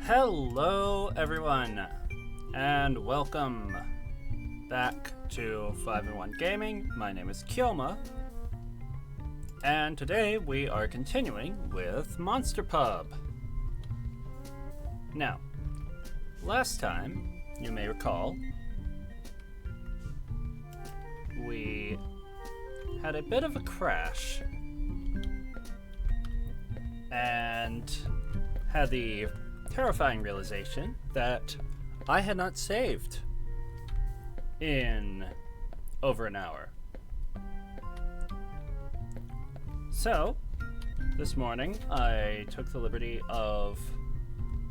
Hello everyone, and welcome back to 5-in-1 Gaming. My name is Kyouma, and today we are continuing with Monster Pub. Now, last time, you may recall, we had a bit of a crash and had the terrifying realization that I had not saved in over an hour. So, this morning I took the liberty of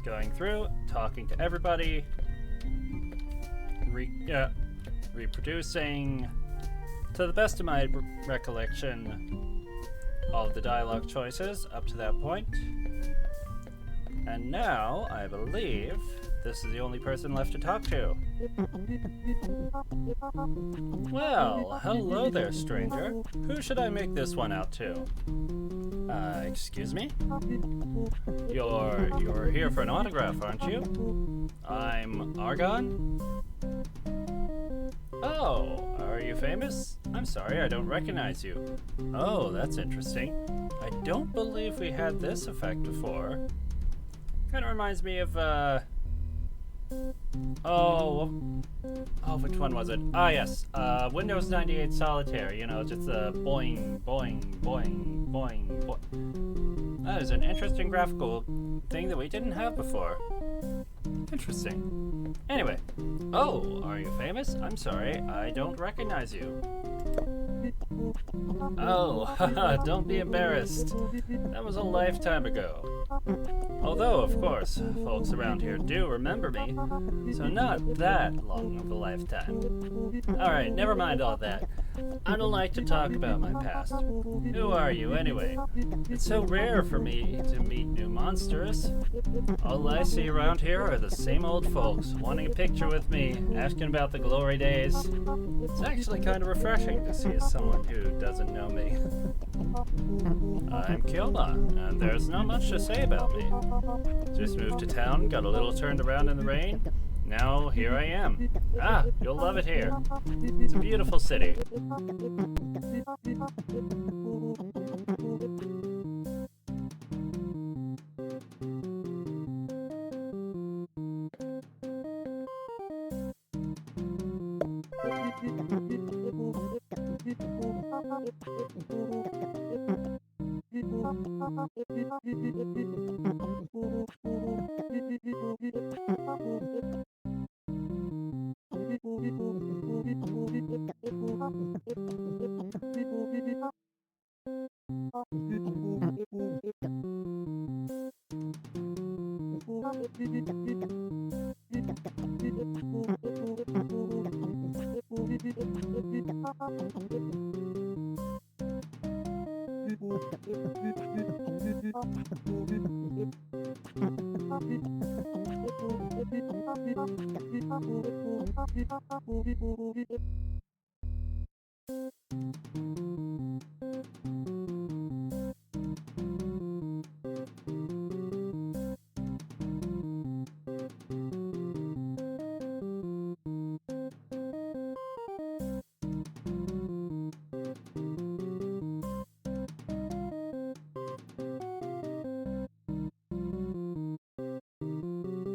going through, talking to everybody, reproducing, to the best of my recollection, all of the dialogue choices up to that point. And now, I believe, this is the only person left to talk to. Well, hello there, stranger. Who should I make this one out to? Excuse me? You're here for an autograph, aren't you? I'm Argon? Oh, are you famous? I'm sorry, I don't recognize you. Oh, that's interesting. I don't believe we had this effect before. Kind of reminds me of, which one was it? Ah, yes, Windows 98 Solitaire, you know, just boing, boing, boing, boing, boing. That is an interesting graphical thing that we didn't have before. Interesting. Anyway, oh, are you famous? I'm sorry, I don't recognize you. Oh, haha, don't be embarrassed. That was a lifetime ago. Although, of course, folks around here do remember me, so not that long of a lifetime. Alright, never mind all that. I don't like to talk about my past. Who are you, anyway? It's so rare for me to meet new monsters. All I see around here are the same old folks, wanting a picture with me, asking about the glory days. It's actually kind of refreshing to see someone who doesn't know me. I'm Kyouma, and there's not much to say about me. Just moved to town, got a little turned around in the rain. Now, here I am. Ah, you'll love it here. It's a beautiful city.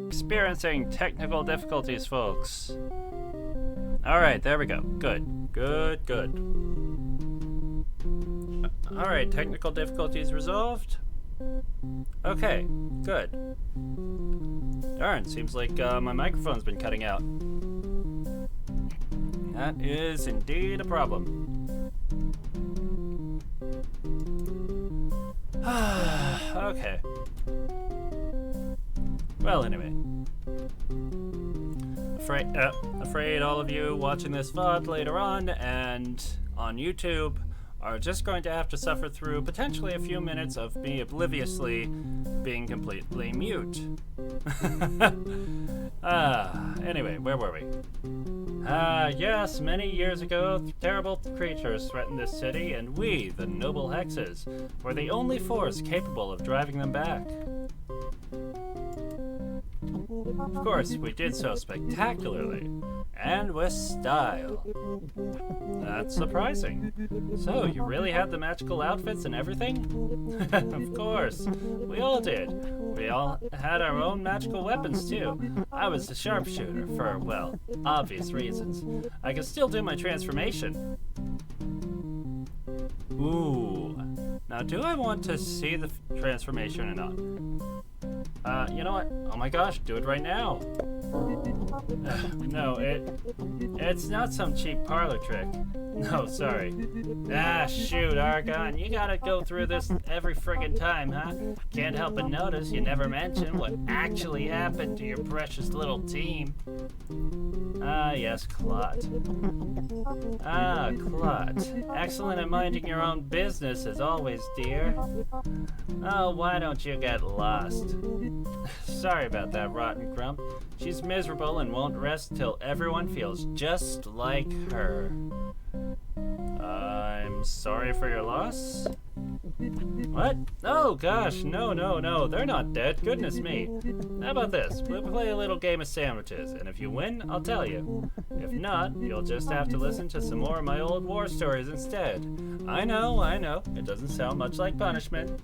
Experiencing technical difficulties, folks. Alright, there we go. Good. Good, good. Alright, technical difficulties resolved. Okay, good. Darn, seems like my microphone's been cutting out. That is indeed a problem. Okay. Well, anyway. Afraid all of you watching this VOD later on and on YouTube are just going to have to suffer through potentially a few minutes of me obliviously being completely mute. Anyway, where were we? Yes, many years ago, terrible creatures threatened this city, and we, the noble hexes, were the only force capable of driving them back. Of course, we did so spectacularly, and with style. That's surprising. So, you really had the magical outfits and everything? Of course, we all did. We all had our own magical weapons too. I was the sharpshooter for, well, obvious reasons. I can still do my transformation. Ooh. Now, do I want to see the transformation or not? You know what? Oh my gosh, do it right now. No, it's not some cheap parlor trick. No, sorry. Ah, shoot, Argon, you gotta go through this every friggin' time, huh? Can't help but notice you never mention what actually happened to your precious little team. Ah, yes, Clot. Ah, Clot. Excellent at minding your own business as always, dear. Oh, why don't you get lost? Sorry about that, Rotten Grump. She's miserable and won't rest till everyone feels just like her. I'm sorry for your loss. What? Oh gosh, no, they're not dead, goodness me. How about this? We'll play a little game of sandwiches, and if you win, I'll tell you. If not, you'll just have to listen to some more of my old war stories instead. I know, it doesn't sound much like punishment.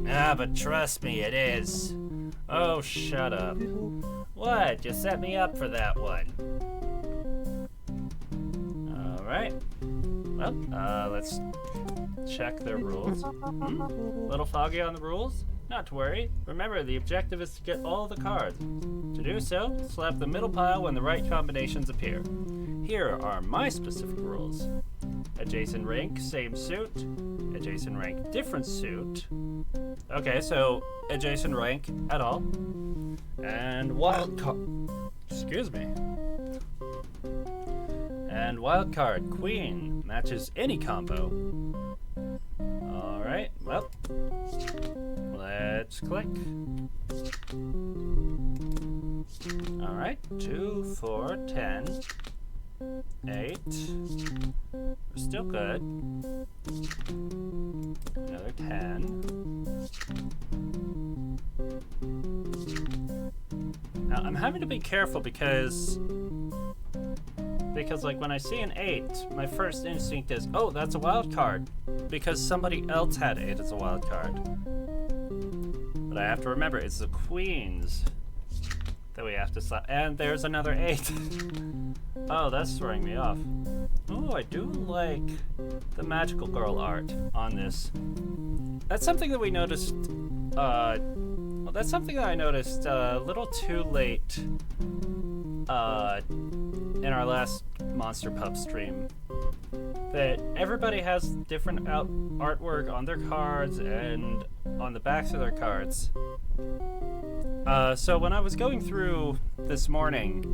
Ah, but trust me, it is. Oh, shut up. What? You set me up for that one. Alright. Well, let's check their rules. Little foggy on the rules? Not to worry. Remember, the objective is to get all the cards. To do so, select the middle pile when the right combinations appear. Here are my specific rules. Adjacent rank, same suit. Adjacent rank, different suit. Okay, so adjacent rank at all. And wild card. Excuse me. And wild card, queen, matches any combo. Alright, well, let's click. Alright, 2, 4, 10, 8. We're still good. Another 10. Now, I'm having to be careful because like when I see an 8, my first instinct is, oh, that's a wild card, because somebody else had 8 as a wild card. But I have to remember, it's the queens that we have to slap. And there's another 8. Oh, that's throwing me off. Oh, I do like the magical girl art on this. That's something that we noticed, well, that's something that I noticed a little too late in our last Monster Pup stream. That everybody has different artwork on their cards and on the backs of their cards. So when I was going through this morning,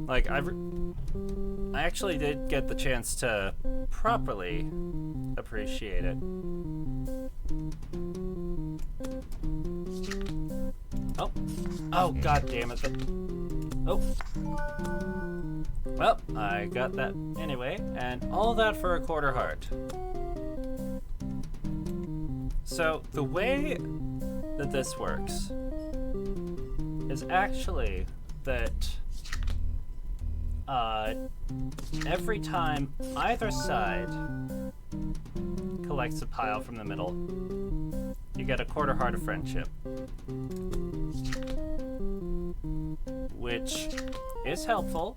like I actually did get the chance to properly appreciate it. Oh, god damn it. Oh. Well, I got that anyway, and all that for a quarter heart. So, the way that this works is actually that every time either side collects a pile from the middle, you get a quarter heart of friendship. Which is helpful,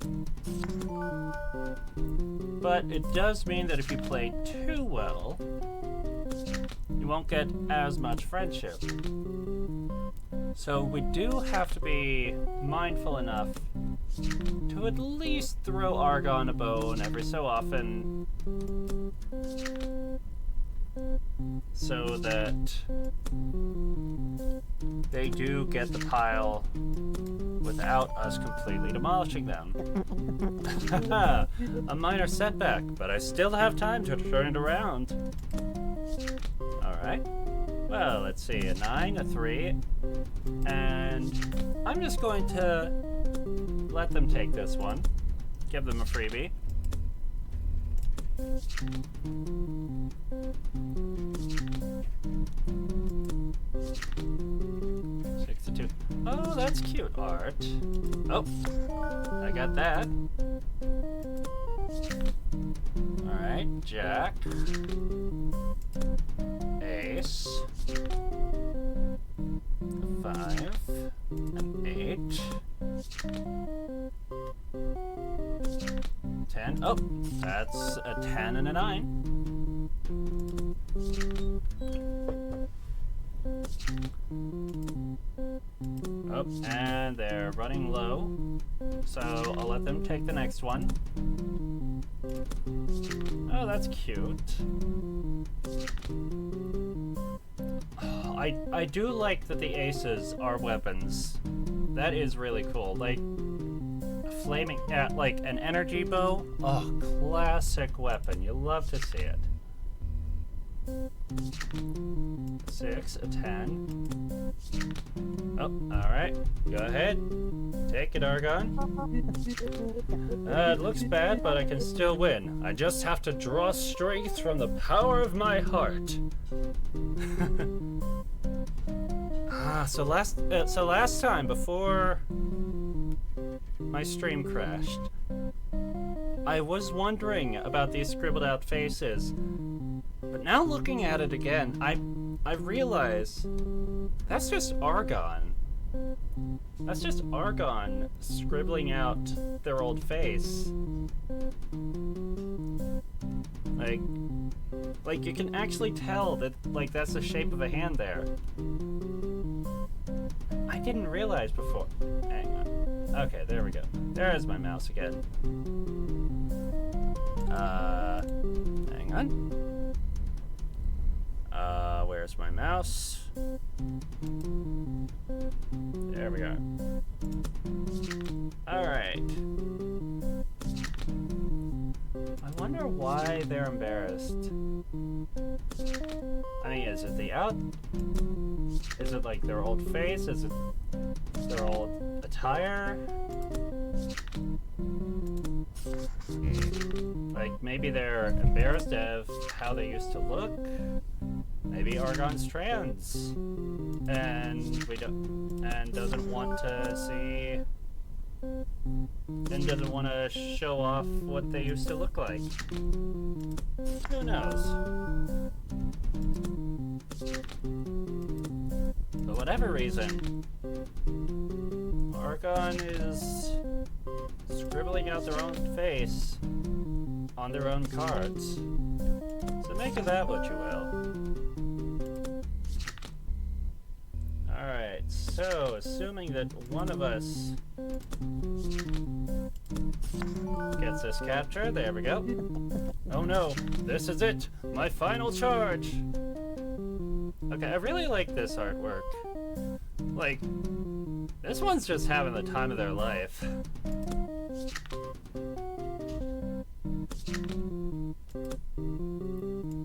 but it does mean that if you play too well, you won't get as much friendship. So we do have to be mindful enough to at least throw Argon a bone every so often, so that they do get the pile without us completely demolishing them. A minor setback, but I still have time to turn it around. Alright. Well, let's see. A 9, a 3, and I'm just going to let them take this one. Give them a freebie. prostitute. Oh, that's cute art. Oh, I got that. Alright, Jack. Ace. 5. An 8. 10. Oh, that's a 10 and a 9. Oh, and they're running low, so I'll let them take the next one. Oh, that's cute. Oh, I do like that the aces are weapons. That is really cool. Like, flaming, like an energy bow. Oh, classic weapon. You love to see it. 6, a 10. Oh, alright. Go ahead. Take it, Argon. It looks bad, but I can still win. I just have to draw strength from the power of my heart. So last time, before my stream crashed, I was wondering about these scribbled out faces. But now looking at it again, I realize that's just Argon. That's just Argon scribbling out their old face. Like you can actually tell that, like, that's the shape of a hand there. I didn't realize before. Hang on. Okay, there we go. There's my mouse again. Hang on. Where's my mouse? There we go. Alright. I wonder why they're embarrassed. I mean, is it the is it like their old face? Is it their old attire? Like, maybe they're embarrassed of how they used to look. Maybe Argon's trans, and doesn't want to see, and doesn't want to show off what they used to look like. Who knows? For whatever reason, Argon is scribbling out their own face on their own cards. So make of that what you will. Alright, so assuming that one of us gets this capture, there we go. Oh no, this is it! My final charge! Okay, I really like this artwork. Like, this one's just having the time of their life.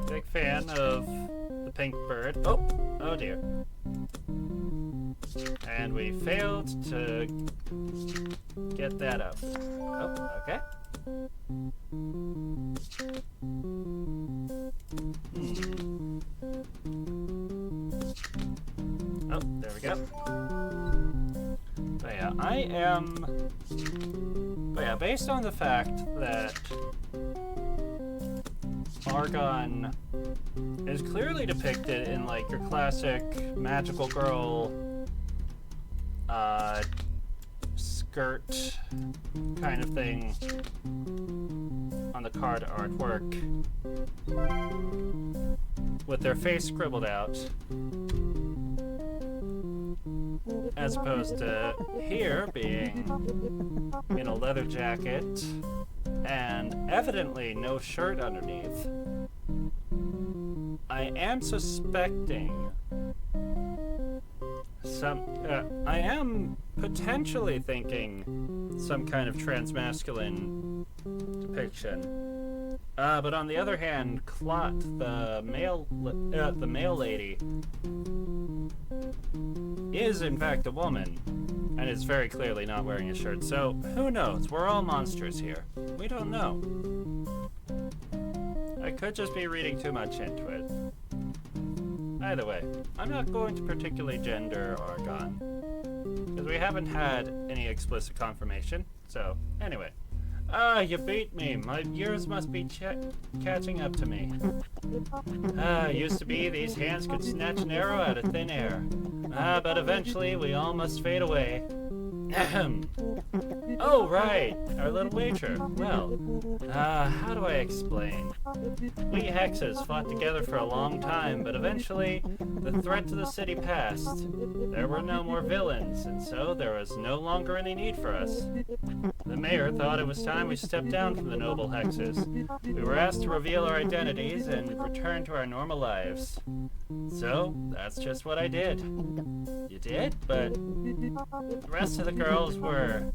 Big fan of the pink bird. Oh dear. And we failed to get that up. Oh, okay. Oh, there we go. But yeah, based on the fact that Argon is clearly depicted in, like, your classic magical girl skirt kind of thing on the card artwork with their face scribbled out, as opposed to here being in a leather jacket and evidently no shirt underneath. I am suspecting I am potentially thinking some kind of transmasculine depiction. But on the other hand, Clot, the male lady, is in fact a woman, and is very clearly not wearing a shirt. So who knows? We're all monsters here. We don't know. I could just be reading too much into it. Either way, I'm not going to particularly gender Argon. because we haven't had any explicit confirmation. So, anyway. You beat me. My years must be catching up to me. Used to be these hands could snatch an arrow out of thin air. But eventually we all must fade away. Ahem. Oh, right, our little wager. Well, how do I explain? We hexes fought together for a long time, but eventually the threat to the city passed. There were no more villains, and so there was no longer any need for us. The mayor thought it was time we stepped down from the noble hexes. We were asked to reveal our identities and return to our normal lives. So, that's just what I did. You did? But the rest of the girls were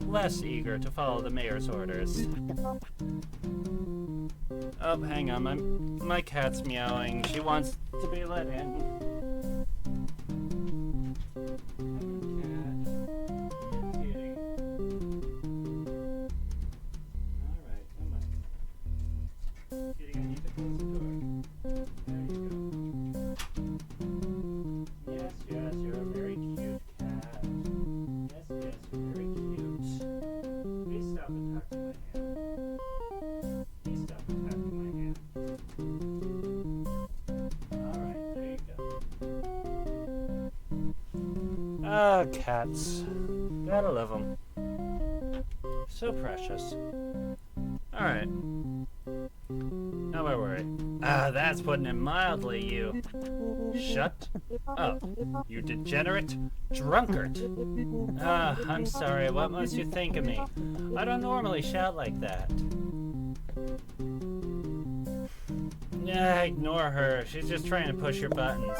less eager to follow the mayor's orders. Oh, hang on, my cat's meowing. She wants to be let in. Alright, come on. Kitty, I need to close the door. There you go. Yes, you're a very cute cat. Yes, you're very cute. Please stop attacking my hand. Please stop attacking my hand. Alright, there you go. Ah, cats. Gotta love them. So precious. Alright. Now where were we? That's putting it mildly, you. Shut up, you degenerate drunkard. I'm sorry, what must you think of me? I don't normally shout like that. Ignore her. She's just trying to push your buttons.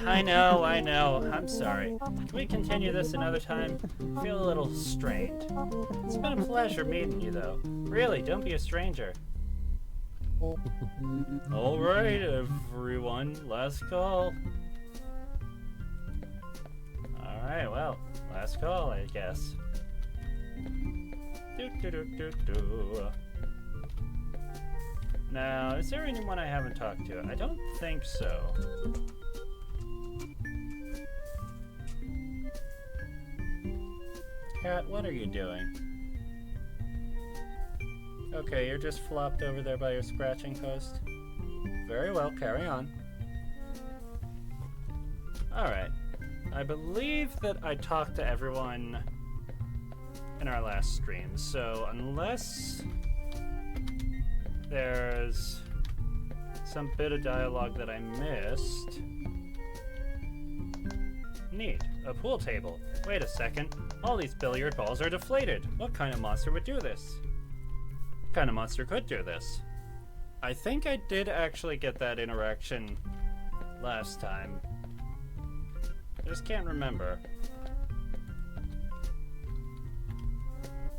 I know. I'm sorry. Can we continue this another time? I feel a little strained. It's been a pleasure meeting you, though. Really, don't be a stranger. Alright, everyone. Last call. Alright, well, last call, I guess. Now, is there anyone I haven't talked to? I don't think so. Cat, what are you doing? Okay, you're just flopped over there by your scratching post. Very well, carry on. Alright. I believe that I talked to everyone in our last stream, so unless there's some bit of dialogue that I missed. Neat. A pool table. Wait a second. All these billiard balls are deflated. What kind of monster would do this? What kind of monster could do this? I think I did actually get that interaction last time. I just can't remember.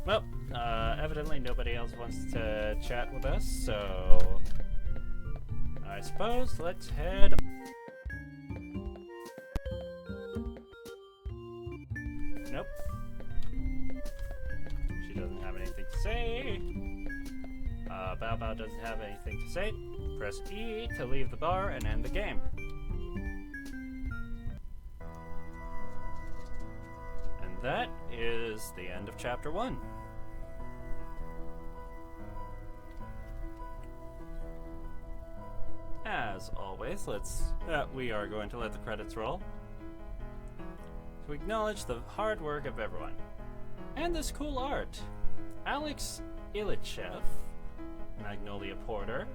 Well, evidently nobody else wants to chat with us, so I suppose let's head. Nope. She doesn't have anything to say. Bao Bao doesn't have anything to say. Press E to leave the bar and end the game. And that is the end of Chapter 1. As always, we are going to let the credits roll to acknowledge the hard work of everyone. And this cool art. Alex Ilichev, Magnolia Porter,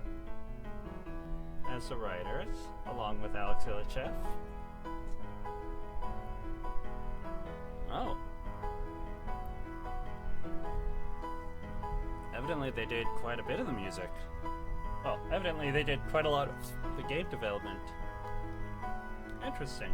as the writers, along with Alex Ilichev. Oh. Evidently they did quite a bit of the music. Well, evidently they did quite a lot of the game development. Interesting.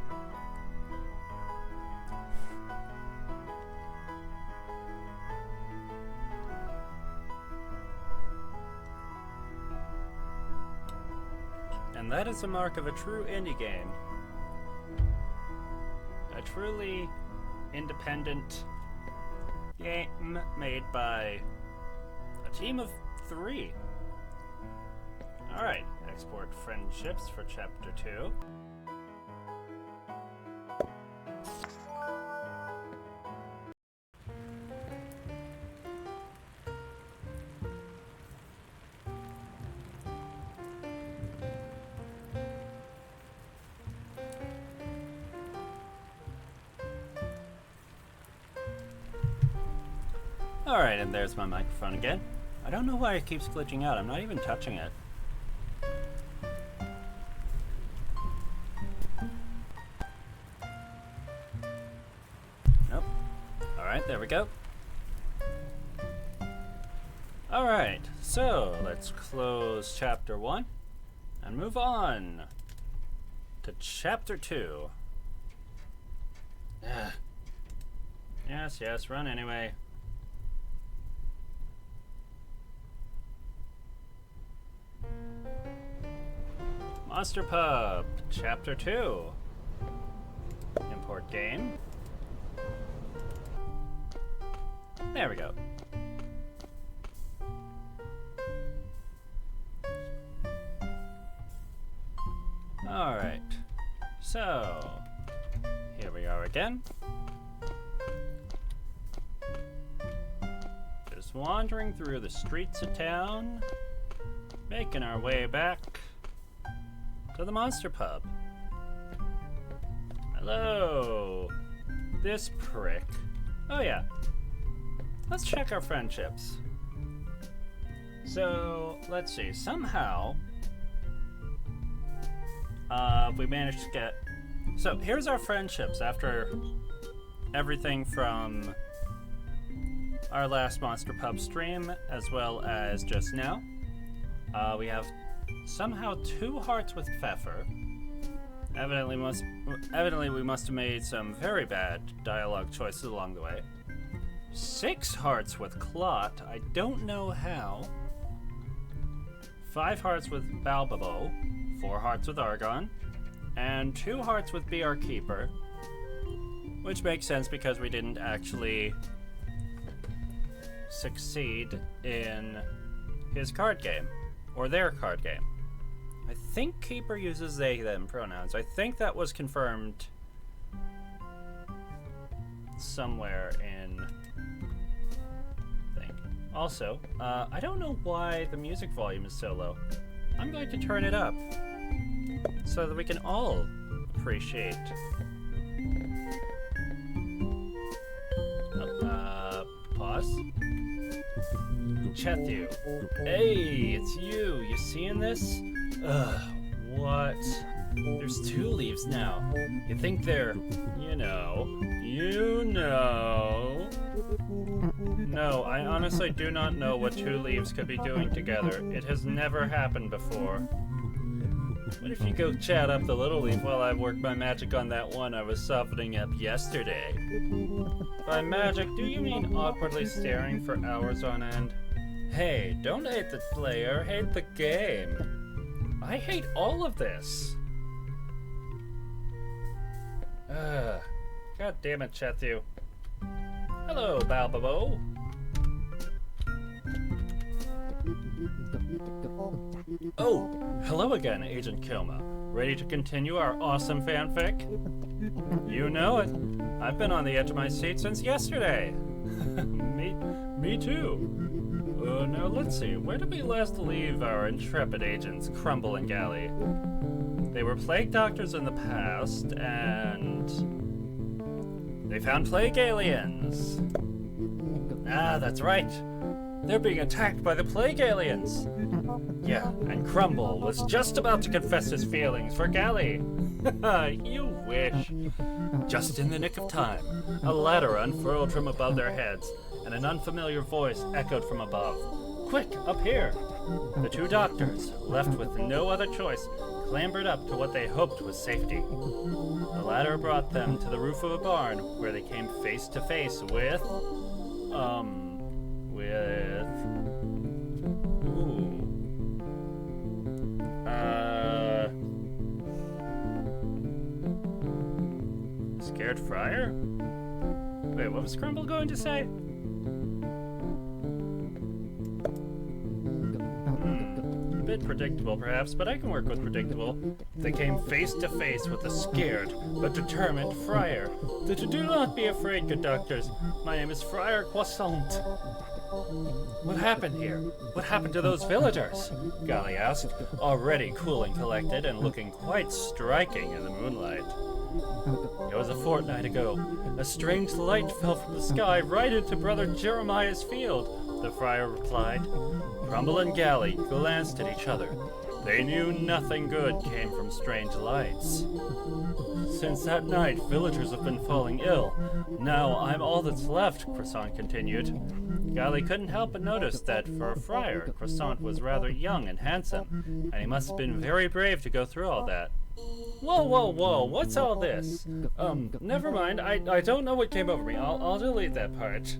And that is the mark of a true indie game. A truly independent game made by a team of 3. Alright, export friendships for Chapter 2. Alright, and there's my microphone again. I don't know why it keeps glitching out. I'm not even touching it. Nope. Alright, there we go. Alright, so let's close chapter 1 and move on to chapter 2. Yes, run anyway. Monster Pub, chapter 2. Import game. There we go. Alright, so here we are again. Just wandering through the streets of town, making our way back to the Monster Pub. Hello, this prick. Oh yeah, let's check our friendships. So, let's see, somehow we managed to get... So, here's our friendships after everything from our last Monster Pub stream, as well as just now. We have somehow 2 hearts with Pfeffer. Evidently, we must have made some very bad dialogue choices along the way. 6 hearts with Clot, I don't know how. 5 hearts with Balbabo. 4 hearts with Argon, and 2 hearts with Be Our Keeper, which makes sense because we didn't actually succeed in his card game, or their card game. I think Keeper uses they, them pronouns. I think that was confirmed somewhere in thing. Also, I don't know why the music volume is so low. I'm going to turn it up so that we can all appreciate. Pause. Chethu. Hey, it's you. You seeing this? What? There's 2 leaves now. You think they're, you know. No, I honestly do not know what 2 leaves could be doing together. It has never happened before. What if you go chat up the little leaf while I work my magic on that one I was softening up yesterday? By magic, do you mean awkwardly staring for hours on end? Hey, don't hate the player, hate the game. I hate all of this. God damn it, Chethu. Hello, Balbabo. Oh, hello again, Agent Kyouma. Ready to continue our awesome fanfic? You know it. I've been on the edge of my seat since yesterday. Me too. Now let's see, where did we last leave our intrepid agents, Crumble and Galley? They were plague doctors in the past, and they found plague aliens. Ah, that's right. They're being attacked by the plague aliens. Yeah, and Crumble was just about to confess his feelings for Galley. You wish. Just in the nick of time, a ladder unfurled from above their heads, and an unfamiliar voice echoed from above. Quick, up here! The 2 doctors, left with no other choice, clambered up to what they hoped was safety. The ladder brought them to the roof of a barn, where they came face to face with... Scared Friar? Wait, what was Crumble going to say? Bit predictable, perhaps, but I can work with predictable. They came face to face with a scared but determined friar. Do not be afraid, good doctors. My name is Friar Croissant. What happened here? What happened to those villagers? Galley asked, already cool and collected and looking quite striking in the moonlight. It was a fortnight ago. A strange light fell from the sky right into Brother Jeremiah's field, the friar replied. Crumble and Galley glanced at each other. They knew nothing good came from strange lights. Since that night, villagers have been falling ill. Now I'm all that's left, Croissant continued. Galley couldn't help but notice that for a friar, Croissant was rather young and handsome, and he must have been very brave to go through all that. Whoa, what's all this? Never mind, I don't know what came over me. I'll delete that part.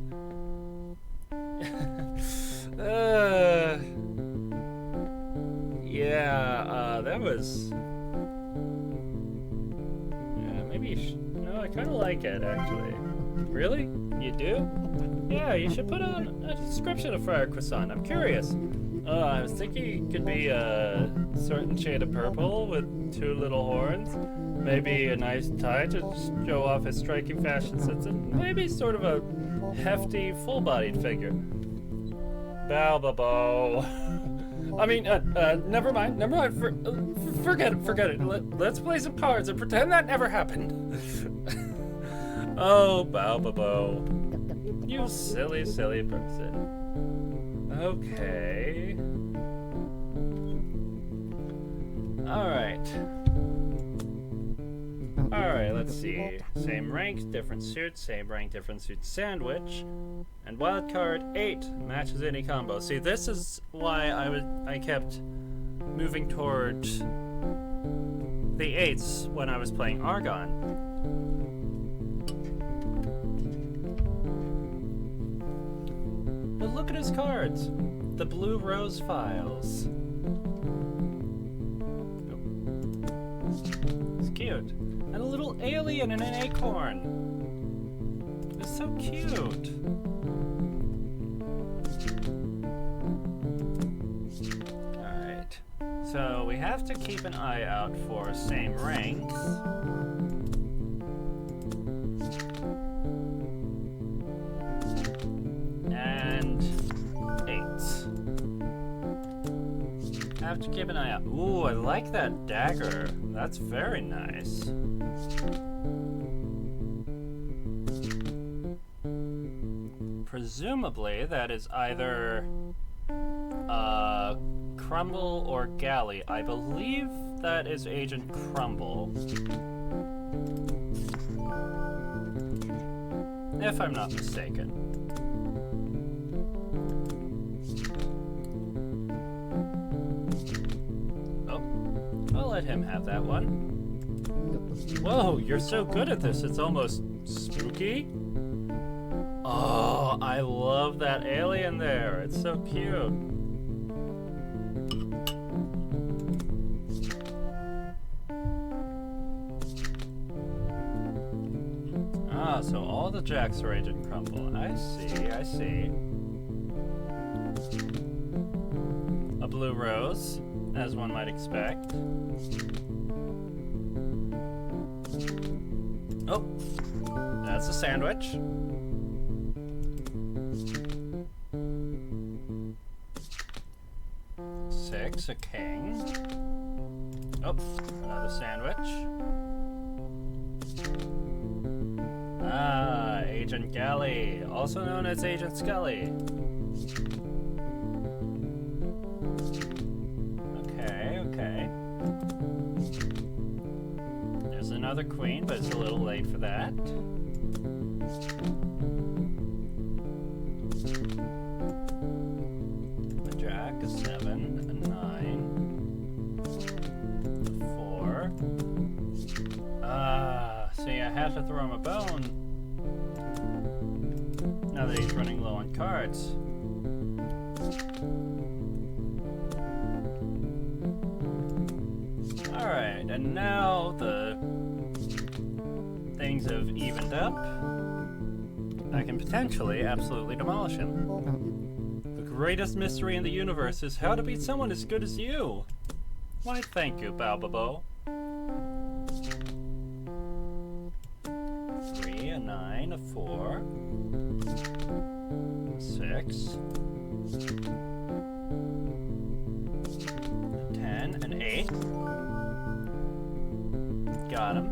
That was... maybe you should... No, I kind of like it, actually. Really? You do? Yeah, you should put on a description of Friar Croissant. I'm curious. I was thinking it could be a certain shade of purple with 2 little horns. Maybe a nice tie to show off his striking fashion sense. And maybe sort of a hefty, full-bodied figure. Balbabo. I mean, never mind. Forget it. Let's play some cards and pretend that never happened. Oh, Balbabo. You silly person. Okay. Alright, let's see. Same rank, different suit, same rank, different suit sandwich. And wildcard 8 matches any combo. See, this is why I kept moving toward the 8s when I was playing Argon. But look at his cards. The Blue Rose Files. It's cute. And a little alien and an acorn. It's so cute. Alright. So we have to keep an eye out for same ranks. And 8s. Have to keep an eye out. Ooh, I like that dagger. That's very nice. Presumably, that is either Crumble or Galley. I believe that is Agent Crumble. If I'm not mistaken. I'll let him have that one. Whoa, you're so good at this, it's almost spooky. Oh, I love that alien there. It's so cute. Ah, so all the jacks are Agent Crumble. I see. A blue rose, as one might expect. Oh, that's a sandwich. Six, a king. Oh, another sandwich. Ah, Agent Galley, also known as Agent Scully. Okay. There's another queen, but it's a little late for that. A jack, a 7, a 9, a 4. See, I have to throw him a bone now that he's running low on cards. Alright, and now the things have evened up. I can potentially absolutely demolish him. The greatest mystery in the universe is how to beat someone as good as you. Why, thank you, Balbabo. 3, a 9, a 4, a 6, a 10, an 8. Got him.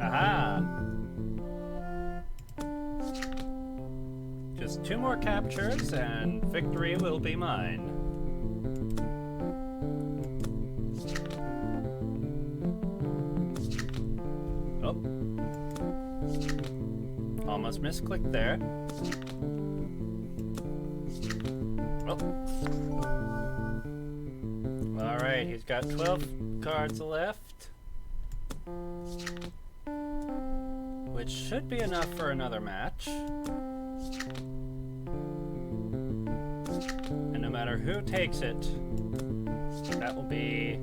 Aha! Just 2 more captures and victory will be mine. Oh. Almost misclicked there. Oh. Alright, he's got 12 cards left. Which should be enough for another match. And no matter who takes it, that will be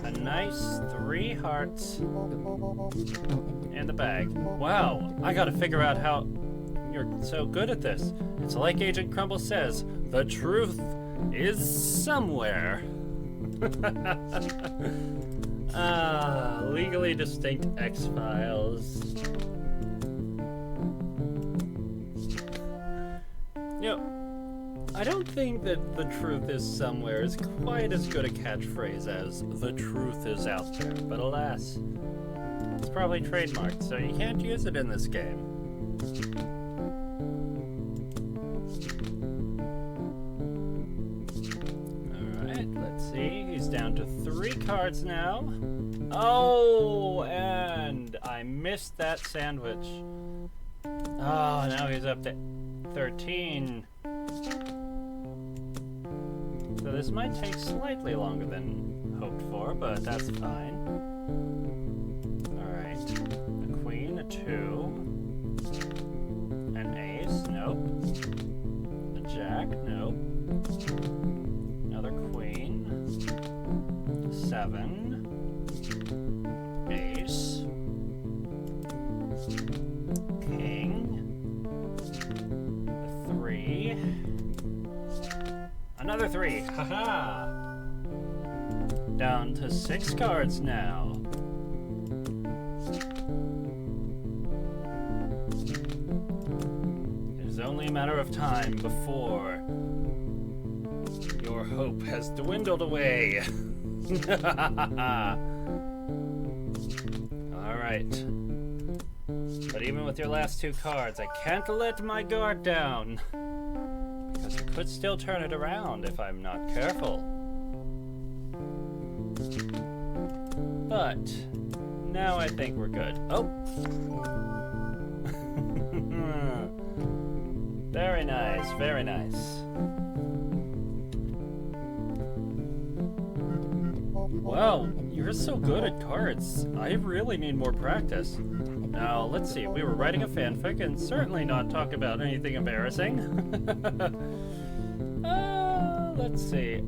a nice 3 hearts in the bag. Wow, I gotta figure out how you're so good at this. It's like Agent Crumble says, the truth is somewhere. Legally distinct X-Files. You know, I don't think that the truth is somewhere is quite as good a catchphrase as the truth is out there, but alas, it's probably trademarked, so you can't use it in this game. Alright, let's see. He's down to 3 cards now. Oh, and I missed that sandwich. Oh, now he's up to 13. So this might take slightly longer than hoped for, but that's fine. Alright. A queen, a 2. An ace, nope. A jack, nope. Another queen. 7. Ace. King. 3. Another 3. Haha! Down to 6 cards now. It is only a matter of time before your hope has dwindled away. Alright. But even with your last 2 cards, I can't let my guard down. Because you could still turn it around if I'm not careful. But now I think we're good. Oh! Very nice, very nice. Wow, you're so good at cards. I really need more practice. Now, let's see. We were writing a fanfic and certainly not talk about anything embarrassing. Let's see.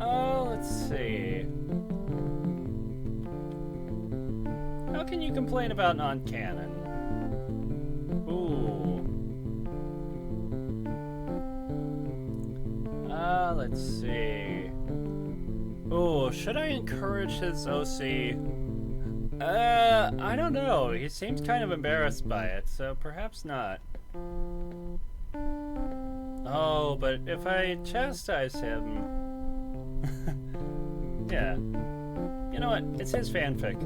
Let's see. How can you complain about non-canon? Ooh. Let's see. Ooh, should I encourage his OC? I don't know. He seems kind of embarrassed by it, so perhaps not. Oh, but if I chastise him... yeah. You know what? It's his fanfic.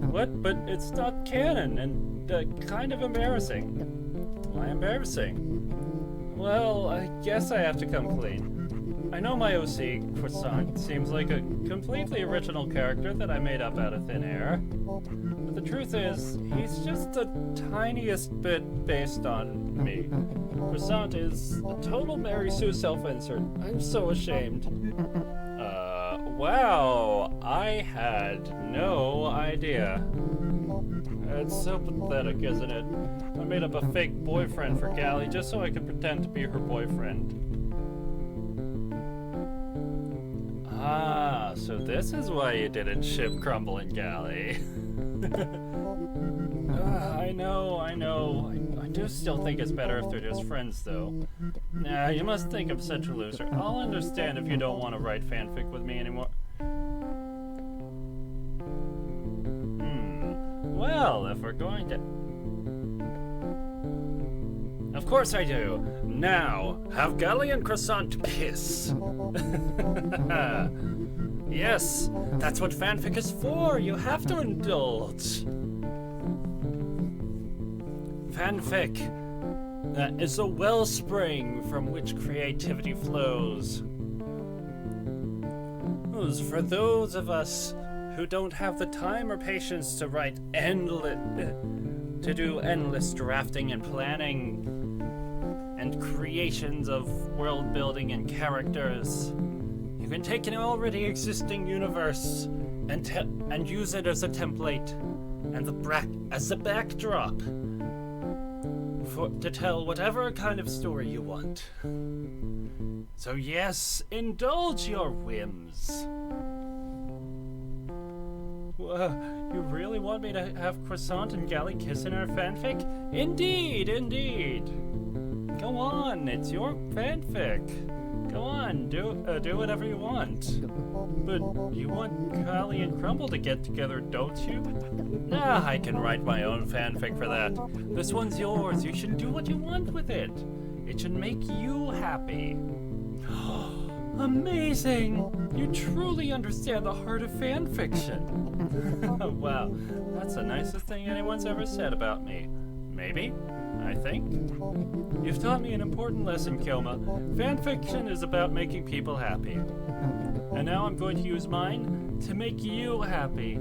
What? But it's not canon and kind of embarrassing. Why embarrassing? Well, I guess I have to come clean. I know my OC, Croissant, seems like a completely original character that I made up out of thin air. But the truth is, he's just the tiniest bit based on me. Croissant is a total Mary Sue self-insert. I'm so ashamed. Wow, I had no idea. It's so pathetic, isn't it? I made up a fake boyfriend for Gally just so I could pretend to be her boyfriend. Ah, so this is why you didn't ship Crumble and Gally. I know. I do still think it's better if they're just friends, though. Nah, you must think I'm such a loser. I'll understand if you don't want to write fanfic with me anymore. Well, if we're going to... Of course I do. Now, have Gally and Croissant kiss. Yes, that's what fanfic is for. You have to indulge. Fanfic is a wellspring from which creativity flows. For those of us who don't have the time or patience to do endless drafting and planning and creations of world building and characters, you can take an already existing universe and use it as a template and as a backdrop to tell whatever kind of story you want. So yes, indulge your whims. You really want me to have Croissant and Galley kiss in our fanfic? Indeed, indeed. Go on, it's your fanfic. Go on, do whatever you want. But you want Galley and Crumble to get together, don't you? Nah, I can write my own fanfic for that. This one's yours. You should do what you want with it. It should make you happy. Amazing! You truly understand the heart of fan fiction. Wow, that's the nicest thing anyone's ever said about me. Maybe? I think. You've taught me an important lesson, Kyouma. Fan fiction is about making people happy. And now I'm going to use mine to make you happy.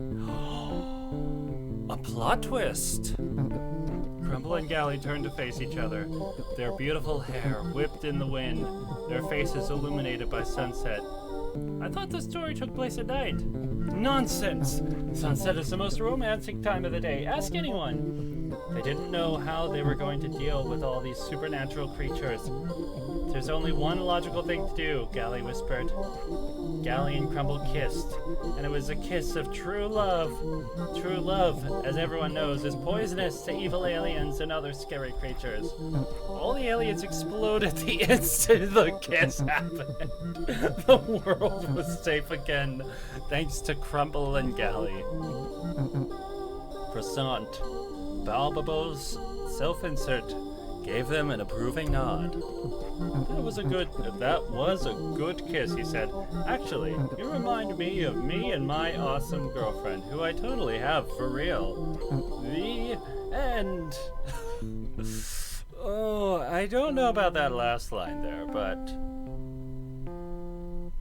A plot twist! Crumble and Galley turned to face each other, their beautiful hair whipped in the wind, their faces illuminated by sunset. I thought the story took place at night. Nonsense! Sunset is the most romantic time of the day. Ask anyone. They didn't know how they were going to deal with all these supernatural creatures. There's only one logical thing to do, Galley whispered. Galley and Crumble kissed, and it was a kiss of true love. True love, as everyone knows, is poisonous to evil aliens and other scary creatures. All the aliens exploded the instant the kiss happened. The world was safe again, thanks to Crumble and Galley. Croissant, Balbabo's self-insert, gave them an approving nod. That was a good kiss, he said. Actually, you remind me of me and my awesome girlfriend, who I totally have for real. The end. Oh, I don't know about that last line there, but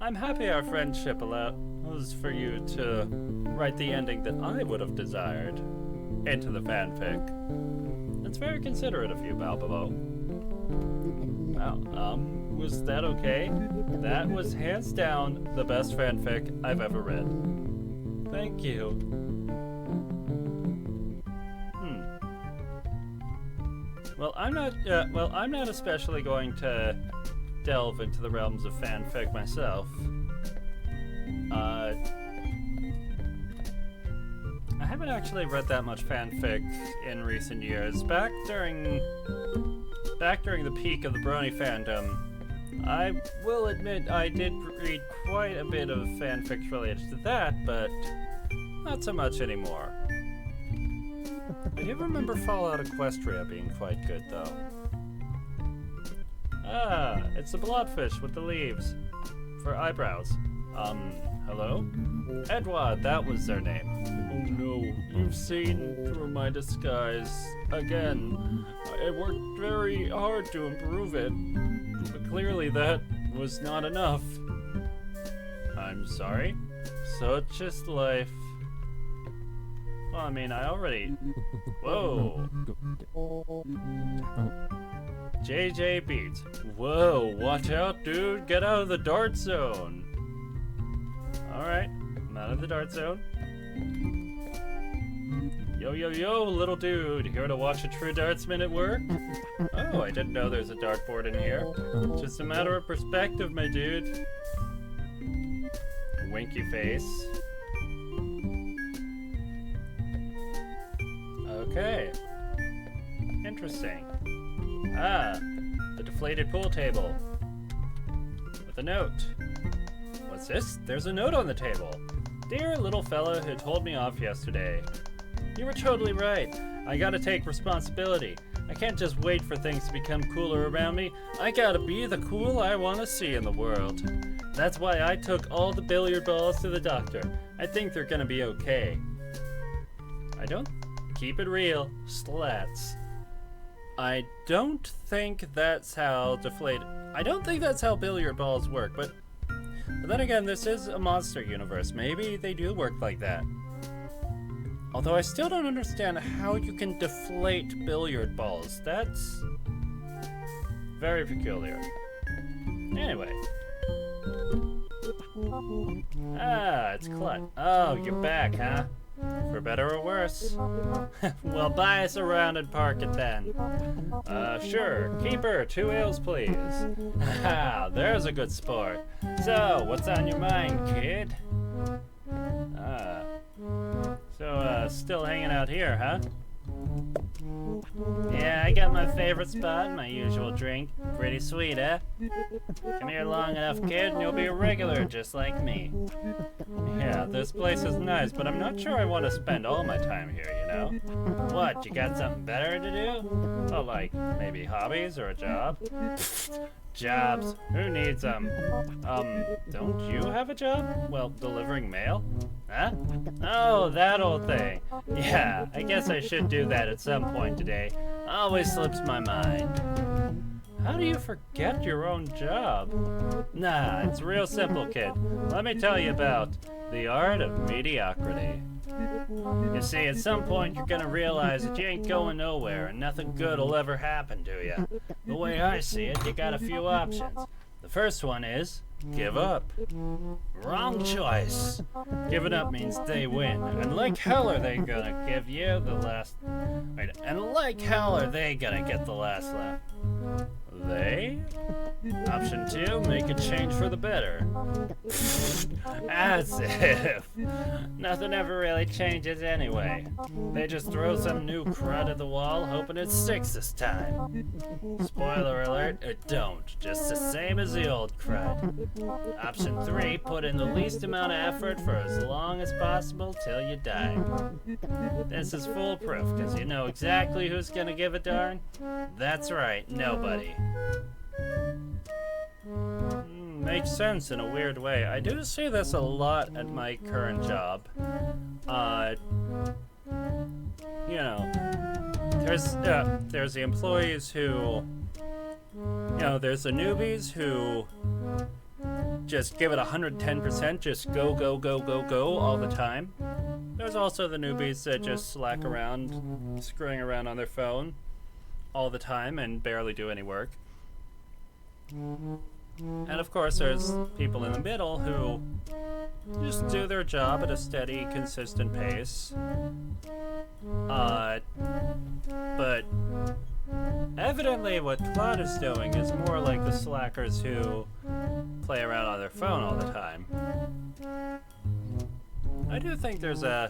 I'm happy our friendship allows for you to write the ending that I would have desired into the fanfic. It's very considerate of you, Balbabo. Wow, was that okay? That was hands down the best fanfic I've ever read. Thank you. Well, I'm not especially going to delve into the realms of fanfic myself. I haven't actually read that much fanfic in recent years. Back during the peak of the Brony fandom, I will admit I did read quite a bit of fanfic related to that, but not so much anymore. I do remember Fallout Equestria being quite good, though. Ah, it's the blobfish with the leaves for eyebrows. Hello? Edward, that was their name. Oh no, you've seen through my disguise again. I worked very hard to improve it, but clearly that was not enough. I'm sorry? Such is life. Well, I mean, I already... Whoa. JJ Beats. Whoa, watch out, dude. Get out of the dart zone. Alright, I'm out of the dart zone. Yo, yo, yo, little dude. Here to watch a true dartsman at work? Oh, I didn't know there's a dartboard in here. Just a matter of perspective, my dude. Winky face. Okay. Interesting. Ah, the deflated pool table. With a note. What's this? There's a note on the table. Dear little fella who told me off yesterday. You were totally right. I gotta take responsibility. I can't just wait for things to become cooler around me. I gotta be the cool I wanna see in the world. That's why I took all the billiard balls to the doctor. I think they're gonna be okay. I don't... Keep it real. Slats. I don't think that's how I don't think that's how billiard balls work, but then again, this is a monster universe. Maybe they do work like that. Although I still don't understand how you can deflate billiard balls. That's very peculiar. Anyway. Ah, it's Clut. Oh, you're back, huh? For better or worse. Well, buy us around and park it then. Sure. Keeper, 2 ales, please. Ah, there's a good sport. So, what's on your mind, kid? Still hanging out here, huh? Yeah, I got my favorite spot, my usual drink. Pretty sweet, eh? Come here long enough, kid, and you'll be a regular, just like me. Yeah, this place is nice, but I'm not sure I want to spend all my time here, you know? What, you got something better to do? Oh, like, maybe hobbies or a job? Jobs? Who needs them? Don't you have a job? Well, delivering mail? Huh? Oh, that old thing. Yeah, I guess I should do that at some point today. Always slips my mind. How do you forget your own job? Nah, it's real simple, kid. Let me tell you about the art of mediocrity. You see, at some point you're gonna realize that you ain't going nowhere and nothing good will ever happen to you. The way I see it, you got a few options. The first one is give up. Wrong choice. Giving up means they win. And like hell are they gonna give you the last... Wait, and like hell are they gonna get the last laugh? They? Option 2, make a change for the better. As if. Nothing ever really changes anyway. They just throw some new crud at the wall, hoping it sticks this time. Spoiler alert, it don't. Just the same as the old crud. Option 3, put in the least amount of effort for as long as possible till you die. This is foolproof, because you know exactly who's gonna give a darn? That's right, nobody. Makes sense in a weird way. I do see this a lot at my current job. You know, there's the employees who, you know, there's the newbies who just give it 110%, just go, go, go, go, go all the time. There's also the newbies that just slack around, screwing around on their phone all the time and barely do any work. And of course, there's people in the middle who just do their job at a steady, consistent pace. But evidently what Claude is doing is more like the slackers who play around on their phone all the time. I do think there's a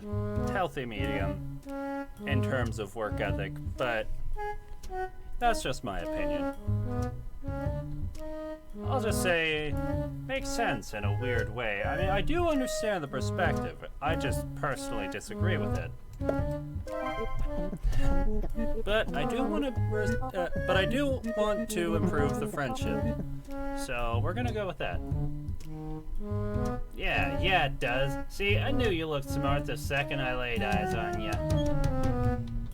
healthy medium in terms of work ethic, but that's just my opinion. I'll just say, makes sense in a weird way. I mean, I do understand the perspective. I just personally disagree with it. But I do want to improve the friendship. So we're gonna go with that. Yeah, it does. See, I knew you looked smart the second I laid eyes on you.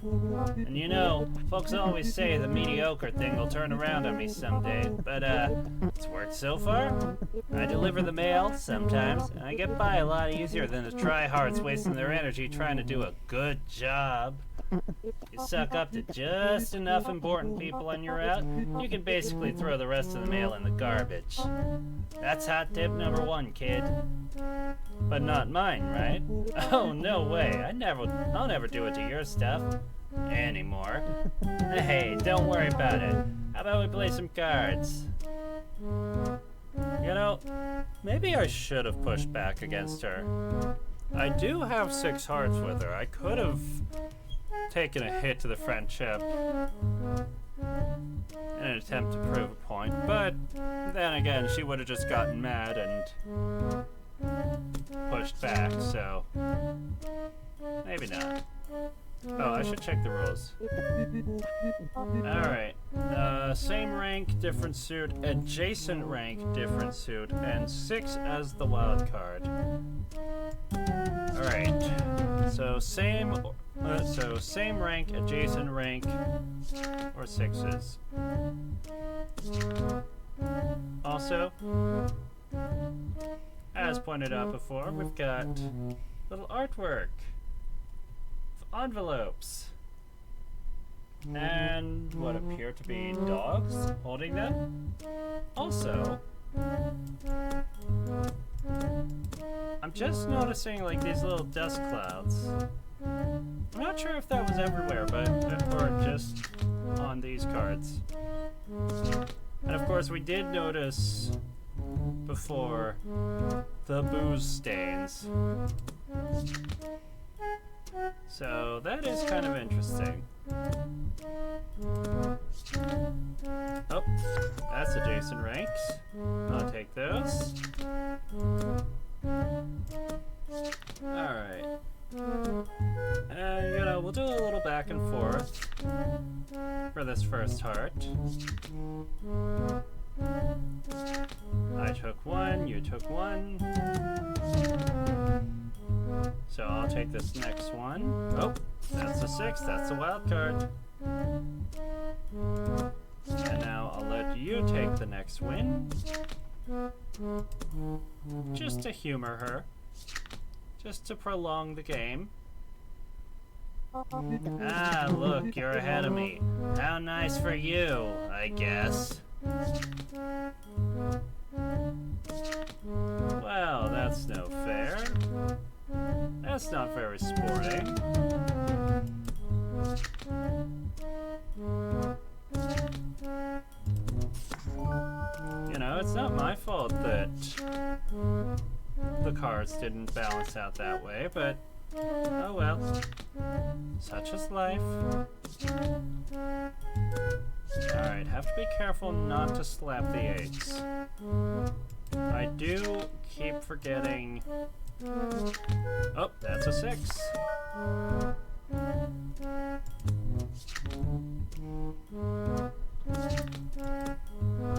And you know, folks always say the mediocre thing will turn around on me someday, but it's worked so far. I deliver the mail sometimes, and I get by a lot easier than the tryhards wasting their energy trying to do a good job. You suck up to just enough important people on your route, you can basically throw the rest of the mail in the garbage. That's hot tip number 1, kid. But not mine, right? Oh, no way. I'll never do it to your stuff. Anymore. Hey, don't worry about it. How about we play some cards? You know, maybe I should have pushed back against her. I do have 6 hearts with her. I could have taken a hit to the friendship in an attempt to prove a point, but then again, she would have just gotten mad and pushed back, so maybe not. Oh, I should check the rules. Alright. Same rank, different suit, adjacent rank, different suit, and 6 as the wild card. Alright, so same rank, adjacent rank, or 6s. Also, as pointed out before, we've got little artwork of envelopes and what appear to be dogs holding them. Also, I'm just noticing like these little dust clouds. I'm not sure if that was everywhere, or just on these cards. And of course we did notice before the booze stains. So that is kind of interesting. Oh, that's adjacent ranks. I'll take those. Alright. And, we'll do a little back and forth for this first heart. I took one, you took one. So I'll take this next one. Oh, that's a 6, that's a wild card. And now I'll let you take the next win. Just to humor her. Just to prolong the game. Ah, look, you're ahead of me. How nice for you, I guess. Well, that's no fair. That's not very sporting. It's not my fault that the cards didn't balance out that way, but oh well. Such is life. Alright, have to be careful not to slap the 8s. I do keep forgetting. Oh, that's a 6.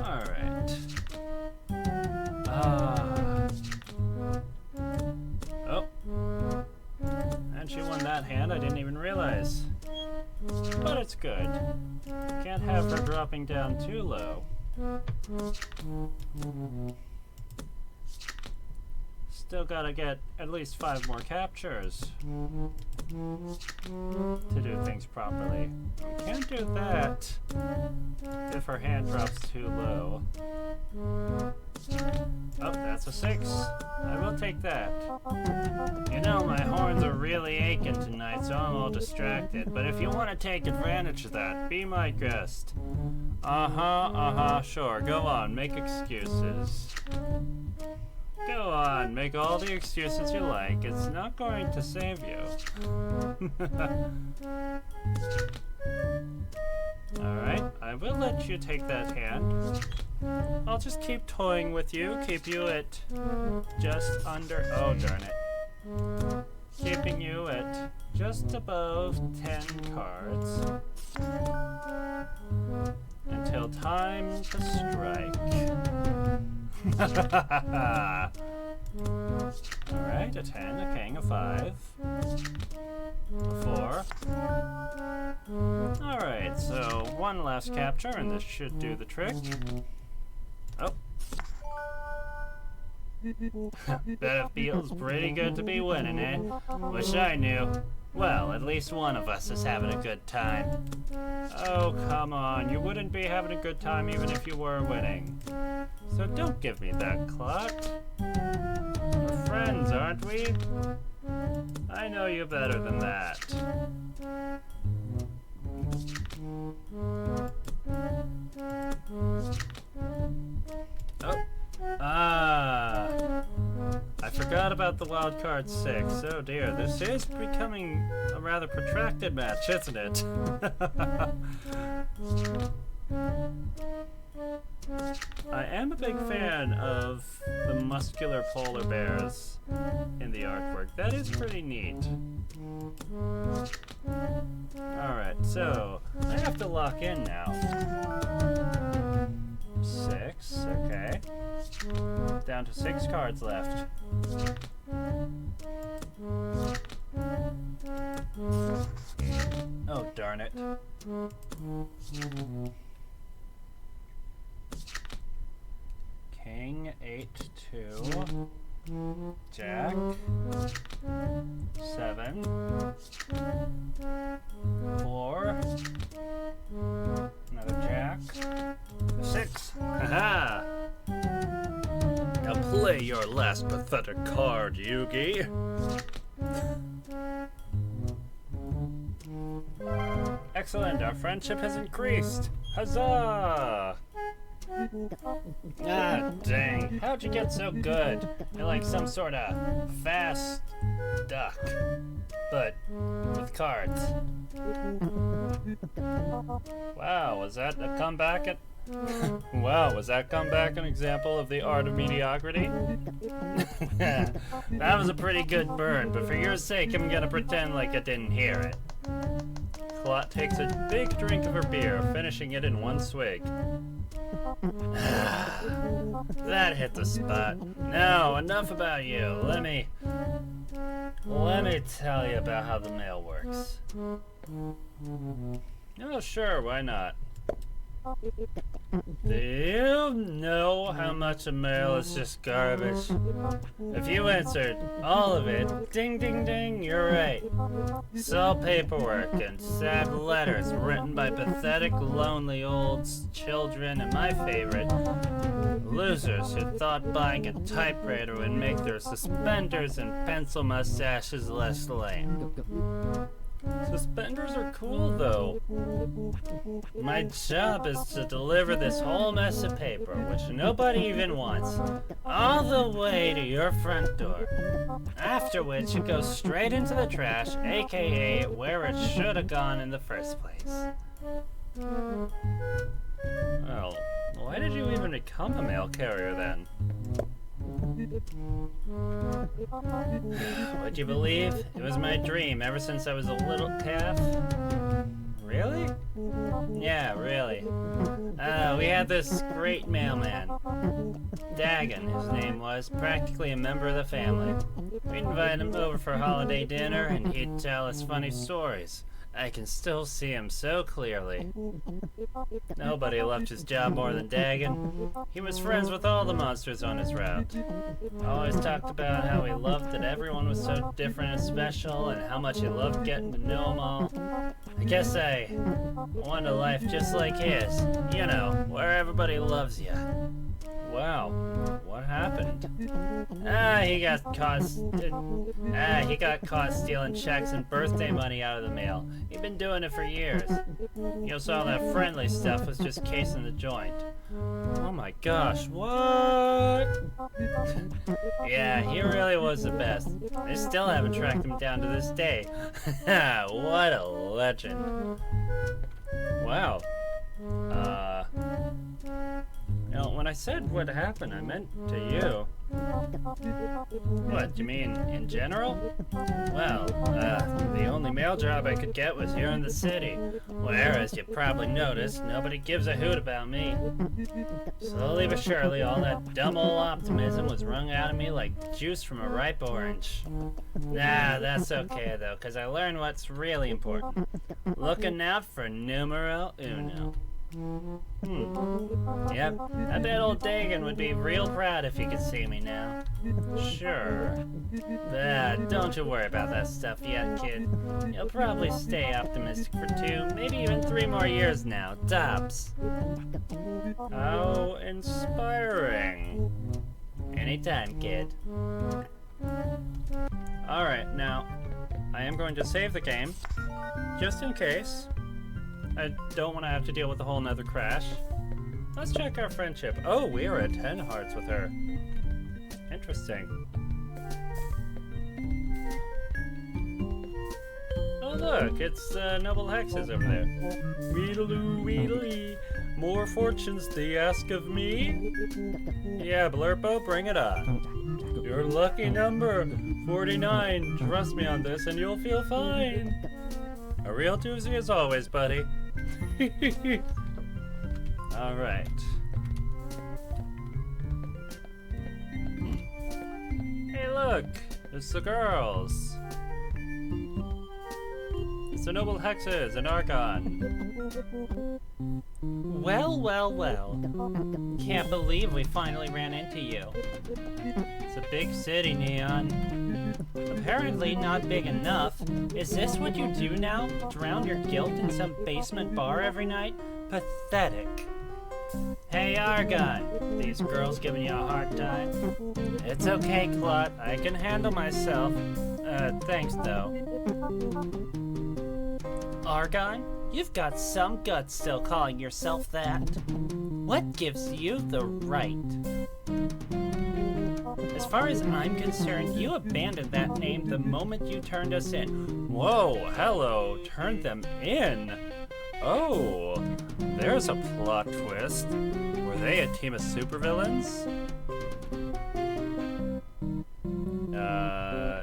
Alright. Oh. And she won that hand, I didn't even realize. But it's good. Can't have her dropping down too low. Still gotta get at least 5 more captures to do things properly. We can't do that if her hand drops too low. Oh, that's a 6. I will take that. My horns are really aching tonight, so I'm all distracted. But if you want to take advantage of that, be my guest. Sure. Go on, make excuses. Go on, make all the excuses you like. It's not going to save you. Alright, I will let you take that hand. I'll just keep toying with you, keep you at just under, oh darn it. Keeping you at just above 10 cards. Until time to strike. Alright, a 10, a king, a 5, a 4. Alright, so one last capture and this should do the trick. Oh. Bet it feels pretty good to be winning, eh? Wish I knew. Well, at least one of us is having a good time. Oh, come on. You wouldn't be having a good time even if you were winning. So don't give me that clock. We're friends, aren't we? I know you better than that. Oh. I forgot about the wild card 6. Oh dear, this is becoming a rather protracted match, isn't it? I am a big fan of the muscular polar bears in the artwork. That is pretty neat. Alright, so I have to lock in now. 6, okay. Down to 6 cards left. Oh, darn it. King, 8, 2. Jack, 7, 4, another Jack, 6. Haha! Now play your last pathetic card, Yugi. Excellent, our friendship has increased. Huzzah! Ah, dang. How'd you get so good? You're like some sort of fast duck, but with cards. Wow, was that a comeback? Wow, was that comeback an example of the art of mediocrity? That was a pretty good burn, but for your sake, I'm gonna pretend like I didn't hear it. Clot takes a big drink of her beer, finishing it in one swig. That hit the spot. Now, enough about you. Let me tell you about how the mail works. Oh, sure, why not? Do you know how much of mail is just garbage? If you answered all of it, ding ding ding, you're right. It's all paperwork and sad letters written by pathetic, lonely old children, and my favorite, losers who thought buying a typewriter would make their suspenders and pencil mustaches less lame. Suspenders are cool, though. My job is to deliver this whole mess of paper, which nobody even wants, all the way to your front door. After which it goes straight into the trash, aka where it should have gone in the first place. Well, why did you even become a mail carrier then? Would you believe? It was my dream ever since I was a little calf. Really? Yeah, really. We had this great mailman. Dagon, his name was, practically a member of the family. We'd invite him over for holiday dinner and he'd tell us funny stories. I can still see him so clearly. Nobody loved his job more than Dagon. He was friends with all the monsters on his route. Always talked about how he loved that everyone was so different and special, and how much he loved getting to know them all. I guess I want a life just like his. You know, where everybody loves you. Wow, what happened? He got caught stealing checks and birthday money out of the mail. He'd been doing it for years. You saw that friendly stuff was just casing the joint. Oh my gosh, what? Yeah, he really was the best. They still haven't tracked him down to this day. What a legend. Wow. You know, when I said what happened, I meant to you. What, you mean in general? Well, the only mail job I could get was here in the city, where, as you probably noticed, nobody gives a hoot about me. Slowly but surely, all that dumb old optimism was wrung out of me like juice from a ripe orange. Nah, that's okay though, because I learned what's really important. Looking out for numero uno. Yep, I bet old Dagon would be real proud if he could see me now. Sure. Don't you worry about that stuff yet, kid. You'll probably stay optimistic for 2, maybe even 3 more years now, tops. How inspiring. Anytime, kid. Alright, now, I am going to save the game, just in case. I don't want to have to deal with a whole nother crash. Let's check our friendship. Oh, we are at 10 hearts with her. Interesting. Oh look, it's Noble Hexes over there. Weedaloo, weedally. More fortunes they ask of me? Yeah, Blurpo, bring it on. Your lucky number, 49. Trust me on this and you'll feel fine. A real doozy as always, buddy. Alright. Hey look! It's the girls! It's the noble hexes and Archon. Well, well, well. Can't believe we finally ran into you. It's a big city, Neon. Apparently not big enough. Is this what you do now? Drown your guilt in some basement bar every night? Pathetic. Hey, Archon! These girls giving you a hard time? It's okay, Clot. I can handle myself. Thanks, though. Archon, you've got some guts still calling yourself that. What gives you the right? As far as I'm concerned, you abandoned that name the moment you turned us in. Whoa, hello, turned them in? Oh, there's a plot twist. Were they a team of supervillains?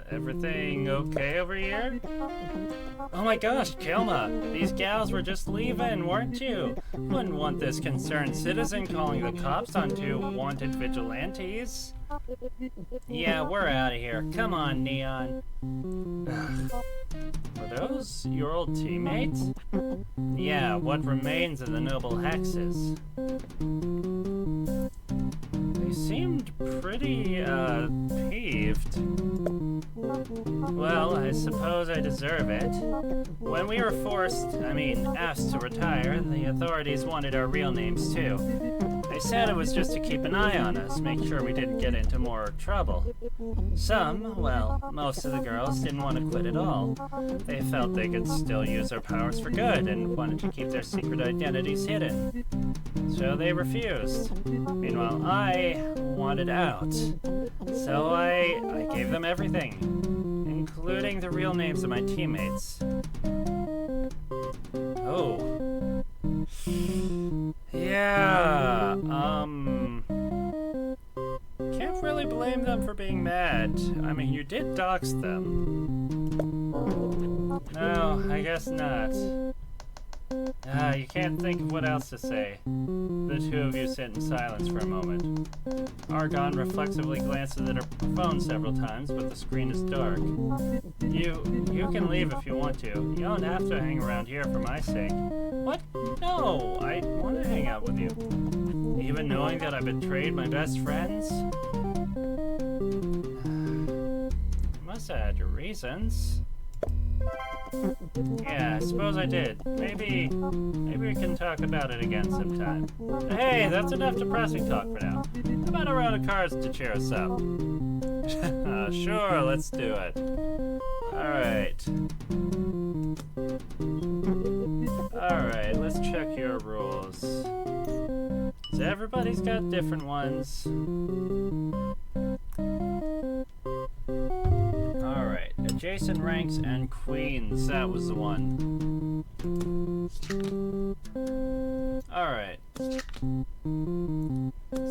Everything okay over here? Oh my gosh, Kyouma, these gals were just leaving, weren't you? Wouldn't want this concerned citizen calling the cops on two wanted vigilantes. Yeah, we're out of here. Come on, Neon. Were those your old teammates? Yeah, what remains of the noble hexes. They seemed pretty, peeved. Well, I suppose I deserve it. When we were asked to retire, the authorities wanted our real names too. They said it was just to keep an eye on us, make sure we didn't get into more trouble. Most of the girls didn't want to quit at all. They felt they could still use their powers for good and wanted to keep their secret identities hidden. So they refused. Meanwhile, I wanted out. So I gave them everything, including the real names of my teammates. Oh. Yeah, can't really blame them for being mad. I mean, you did dox them. No, I guess not. You can't think of what else to say. The two of you sit in silence for a moment. Archon reflexively glances at her phone several times, but the screen is dark. You can leave if you want to. You don't have to hang around here for my sake. What? No, I want to hang out with you. Even knowing that I betrayed my best friends? You must have had your reasons. Yeah, I suppose I did. Maybe we can talk about it again sometime. Hey, that's enough depressing talk for now. How about a round of cards to cheer us up? Sure, let's do it. Alright, let's check your rules. So everybody's got different ones. Alright, adjacent ranks and queens, that was the one. Alright.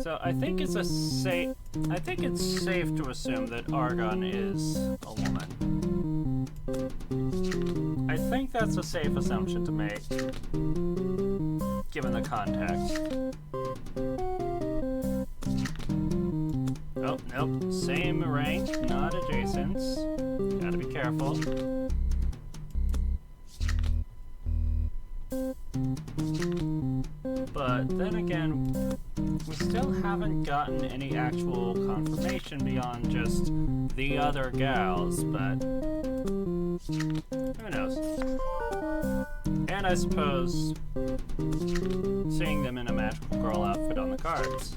So I think it's safe to assume that Archon is a woman. I think that's a safe assumption to make, given the context. Oh, nope. Same rank, not adjacent. Gotta be careful. But then again, we still haven't gotten any actual confirmation beyond just the other gals, but who knows? And I suppose seeing them in a magical girl outfit on the cards.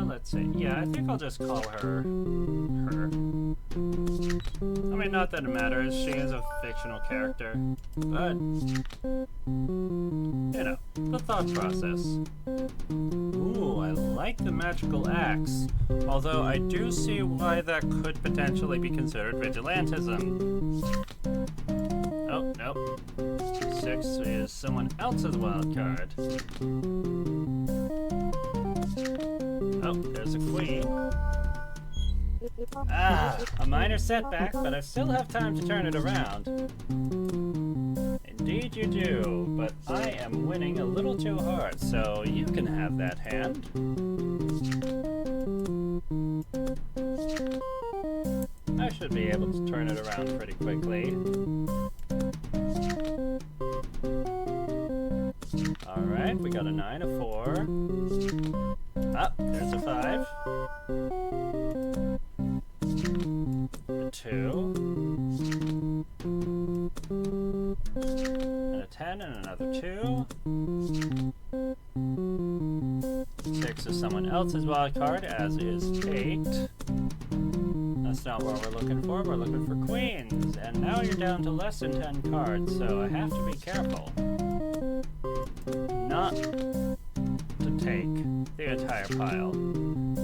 Let's see. Yeah, I think I'll just call her. I mean, not that it matters. She is a fictional character. But, you know, the thought process. Ooh, I like the magical axe. Although I do see why that could potentially be considered vigilantism. Oh, nope. 6 is someone else's wild card. Oh, there's a queen. A minor setback, but I still have time to turn it around. Indeed you do, but I am winning a little too hard, so you can have that hand. I should be able to turn it around pretty quickly. Alright, we got a 9, a 4. Ah, there's a 5. A 2. And a 10 and another 2. 6 is someone else's wild card, as is 8. That's not what we're looking for. We're looking for queens. And now you're down to less than 10 cards, so I have to be careful not to take the entire pile.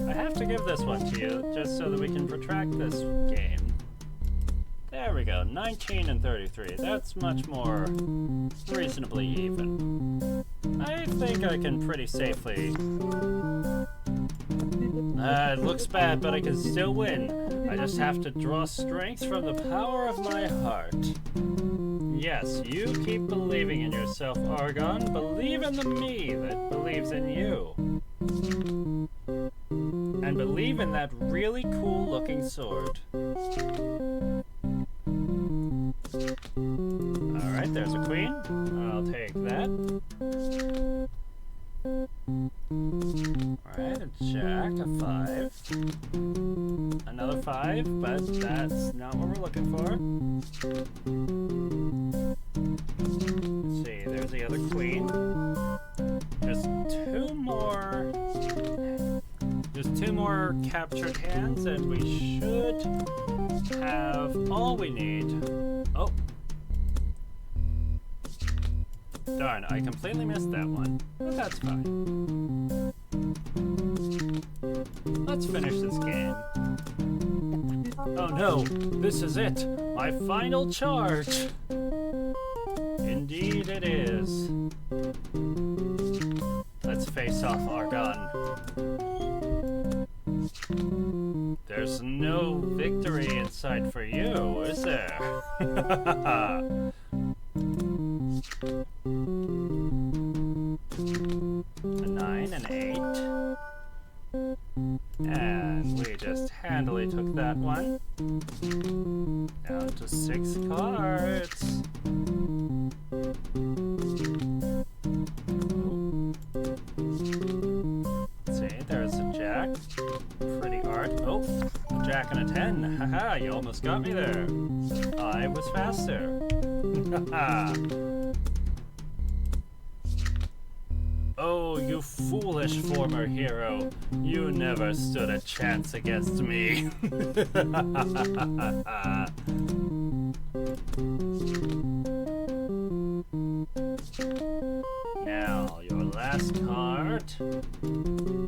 I have to give this one to you just so that we can protract this game. There we go, 19 and 33. That's much more reasonably even. I think I can pretty safely... it looks bad, but I can still win. I just have to draw strength from the power of my heart. Yes, you keep believing in yourself, Argon. Believe in the me that believes in you. And believe in that really cool looking sword. Alright, there's a queen. I'll take that. Alright, a jack, a 5. Another 5, but that's not what we're looking for. Let's see, there's the other queen. Just two more captured hands, and we should have all we need. Oh. Darn, I completely missed that one. But that's fine. Let's finish this game. Oh no, this is it! My final charge! Indeed it is. Let's face off, Argon. There's no victory in sight for you, is there? A 9 and 8. And we just handily took that one. Down to 6 cards. Let's see, there's a jack. Pretty art. Oh, a jack and a 10. Haha, you almost got me there. I was faster. Haha. Oh, you foolish former hero. You never stood a chance against me. Now, your last card.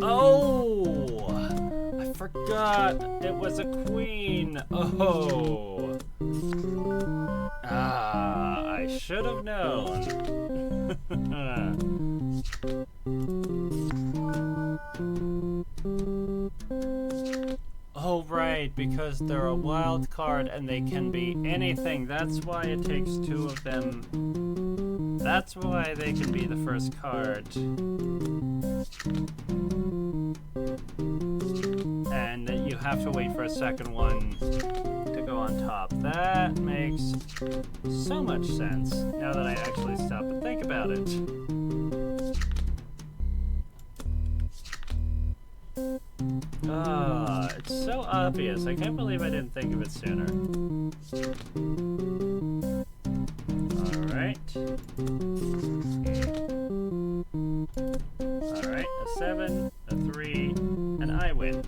Oh! I forgot it was a queen. Oh! I should have known. Oh, right, because they're a wild card and they can be anything. That's why it takes 2 of them. That's why they can be the first card. And you have to wait for a second one to go on top. That makes so much sense now that I actually stop and think about it. It's so obvious. I can't believe I didn't think of it sooner. Alright. Alright, a 7, a 3, and I win.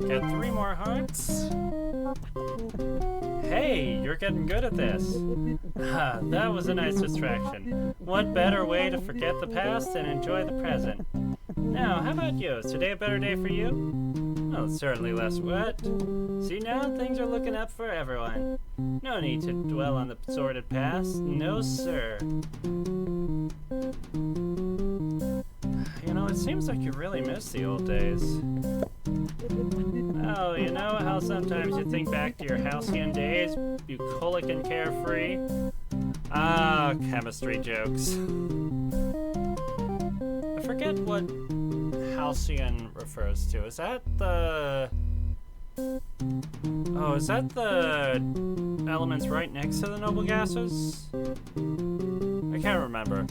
Get 3 more hearts. Hey, you're getting good at this. That was a nice distraction. What better way to forget the past and enjoy the present? Now, how about you? Is today a better day for you? Well, it's certainly less wet. See now, things are looking up for everyone. No need to dwell on the sordid past. No, sir. You know, it seems like you really miss the old days. Oh, you know how sometimes you think back to your halcyon days, bucolic and carefree? Ah, chemistry jokes. I forget what halcyon refers to. Is that the... Oh, is that the elements right next to the noble gases? I can't remember.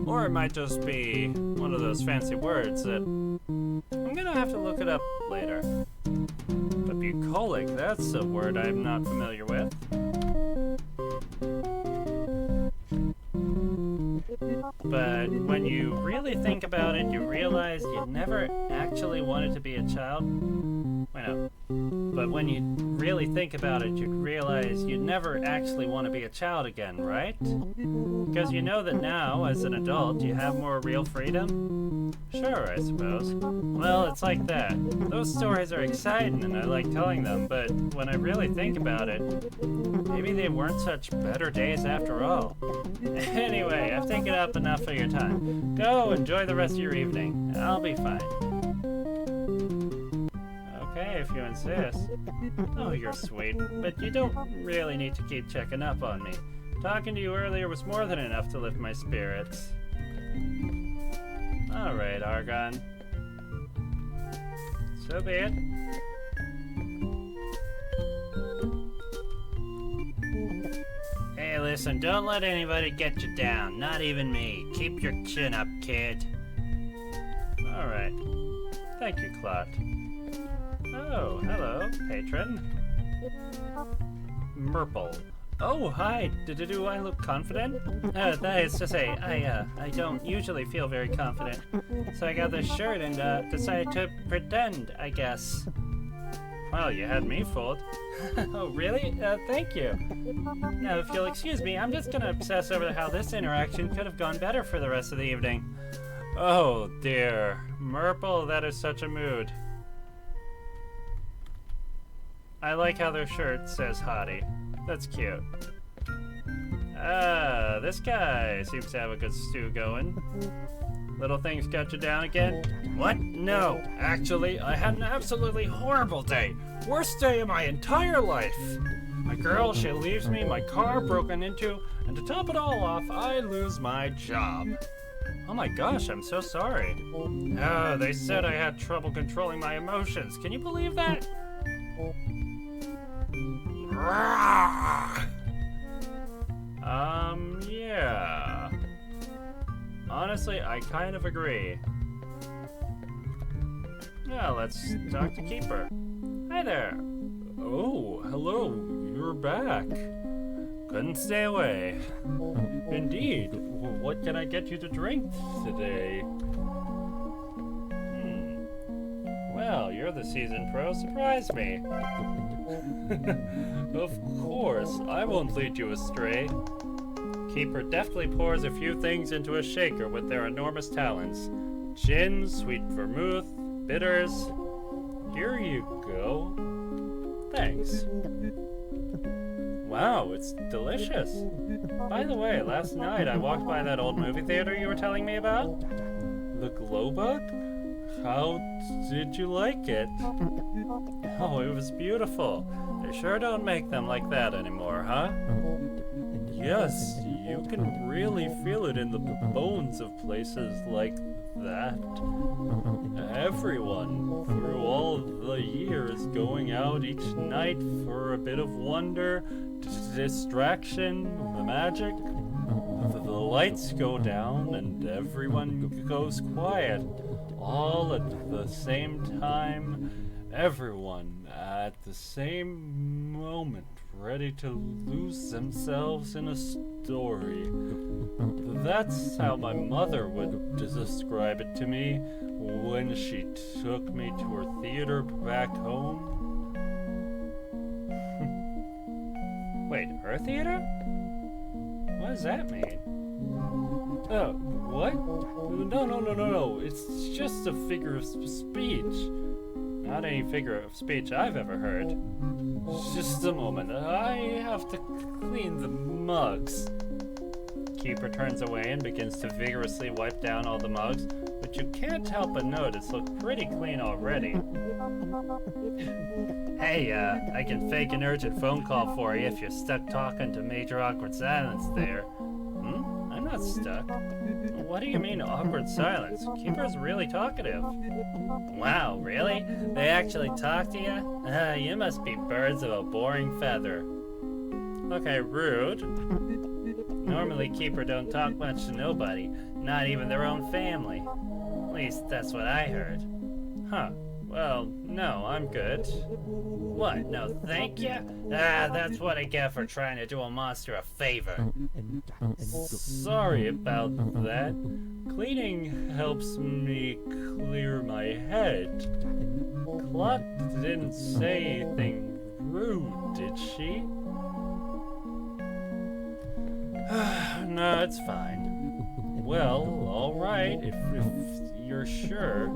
Or it might just be one of those fancy words that I'm gonna have to look it up later. But bucolic, that's a word I'm not familiar with. But when you really think about it, you realize you never actually wanted to be a child. Wait, no. But when you really think about it, you realize you'd never actually want to be a child again, right? Because you know that now, as an adult, you have more real freedom? Sure, I suppose. Well, it's like that. Those stories are exciting and I like telling them, but when I really think about it, maybe they weren't such better days after all. Anyway, I've taken up enough of your time. Go enjoy the rest of your evening. I'll be fine. Okay, if you insist. Oh, you're sweet, but you don't really need to keep checking up on me. Talking to you earlier was more than enough to lift my spirits. Alright, Argon. So be it. Hey, listen, don't let anybody get you down, not even me. Keep your chin up, kid. Alright. Thank you, Clot. Oh, hello, patron. Merple. Oh, hi. Do I look confident? That is to say, I don't usually feel very confident. So I got this shirt and decided to pretend, I guess. Well, you had me fooled. Oh, really? Thank you. Now, if you'll excuse me, I'm just gonna obsess over how this interaction could have gone better for the rest of the evening. Oh, dear. Merple, that is such a mood. I like how their shirt says hottie. That's cute. Ah, this guy seems to have a good stew going. Little things got you down again? What? No. Actually, I had an absolutely horrible day. Worst day of my entire life. My girl, she leaves me, my car broken into, and to top it all off, I lose my job. Oh my gosh, I'm so sorry. Oh, they said I had trouble controlling my emotions. Can you believe that? Yeah. Honestly, I kind of agree. Yeah, let's talk to Keeper. Hi there. Oh, hello. You're back. Couldn't stay away. Indeed. What can I get you to drink today? Well, you're the seasoned pro. Surprise me. Of course, I won't lead you astray. Keeper deftly pours a few things into a shaker with their enormous talons. Gin, sweet vermouth, bitters. Here you go. Thanks. Wow, it's delicious. By the way, last night I walked by that old movie theater you were telling me about. The Glowbug? How did you like it? Oh, it was beautiful. They sure don't make them like that anymore, huh? Yes, you can really feel it in the bones of places like that. Everyone, through all the years, going out each night for a bit of wonder, distraction, the magic. The lights go down and everyone goes quiet. All at the same time, everyone at the same moment, ready to lose themselves in a story. That's how my mother would describe it to me when she took me to her theater back home. Wait, her theater? What does that mean? Oh, what? No. It's just a figure of speech. Not any figure of speech I've ever heard. Just a moment. I have to clean the mugs. Keeper turns away and begins to vigorously wipe down all the mugs, but but you can't help but notice look pretty clean already. Hey, I can fake an urgent phone call for you if you're stuck talking to Major Awkward Silence there. I'm not stuck. What do you mean, awkward silence? Keeper's really talkative. Wow, really? They actually talk to you? You must be birds of a boring feather. Okay, rude. Normally, Keeper don't talk much to nobody, not even their own family. At least, that's what I heard. Huh. Well, no, I'm good. What? No, thank you? That's what I get for trying to do a monster a favor. Sorry about that. Cleaning helps me clear my head. Clock didn't say anything rude, did she? No, it's fine. Well, alright, if you're sure.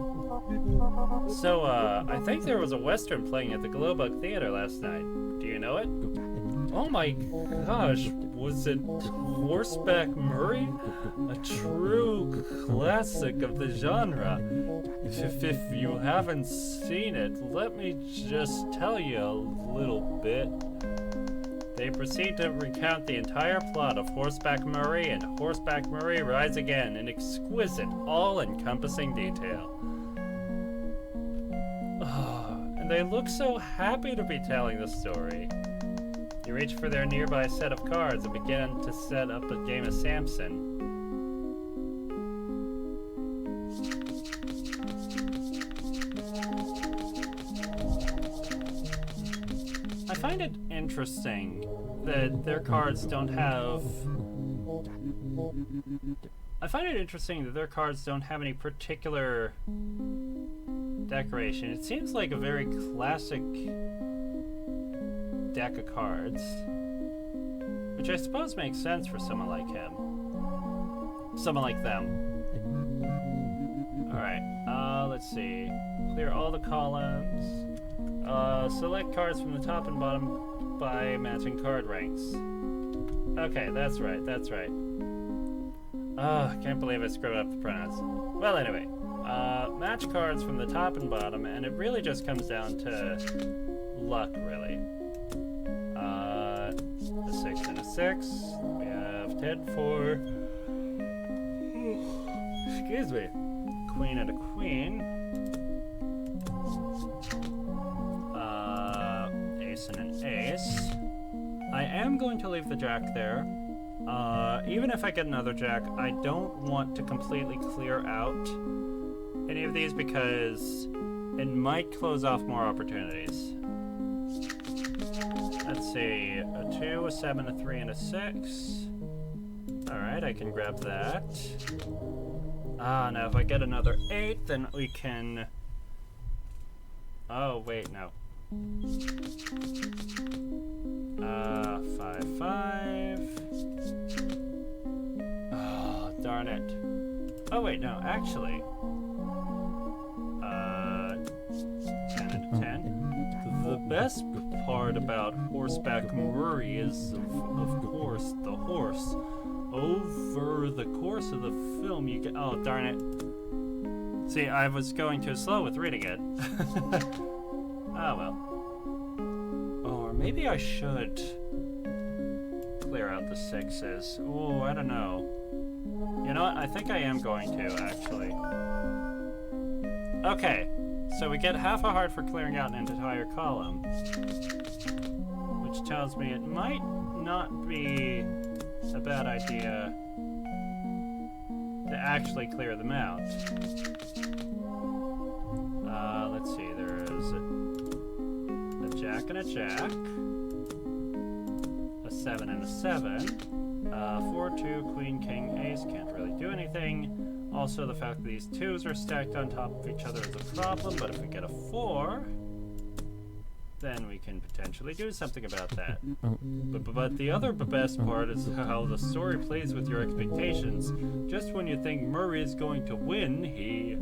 So, I think there was a Western playing at the Glowbug Theater last night. Do you know it? Oh my gosh, was it Horseback Murray? A true classic of the genre. If you haven't seen it, let me just tell you a little bit. They proceed to recount the entire plot of Horseback Murray and Horseback Murray Rise Again in exquisite, all-encompassing detail. And they look so happy to be telling the story. You reach for their nearby set of cards and begin to set up a game of Samson. I find it interesting that their cards don't have... any particular decoration. It seems like a very classic deck of cards, which I suppose makes sense for someone like him. Someone like them. Alright, let's see. Clear all the columns. Select cards from the top and bottom by matching card ranks. Okay, that's right. I can't believe I screwed up the pronouns. Well, anyway, match cards from the top and bottom, and it really just comes down to luck, really. A 6 and a 6. We have 10, 4. Excuse me. Queen and a queen. Ace and an ace. I am going to leave the jack there. Even if I get another jack, I don't want to completely clear out any of these because it might close off more opportunities. Let's see, a 2, a 7, a 3, and a 6. Alright, I can grab that. Now if I get another 8, then we can... Oh, wait, no. 5, 5. Oh, darn it. Oh, wait, no, actually. 10 and a 10. The best part about Horseback Murray is, of course, the horse. Over the course of the film, you get... Oh, darn it. See, I was going too slow with reading it. Oh, well. Or maybe I should clear out the 6s. Oh, I don't know. You know what? I think I am going to, actually. Okay, so we get half a heart for clearing out an entire column. Which tells me it might not be a bad idea to actually clear them out. Let's see, there is a jack and a jack, a 7 and a 7, 4, 2, queen, king, ace, can't really do anything. Also, the fact that these 2s are stacked on top of each other is a problem, but if we get a 4, then we can potentially do something about that. But the other best part is how the story plays with your expectations. Just when you think Murray is going to win, he...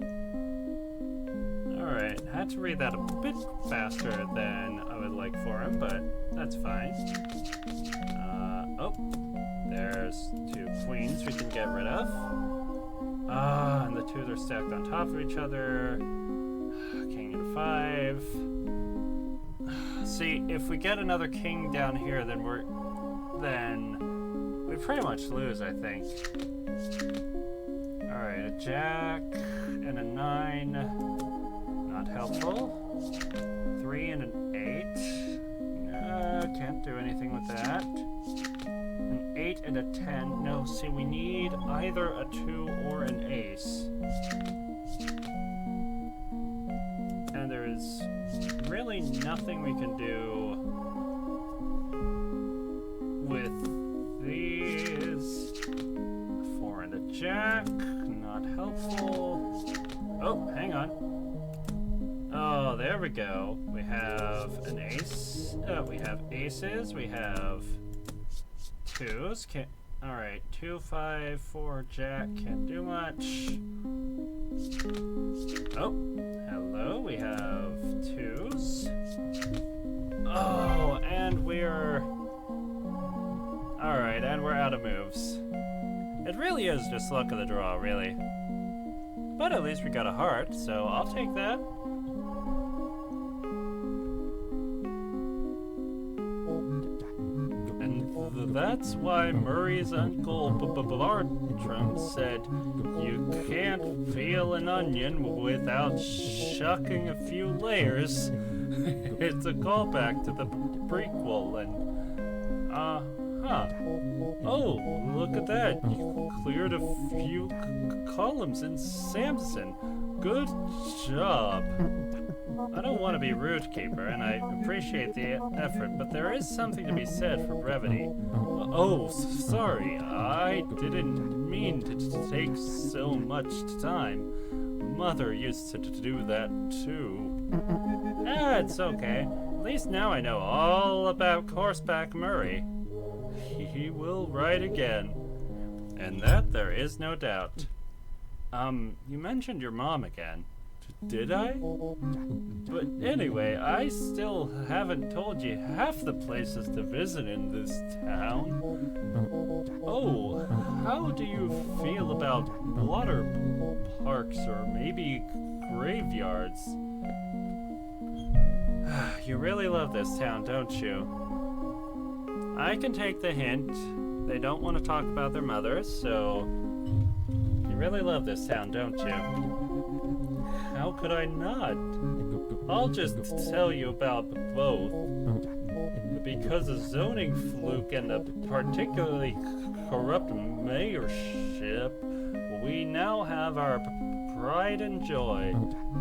Alright, had to read that a bit faster than I would like for him, but that's fine. Oh, there's 2 queens we can get rid of. And the 2s are stacked on top of each other. King and 5. See, if we get another king down here, then we pretty much lose, I think. Alright, a jack and a 9. Not helpful. 3 and an 8. Can't do anything with that. An 8 and a 10. No, see, we need either a 2 or an ace. And there is really nothing we can do with these. 4 and a jack. Not helpful. Oh, hang on. Oh, there we go. We have an ace. We have aces. We have 2s. Alright, 2, 5, 4, jack. Can't do much. Oh, hello. We have 2s. Oh, and we're... Alright, and we're out of moves. It really is just luck of the draw, really. But at least we got a heart, so I'll take that. That's why Murray's uncle Bartram said you can't peel an onion without shucking a few layers. It's a callback to the prequel and oh, look at that. You cleared a few columns in Samson. Good job. I don't want to be rude, Keeper, and I appreciate the effort, but there is something to be said for brevity. Oh, sorry. I didn't mean to take so much time. Mother used to do that, too. It's okay. At least now I know all about Horseback Murray. He will ride again. And that there is no doubt. You mentioned your mom again. Did I? But anyway, I still haven't told you half the places to visit in this town. Oh, how do you feel about water parks or maybe graveyards? You really love this town, don't you? I can take the hint. They don't want to talk about their mothers, so... You really love this town, don't you? How could I not? I'll just tell you about both. Because of zoning fluke and a particularly corrupt mayorship, we now have our pride and joy.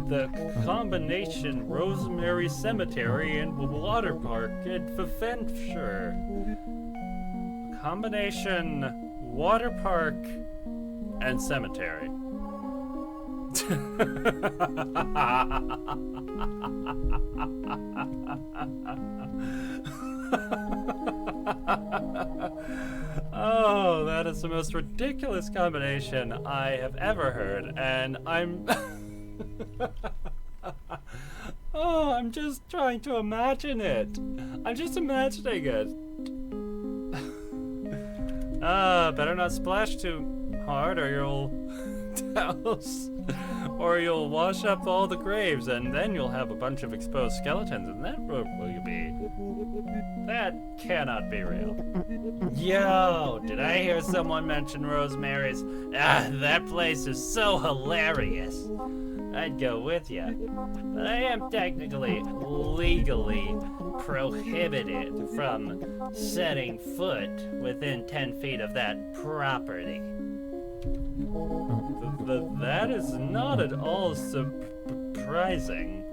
The combination Rosemary Cemetery and Water Park in Venture. Combination Water Park and Cemetery. Oh, that is the most ridiculous combination I have ever heard, and I'm... Oh, I'm just trying to imagine it. I'm just imagining it. Better not splash too hard or you'll douse, or you'll wash up all the graves, and then you'll have a bunch of exposed skeletons, and that will you be? That cannot be real. Yo, did I hear someone mention Rosemary's? That place is so hilarious. I'd go with ya, but I am technically, legally prohibited from setting foot within 10 feet of that property. That is not at all surprising.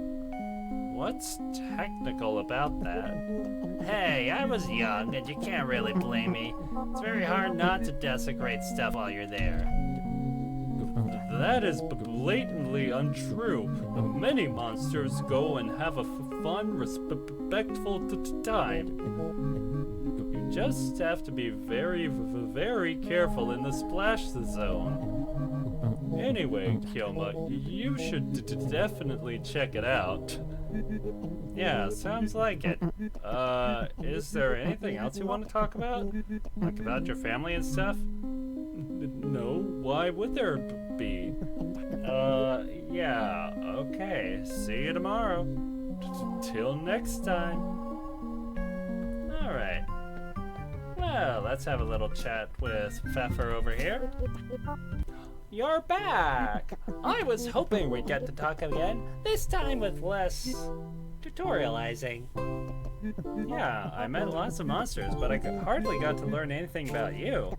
What's technical about that? Hey, I was young, and you can't really blame me. It's very hard not to desecrate stuff while you're there. That is blatantly untrue. Many monsters go and have a fun, respectful time. You just have to be very, very careful in the splash zone. Anyway, Kyouma, you should definitely check it out. Yeah, sounds like it. Is there anything else you want to talk about? Like about your family and stuff? No, why would there be? Yeah, okay. See you tomorrow. Till next time. Alright. Well, let's have a little chat with Pfeffer over here. You're back! I was hoping we'd get to talk again, this time with less tutorializing. Yeah, I met lots of monsters, but I hardly got to learn anything about you.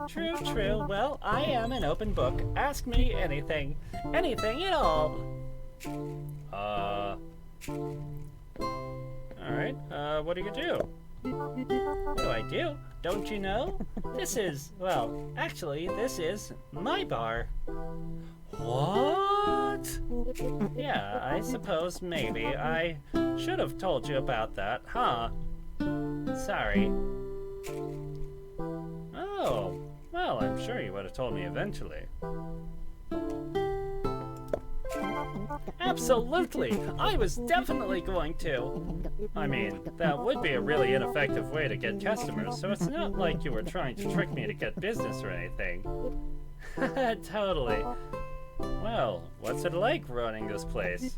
True, true. Well, I am an open book. Ask me anything. Anything at all. Alright, what do you do? What do I do? Don't you know? This is my bar. What? Yeah, I suppose maybe I should have told you about that, huh? Sorry. Oh, well, I'm sure you would have told me eventually. Absolutely! I was definitely going to! I mean, that would be a really ineffective way to get customers, so it's not like you were trying to trick me to get business or anything. Totally. Well, what's it like running this place?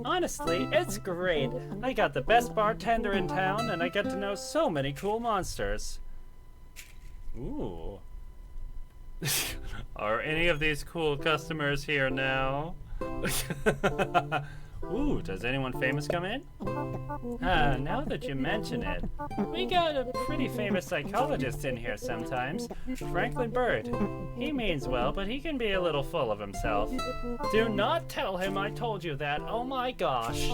Honestly, it's great. I got the best bartender in town, and I get to know so many cool monsters. Ooh. Are any of these cool customers here now? Ooh, does anyone famous come in? Now that you mention it, we got a pretty famous psychologist in here sometimes, Franklin Bird. He means well, but he can be a little full of himself. Do not tell him I told you that, oh my gosh.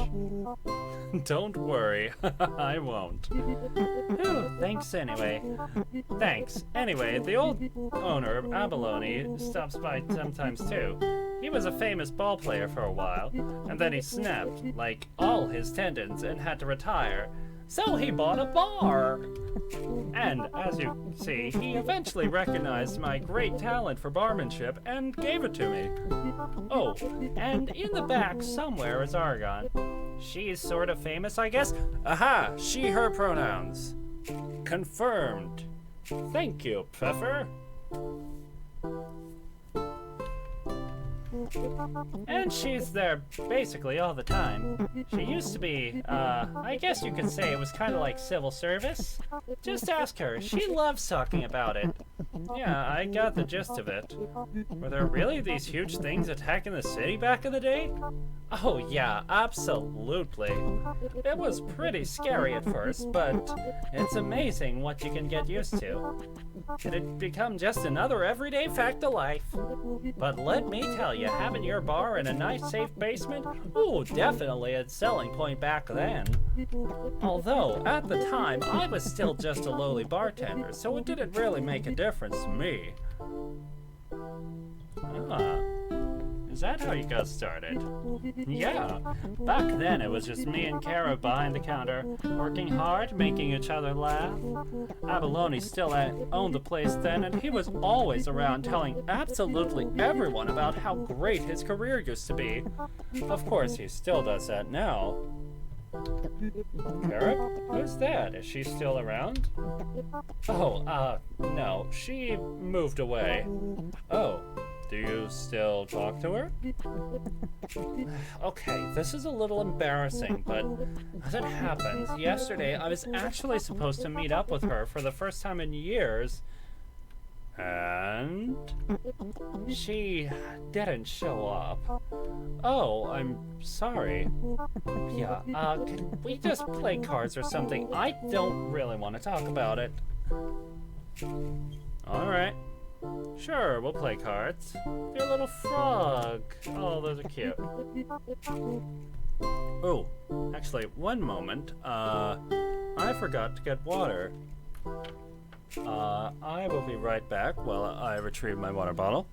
Don't worry, I won't. Ooh, thanks anyway. Thanks. Anyway, the old owner of Abalone stops by sometimes too. He was a famous ball player for a while, and then he snapped, like, all his tendons and had to retire. So he bought a bar! And, as you see, he eventually recognized my great talent for barmanship and gave it to me. Oh, and in the back somewhere is Argon. She's sort of famous, I guess. Aha! She, her pronouns. Confirmed. Thank you, Pfeffer. And she's there basically all the time. She used to be, I guess you could say it was kind of like civil service. Just ask her. She loves talking about it. Yeah, I got the gist of it. Were there really these huge things attacking the city back in the day? Oh yeah, absolutely. It was pretty scary at first, but it's amazing what you can get used to. It had become just another everyday fact of life. But let me tell you, having your bar in a nice safe basement, ooh, definitely a selling point back then. Although, at the time, I was still just a lowly bartender, so it didn't really make a difference to me. Is that how you got started? Yeah. Back then, it was just me and Kara behind the counter, working hard, making each other laugh. Abalone still owned the place then, and he was always around telling absolutely everyone about how great his career used to be. Of course, he still does that now. Kara? Who's that? Is she still around? Oh, no. She moved away. Oh. Do you still talk to her? Okay, this is a little embarrassing, but as it happens, yesterday I was actually supposed to meet up with her for the first time in years, and she didn't show up. Oh, I'm sorry. Yeah, can we just play cards or something? I don't really want to talk about it. All right. Sure, we'll play cards. You're a little frog. Oh, those are cute. Oh, actually, one moment. I forgot to get water. I will be right back while I retrieve my water bottle.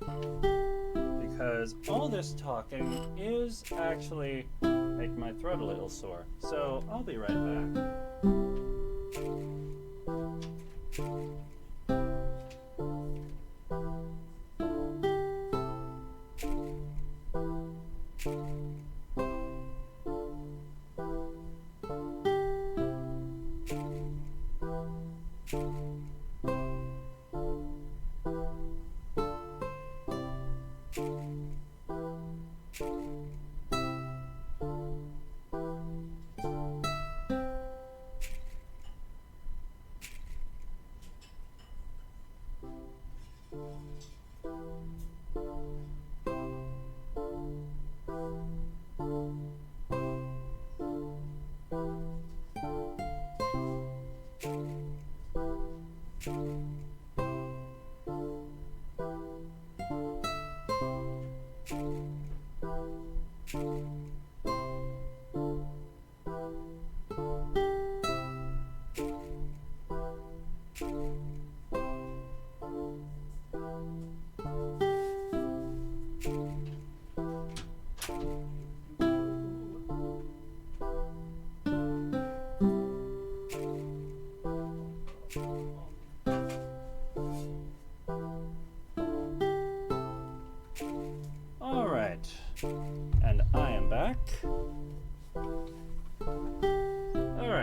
Because all this talking is actually making my throat a little sore. So, I'll be right back.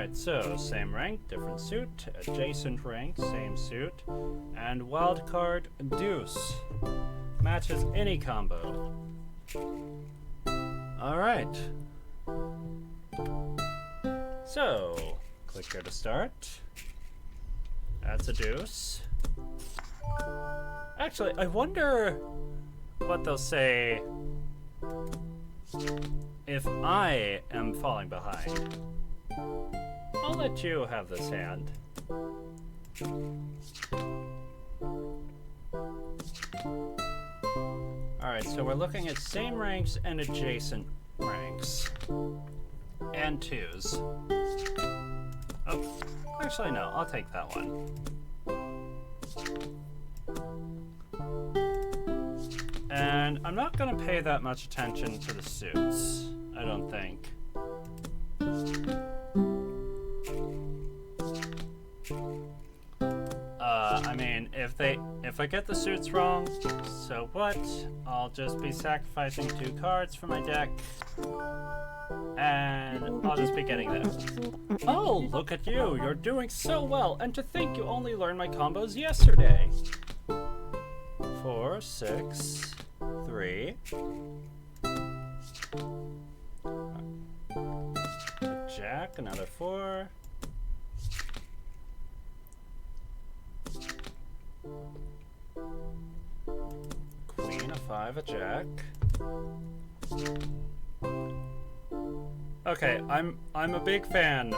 Alright, so same rank, different suit, adjacent rank, same suit, and wildcard deuce. Matches any combo. Alright. So, click here to start. That's a deuce. Actually, I wonder what they'll say if I am falling behind. I'll let you have this hand. Alright, so we're looking at same ranks and adjacent ranks. And twos. Oh, actually no, I'll take that one. And I'm not going to pay that much attention to the suits, I don't think. I mean, if I get the suits wrong, so what? I'll just be sacrificing 2 cards from my deck, and I'll just be getting them. Oh, look at you! You're doing so well, and to think you only learned my combos yesterday. 4, 6, 3. A jack, another 4. Queen, a 5, a jack. Okay, I'm a big fan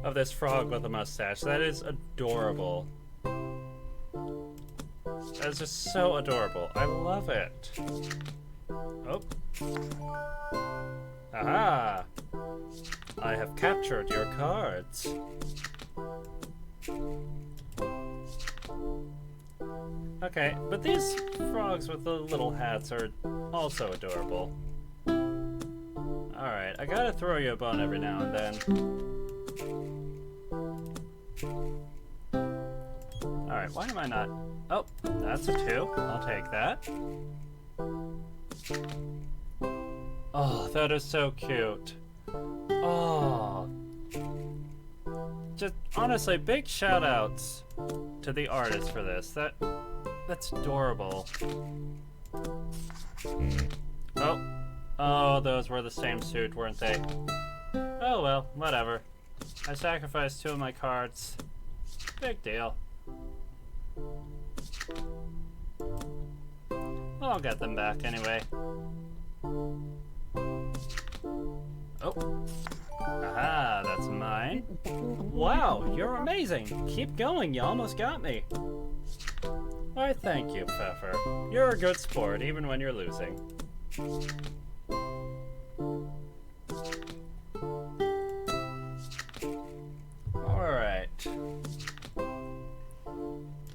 of this frog with a mustache. That is adorable. That is just so adorable. I love it. Oh. Aha! I have captured your cards. Okay, but these frogs with the little hats are also adorable. Alright, I gotta throw you a bone every now and then. Alright, why am I not... Oh, that's a 2. I'll take that. Oh, that is so cute. Oh. Just, honestly, big shout-outs to the artist for this. That's adorable. Oh, those were the same suit, weren't they? Oh well, whatever. I sacrificed 2 of my cards. Big deal. I'll get them back anyway. Oh. Aha, that's mine. Wow, you're amazing. Keep going, you almost got me. Why, thank you, Pfeffer. You're a good sport, even when you're losing. Alright.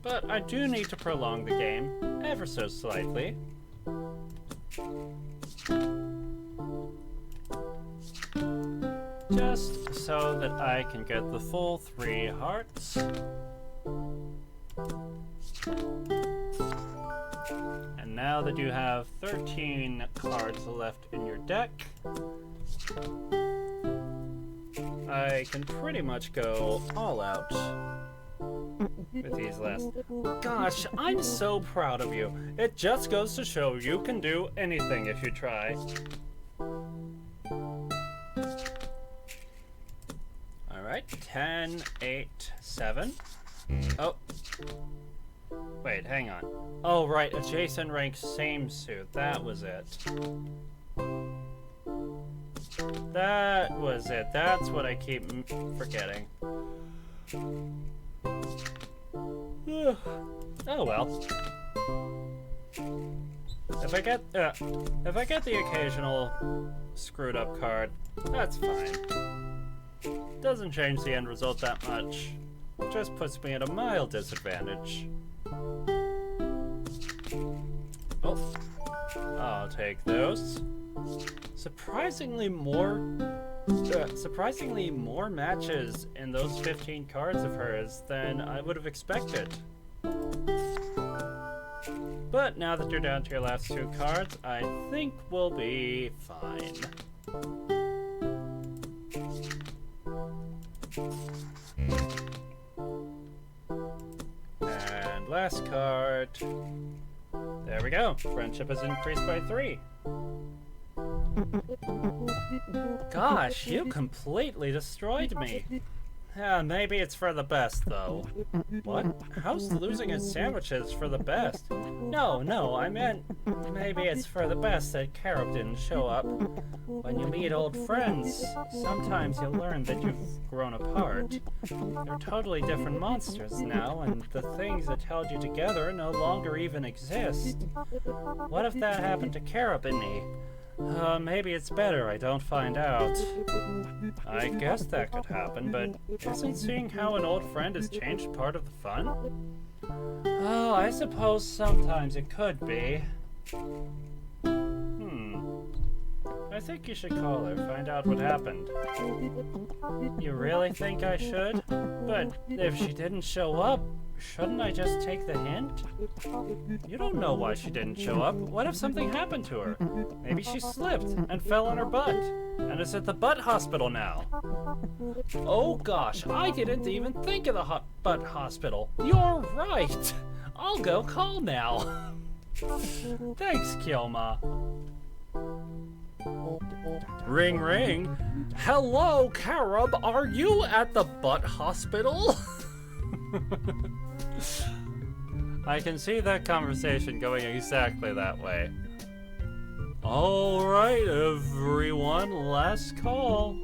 But I do need to prolong the game, ever so slightly. Just so that I can get the full 3 hearts. And now that you have 13 cards left in your deck, I can pretty much go all out with these last. Gosh, I'm so proud of you. It just goes to show you can do anything if you try. Alright, 10, 8, 7. Oh. Wait, hang on. Oh, right, adjacent rank, same suit. That was it. That was it. That's what I keep forgetting. Oh well. If I get the occasional screwed up card, that's fine. Doesn't change the end result that much. Just puts me at a mild disadvantage. Oh, I'll take those. Surprisingly more matches in those 15 cards of hers than I would have expected. But now that you're down to your last 2 cards, I think we'll be fine. And last card. There we go. Friendship has increased by 3. Gosh, you completely destroyed me. Maybe it's for the best, though. What? How's losing his sandwiches for the best? No, I meant maybe it's for the best that Carob didn't show up. When you meet old friends, sometimes you'll learn that you've grown apart. You're totally different monsters now, and the things that held you together no longer even exist. What if that happened to Carob and me? Maybe it's better I don't find out. I guess that could happen, but isn't seeing how an old friend has changed part of the fun? Oh, I suppose sometimes it could be. I think you should call her, find out what happened. You really think I should? But if she didn't show up, shouldn't I just take the hint? You don't know why she didn't show up. What if something happened to her? Maybe she slipped and fell on her butt and is at the butt hospital now. Oh gosh, I didn't even think of the butt hospital. You're right. I'll go call now. Thanks, Kyouma. Ring, ring. Hello, Carob. Are you at the butt hospital? I can see that conversation going exactly that way. All right, everyone, last call.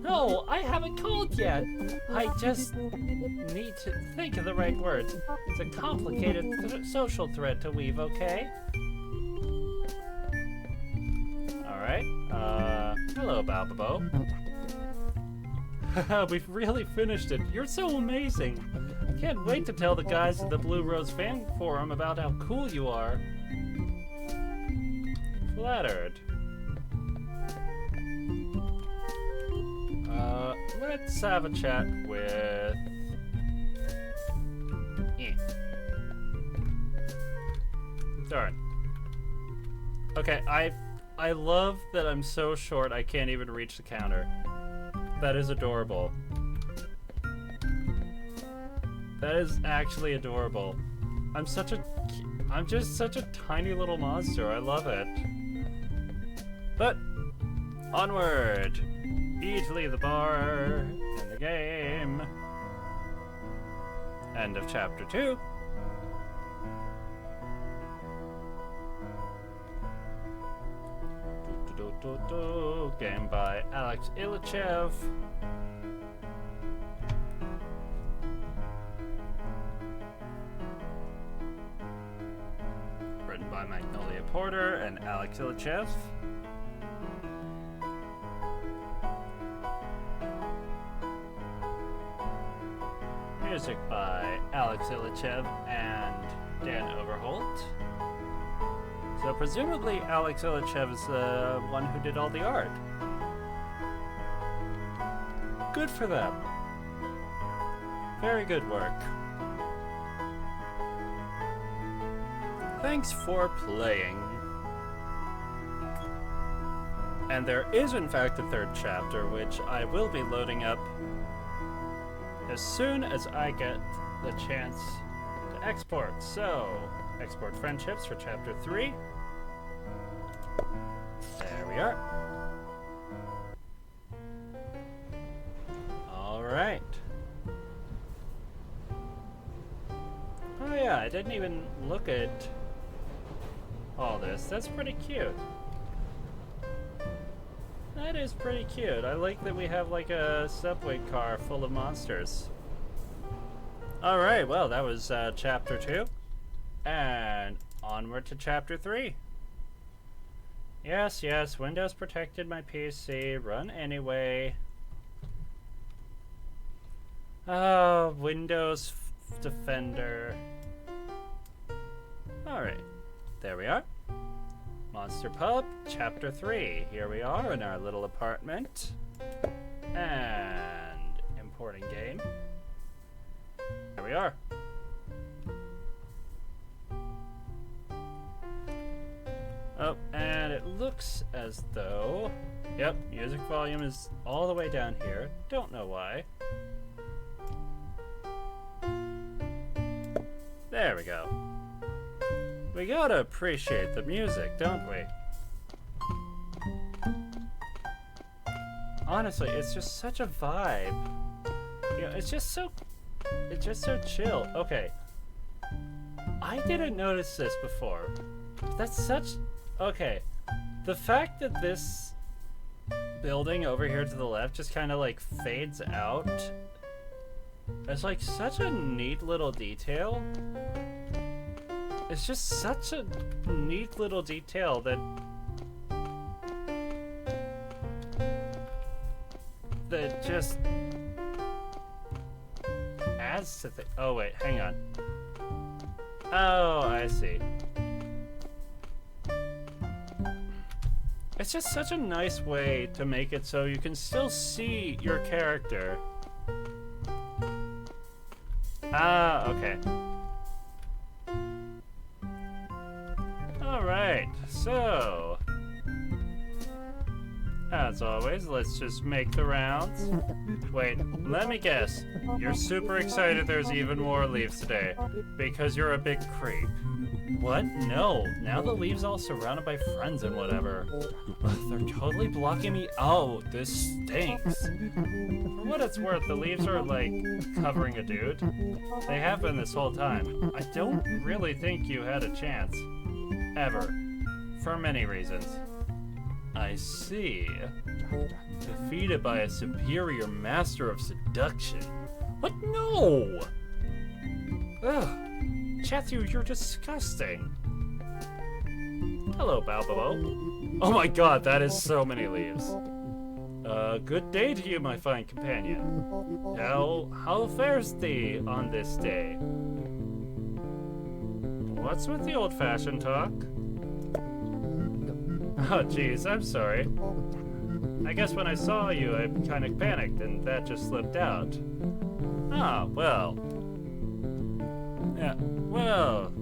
No, I haven't called yet. I just need to think of the right words. It's a complicated social thread to weave, okay? Alright, hello, Balbabo. We've really finished it. You're so amazing. I can't wait to tell the guys at the Blue Rose Fan Forum about how cool you are. Flattered. Let's have a chat with... Darn. Okay, I love that I'm so short I can't even reach the counter. That is adorable. That is actually adorable. I'm just such a tiny little monster. I love it. But onward. Each leave the bar in the game. End of chapter 2. Game by Alex Illichev. Written by Magnolia Porter and Alex Illichev. Music by Alex Illichev and Dan Overholt. So presumably Alex Illichev is the one who did all the art. Good for them. Very good work. Thanks for playing. And there is in fact a third chapter, which I will be loading up as soon as I get the chance to export. So, export friendships for chapter 3. There we are. Alright. Oh yeah, I didn't even look at all this. That's pretty cute. That is pretty cute. I like that we have like a subway car full of monsters. Alright, well that was chapter 2. And onward to chapter 3. Yes, Windows protected my PC. Run anyway. Oh, Windows Defender. Alright, there we are. Monster Pub, Chapter 3. Here we are in our little apartment. And importing game. There we are. Oh, and it looks as though Yep, music volume is all the way down here. Don't know why. There we go. We gotta appreciate the music, don't we? Honestly, it's just such a vibe. You know, it's just so chill. Okay. I didn't notice this before. That's such... Okay. The fact that this building over here to the left just kind of like fades out. It's like such a neat little detail. It's just such a neat little detail that just adds to the... Oh wait, hang on. Oh, I see. It's just such a nice way to make it so you can still see your character. Ah, okay. Alright, so... As always, let's just make the rounds. Wait, let me guess. You're super excited there's even more leaves today, because you're a big creep. What? No. Now the leaves all surrounded by friends and whatever. They're totally blocking me out. This stinks. For what it's worth, the leaves are like covering a dude. They have been this whole time. I don't really think you had a chance. Ever. For many reasons. I see. Defeated by a superior master of seduction. What? No! Ugh. Chathu, you're disgusting. Hello, Balboa. Oh my god, that is so many leaves. Good day to you, my fine companion. How fares thee on this day? What's with the old-fashioned talk? Oh, geez, I'm sorry. I guess when I saw you, I kind of panicked, and that just slipped out. Ah, well. Yeah, well,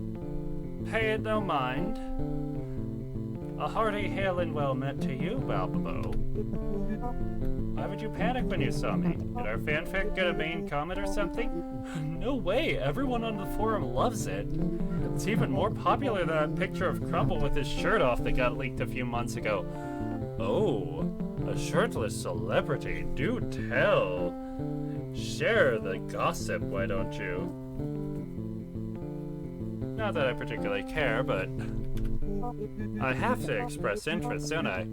pay it no mind. A hearty hail and well met to you, Balboa. Why would you panic when you saw me? Did our fanfic get a main comment or something? No way, everyone on the forum loves it. It's even more popular than that picture of Crumble with his shirt off that got leaked a few months ago. Oh, a shirtless celebrity, do tell. Share the gossip, why don't you? Not that I particularly care, but I have to express interest, don't I?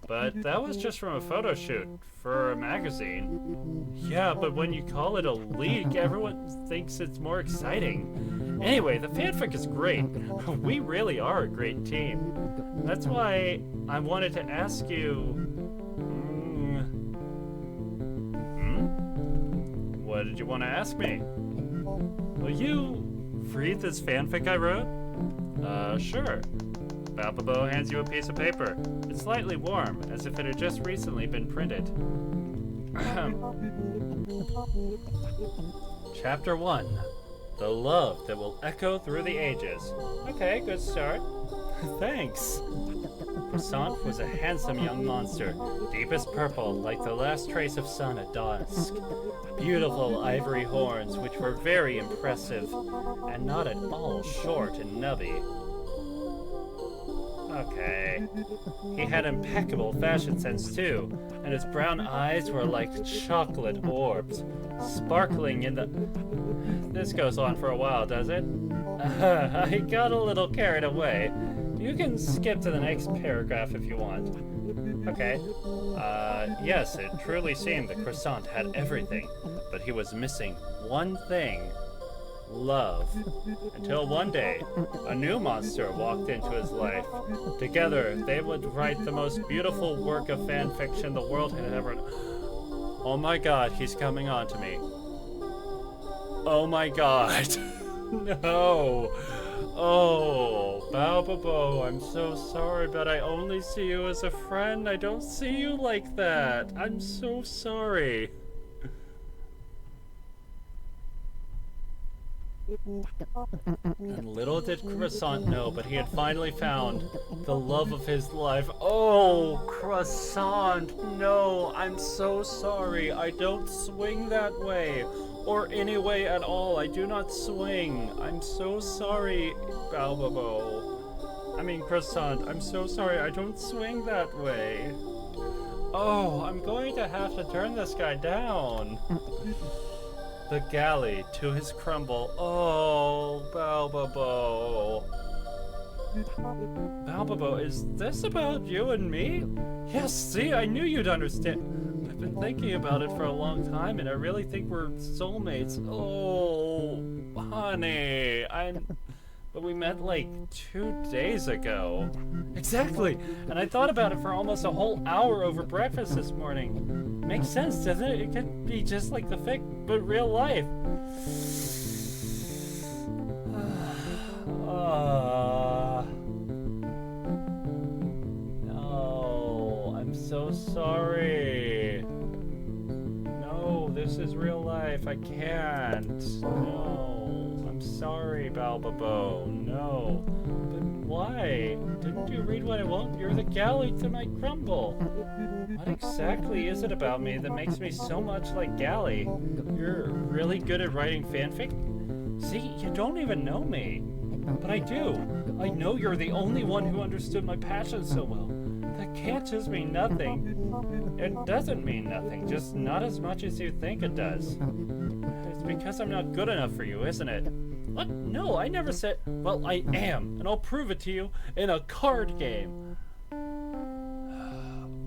But that was just from a photo shoot for a magazine. Yeah, but when you call it a leak, everyone thinks it's more exciting. Anyway, the fanfic is great. We really are a great team. That's why I wanted to ask you... What did you want to ask me? Will you read this fanfic I wrote? Sure. Balboa hands you a piece of paper. It's slightly warm, as if it had just recently been printed. Chapter 1. The love that will echo through the ages. Okay, good start. Thanks. Croissant was a handsome young monster, deepest purple like the last trace of sun at dusk. Beautiful ivory horns which were very impressive, and not at all short and nubby. Okay. He had impeccable fashion sense too, and his brown eyes were like chocolate orbs, sparkling in the... This goes on for a while, does it? I got a little carried away. You can skip to the next paragraph if you want. Okay. Yes, it truly seemed that Croissant had everything, but he was missing one thing. Love. Until one day, a new monster walked into his life. Together, they would write the most beautiful work of fan fiction the world had ever... Oh my god, he's coming on to me. Oh my god. No. Oh, Balboa, I'm so sorry, but I only see you as a friend. I don't see you like that. I'm so sorry. And little did Croissant know, but he had finally found the love of his life. Oh, Croissant, no, I'm so sorry. I don't swing that way, or any way at all. I do not swing. I'm so sorry, Croissant, I'm so sorry. I don't swing that way. Oh, I'm going to have to turn this guy down. The galley to his crumble. Oh, Balbabo. Balbabo, is this about you and me? Yes, see, I knew you'd understand. I've been thinking about it for a long time, and I really think we're soulmates. Oh, honey, But we met like 2 days ago. Exactly, and I thought about it for almost a whole hour over breakfast this morning. Makes sense, doesn't it? It could be just like the fic, but real life. No, I'm so sorry. No, this is real life. I can't. No, I'm sorry, Balbabo. No. But why? Didn't you read what I want? You're the galley to my crumble. What exactly is it about me that makes me so much like Galley? You're really good at writing fanfic? See, you don't even know me. But I do. I know you're the only one who understood my passion so well. That can't just mean nothing. It doesn't mean nothing, just not as much as you think it does. It's because I'm not good enough for you, isn't it? What? No, I never said... Well, I am, and I'll prove it to you in a card game.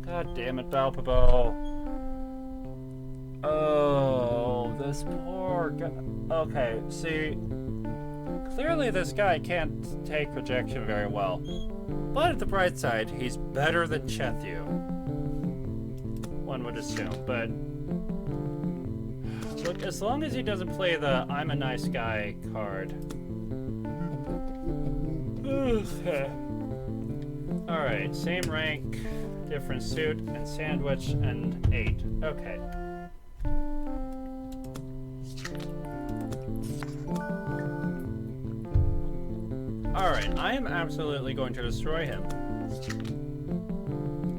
God damn it, Balbabo. Oh, this poor guy. Okay, see, clearly this guy can't take rejection very well. But at the bright side, he's better than Chethu. One would assume, but... Look, as long as he doesn't play the I'm a nice guy card. Alright, same rank, different suit, and sandwich, and 8. Okay. Alright, I am absolutely going to destroy him.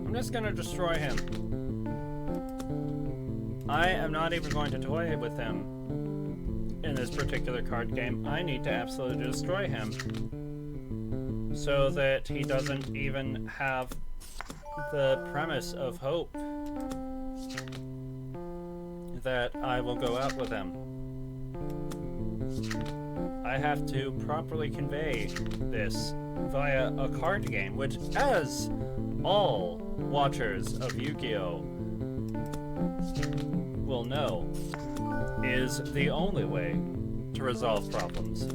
I'm just gonna destroy him. I am not even going to toy with him in this particular card game. I need to absolutely destroy him so that he doesn't even have the premise of hope that I will go out with him. I have to properly convey this via a card game, which, as all watchers of Yu-Gi-Oh! Will know, is the only way to resolve problems.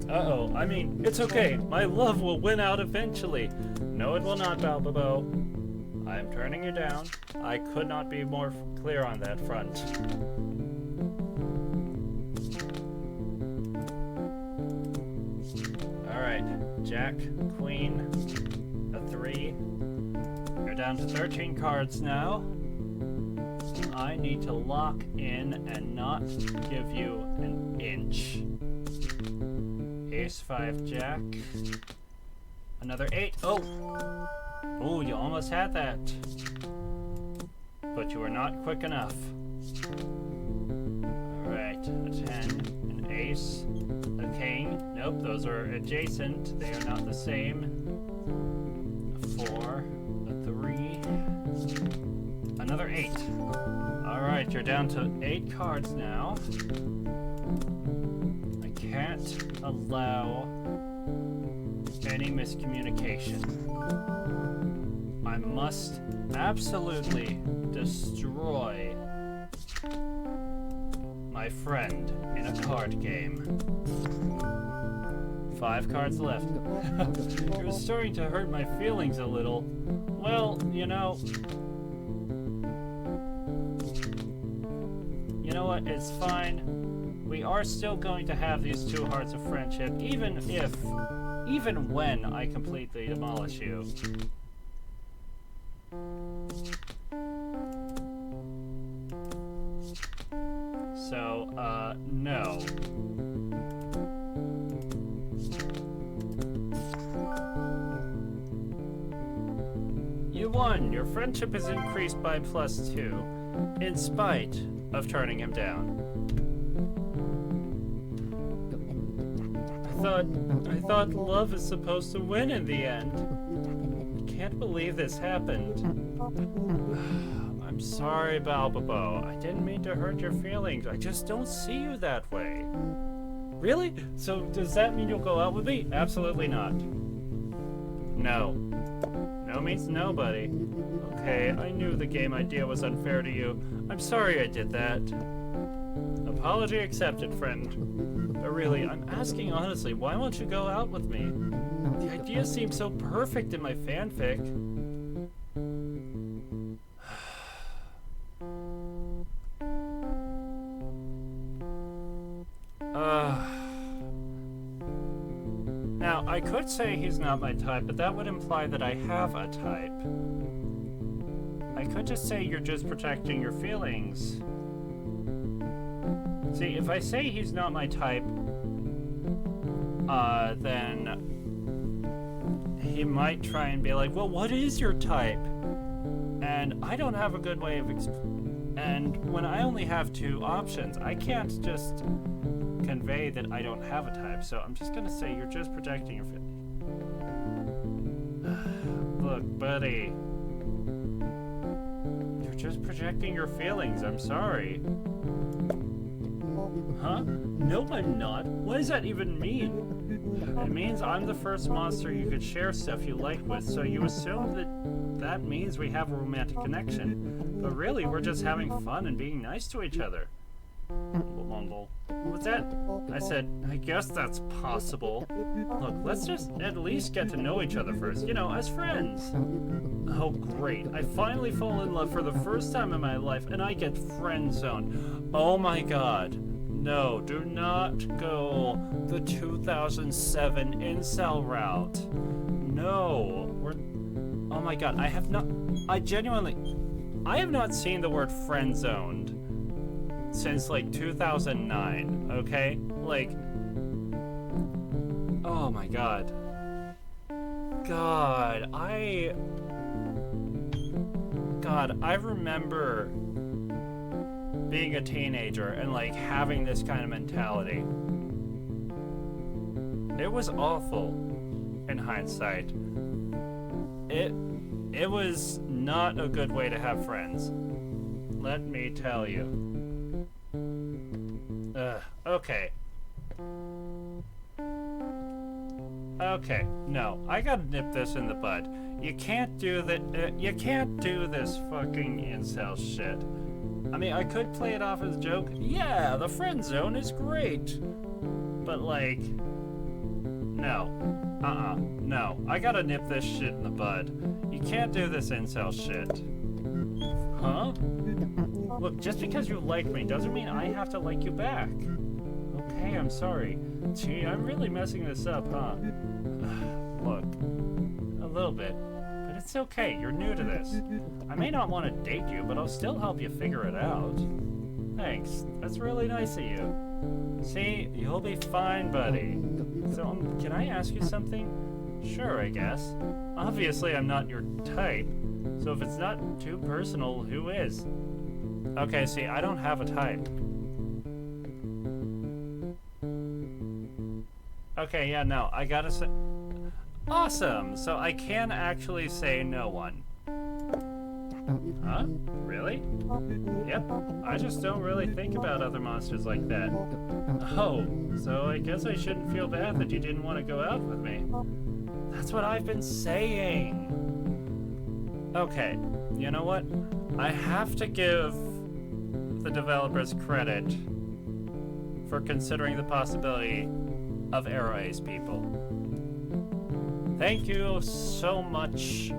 Uh-oh, I mean, it's okay. My love will win out eventually. No, it will not, Balbabo. I am turning you down. I could not be more clear on that front. Alright, Jack, Queen, a 3. You're down to 13 cards now. I need to lock in and not give you an inch. Ace 5 Jack. Another 8. Oh! Oh, you almost had that. But you were not quick enough. Alright, a 10, an ace, a king. Nope, those are adjacent. They are not the same. A 4, a 3, another 8. Alright, you're down to 8 cards now. I can't allow any miscommunication. I must absolutely destroy my friend in a card game. 5 cards left. It was starting to hurt my feelings a little. Well, you know what? It's fine. We are still going to have these 2 hearts of friendship, even when I completely demolish you. So, no. You won. Your friendship is increased by +2, in spite of turning him down. I thought love is supposed to win in the end. Can't believe this happened. I'm sorry, Balbobo. I didn't mean to hurt your feelings. I just don't see you that way. Really? So does that mean you'll go out with me? Absolutely not. No. No means no, buddy. Okay, I knew the game idea was unfair to you. I'm sorry I did that. Apology accepted, friend. But really, I'm asking honestly, why won't you go out with me? The idea seems so perfect in my fanfic. Now, I could say he's not my type, but that would imply that I have a type. I could just say you're just protecting your feelings. See, if I say he's not my type, then he might try and be like, well, what is your type? And I don't have a good way of and when I only have 2 options, I can't just convey that I don't have a type, so I'm just gonna say you're just protecting your feelings. Look, buddy. You're just projecting your feelings, I'm sorry. Huh? No, I'm not. What does that even mean? It means I'm the first monster you could share stuff you like with, so you assume that means we have a romantic connection. But really, we're just having fun and being nice to each other. Mumble. What's that? I said, I guess that's possible. Look, let's just at least get to know each other first, you know, as friends. Oh, great. I finally fall in love for the first time in my life, and I get friend zoned. Oh my god. No, do not go the 2007 incel route. No. Oh my god, I have not seen the word friend zoned since like 2009, okay? Like, oh my god. I remember being a teenager and like having this kind of mentality. It was awful in hindsight. It was not a good way to have friends. Let me tell you. Okay. Okay, no, I gotta nip this in the bud. You can't do that. You can't do this fucking incel shit. I mean, I could play it off as a joke. Yeah, the friend zone is great. But like, no. No. I gotta nip this shit in the bud. You can't do this incel shit. Huh? Look, just because you like me doesn't mean I have to like you back. Okay, I'm sorry. Gee, I'm really messing this up, huh? Look, a little bit. But it's okay, you're new to this. I may not want to date you, but I'll still help you figure it out. Thanks, that's really nice of you. See, you'll be fine, buddy. So, can I ask you something? Sure, I guess. Obviously, I'm not your type, so if it's not too personal, who is? Okay, see, I don't have a type. Okay, yeah, no, I gotta say... Awesome! So I can actually say no one. Huh? Really? Yep, I just don't really think about other monsters like that. Oh, so I guess I shouldn't feel bad that you didn't want to go out with me. That's what I've been saying. Okay, you know what? I have to give the developers credit for considering the possibility of Arrow Ace people. Thank you so much,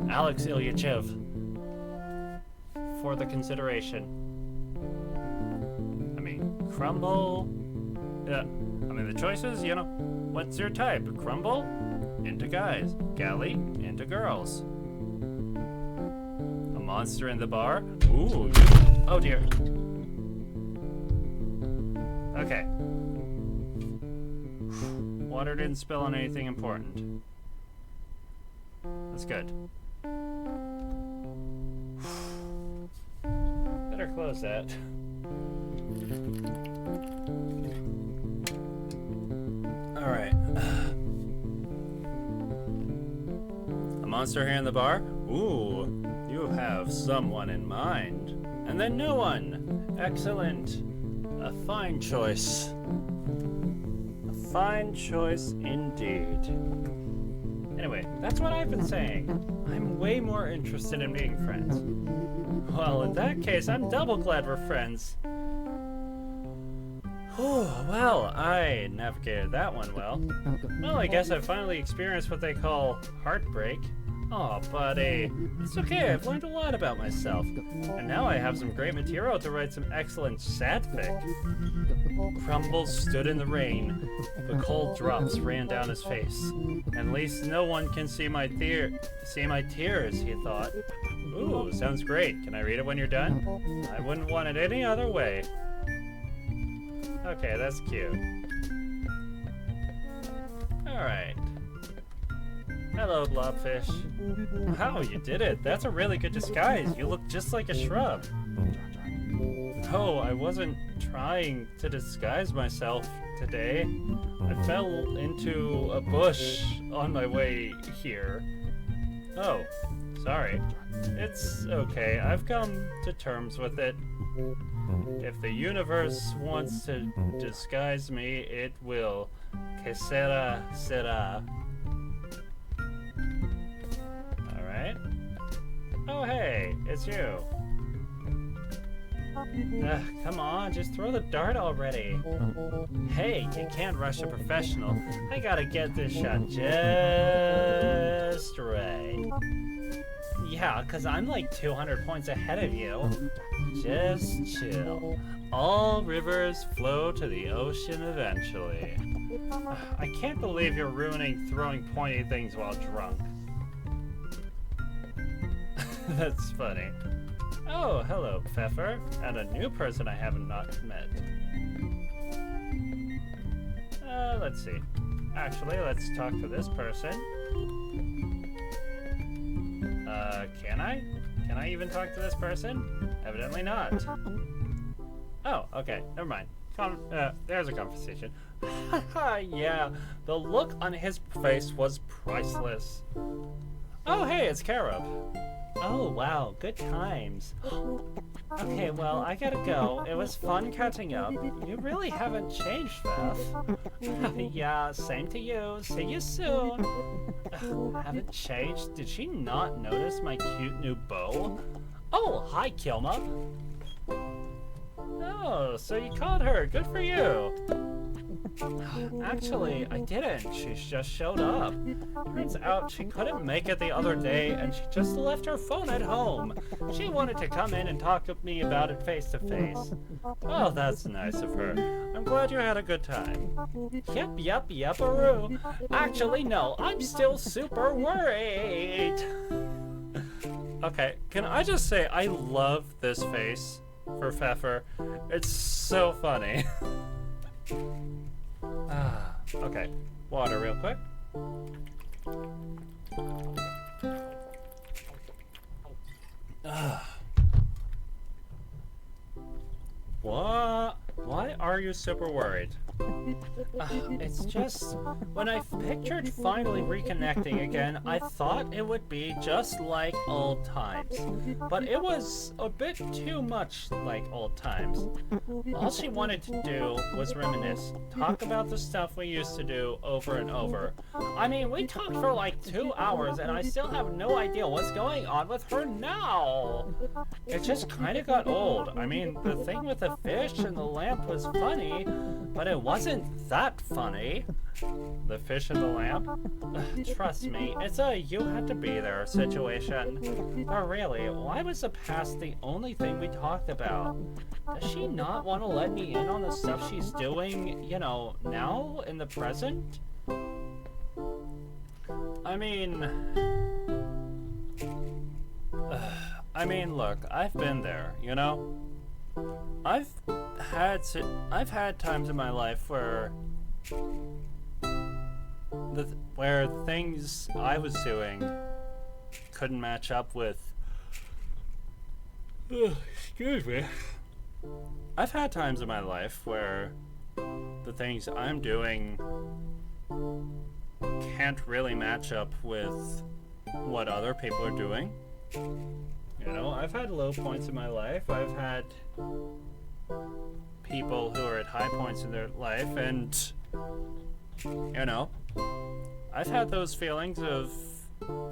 Alex Ilyachev, for the consideration. I mean, Crumble. I mean, the choices, you know, what's your type? Crumble? Into guys. Galley? Into girls. A monster in the bar? Ooh. Oh dear. Okay. Water didn't spill on anything important. That's good. Better close that. Alright. A monster here in the bar? Ooh, you have someone in mind. And then no one. Excellent. A fine choice. A fine choice indeed. Anyway, that's what I've been saying. I'm way more interested in being friends. Well, in that case, I'm double glad we're friends. Oh, well, I navigated that one well. Well, I guess I finally experienced what they call heartbreak. Oh, buddy. It's okay, I've learned a lot about myself. And now I have some great material to write some excellent sadfic. Crumbles stood in the rain. The cold drops ran down his face. At least no one can see my tears, he thought. Ooh, sounds great. Can I read it when you're done? I wouldn't want it any other way. Okay, that's cute. Alright. Hello, blobfish. Wow, you did it. That's a really good disguise. You look just like a shrub. Oh, I wasn't trying to disguise myself today. I fell into a bush on my way here. Oh, sorry. It's okay. I've come to terms with it. If the universe wants to disguise me, it will. Que sera, sera. Alright. Oh, hey, it's you. Come on, just throw the dart already. Hey, you can't rush a professional. I gotta get this shot just right. Yeah, 'cause I'm like 200 points ahead of you. Just chill. All rivers flow to the ocean eventually. I can't believe you're ruining throwing pointy things while drunk. That's funny. Oh, hello, Pfeffer, and a new person I haven't not met. Let's see. Actually, let's talk to this person. Can I? Can I even talk to this person? Evidently not. Oh, okay, never mind. There's a conversation. Haha, yeah, the look on his face was priceless. Oh, hey, it's Carob. Oh, wow, good times. Okay, well, I gotta go. It was fun catching up. You really haven't changed, Beth. Yeah, same to you. See you soon. Haven't changed? Did she not notice my cute new bow? Oh, hi, Kyouma. Oh, so you called her. Good for you. Actually, I didn't. She just showed up. Turns out she couldn't make it the other day, and she just left her phone at home. She wanted to come in and talk to me about it face to face. Oh, that's nice of her. I'm glad you had a good time. Yep-aroo. Actually, no, I'm still super worried. Okay, can I just say I love this face for Pfeffer. It's so funny. Okay, water real quick. What? Why are you super worried? It's just, when I pictured finally reconnecting again, I thought it would be just like old times. But it was a bit too much like old times. All she wanted to do was reminisce, talk about the stuff we used to do over and over. I mean, we talked for like 2 hours and I still have no idea what's going on with her now. It just kind of got old. I mean, the thing with the fish and the lamp was funny, but it wasn't that funny. The fish and the lamp? Trust me, it's a you had to be there situation. But really, why was the past the only thing we talked about? Does she not want to let me in on the stuff she's doing, you know, now in the present? I mean, look, I've been there, you know? I've had times in my life where where things I was doing couldn't match up with. Excuse me. I've had times in my life where the things I'm doing can't really match up with what other people are doing. You know, I've had low points in my life. I've had people who are at high points in their life, and you know, I've had those feelings of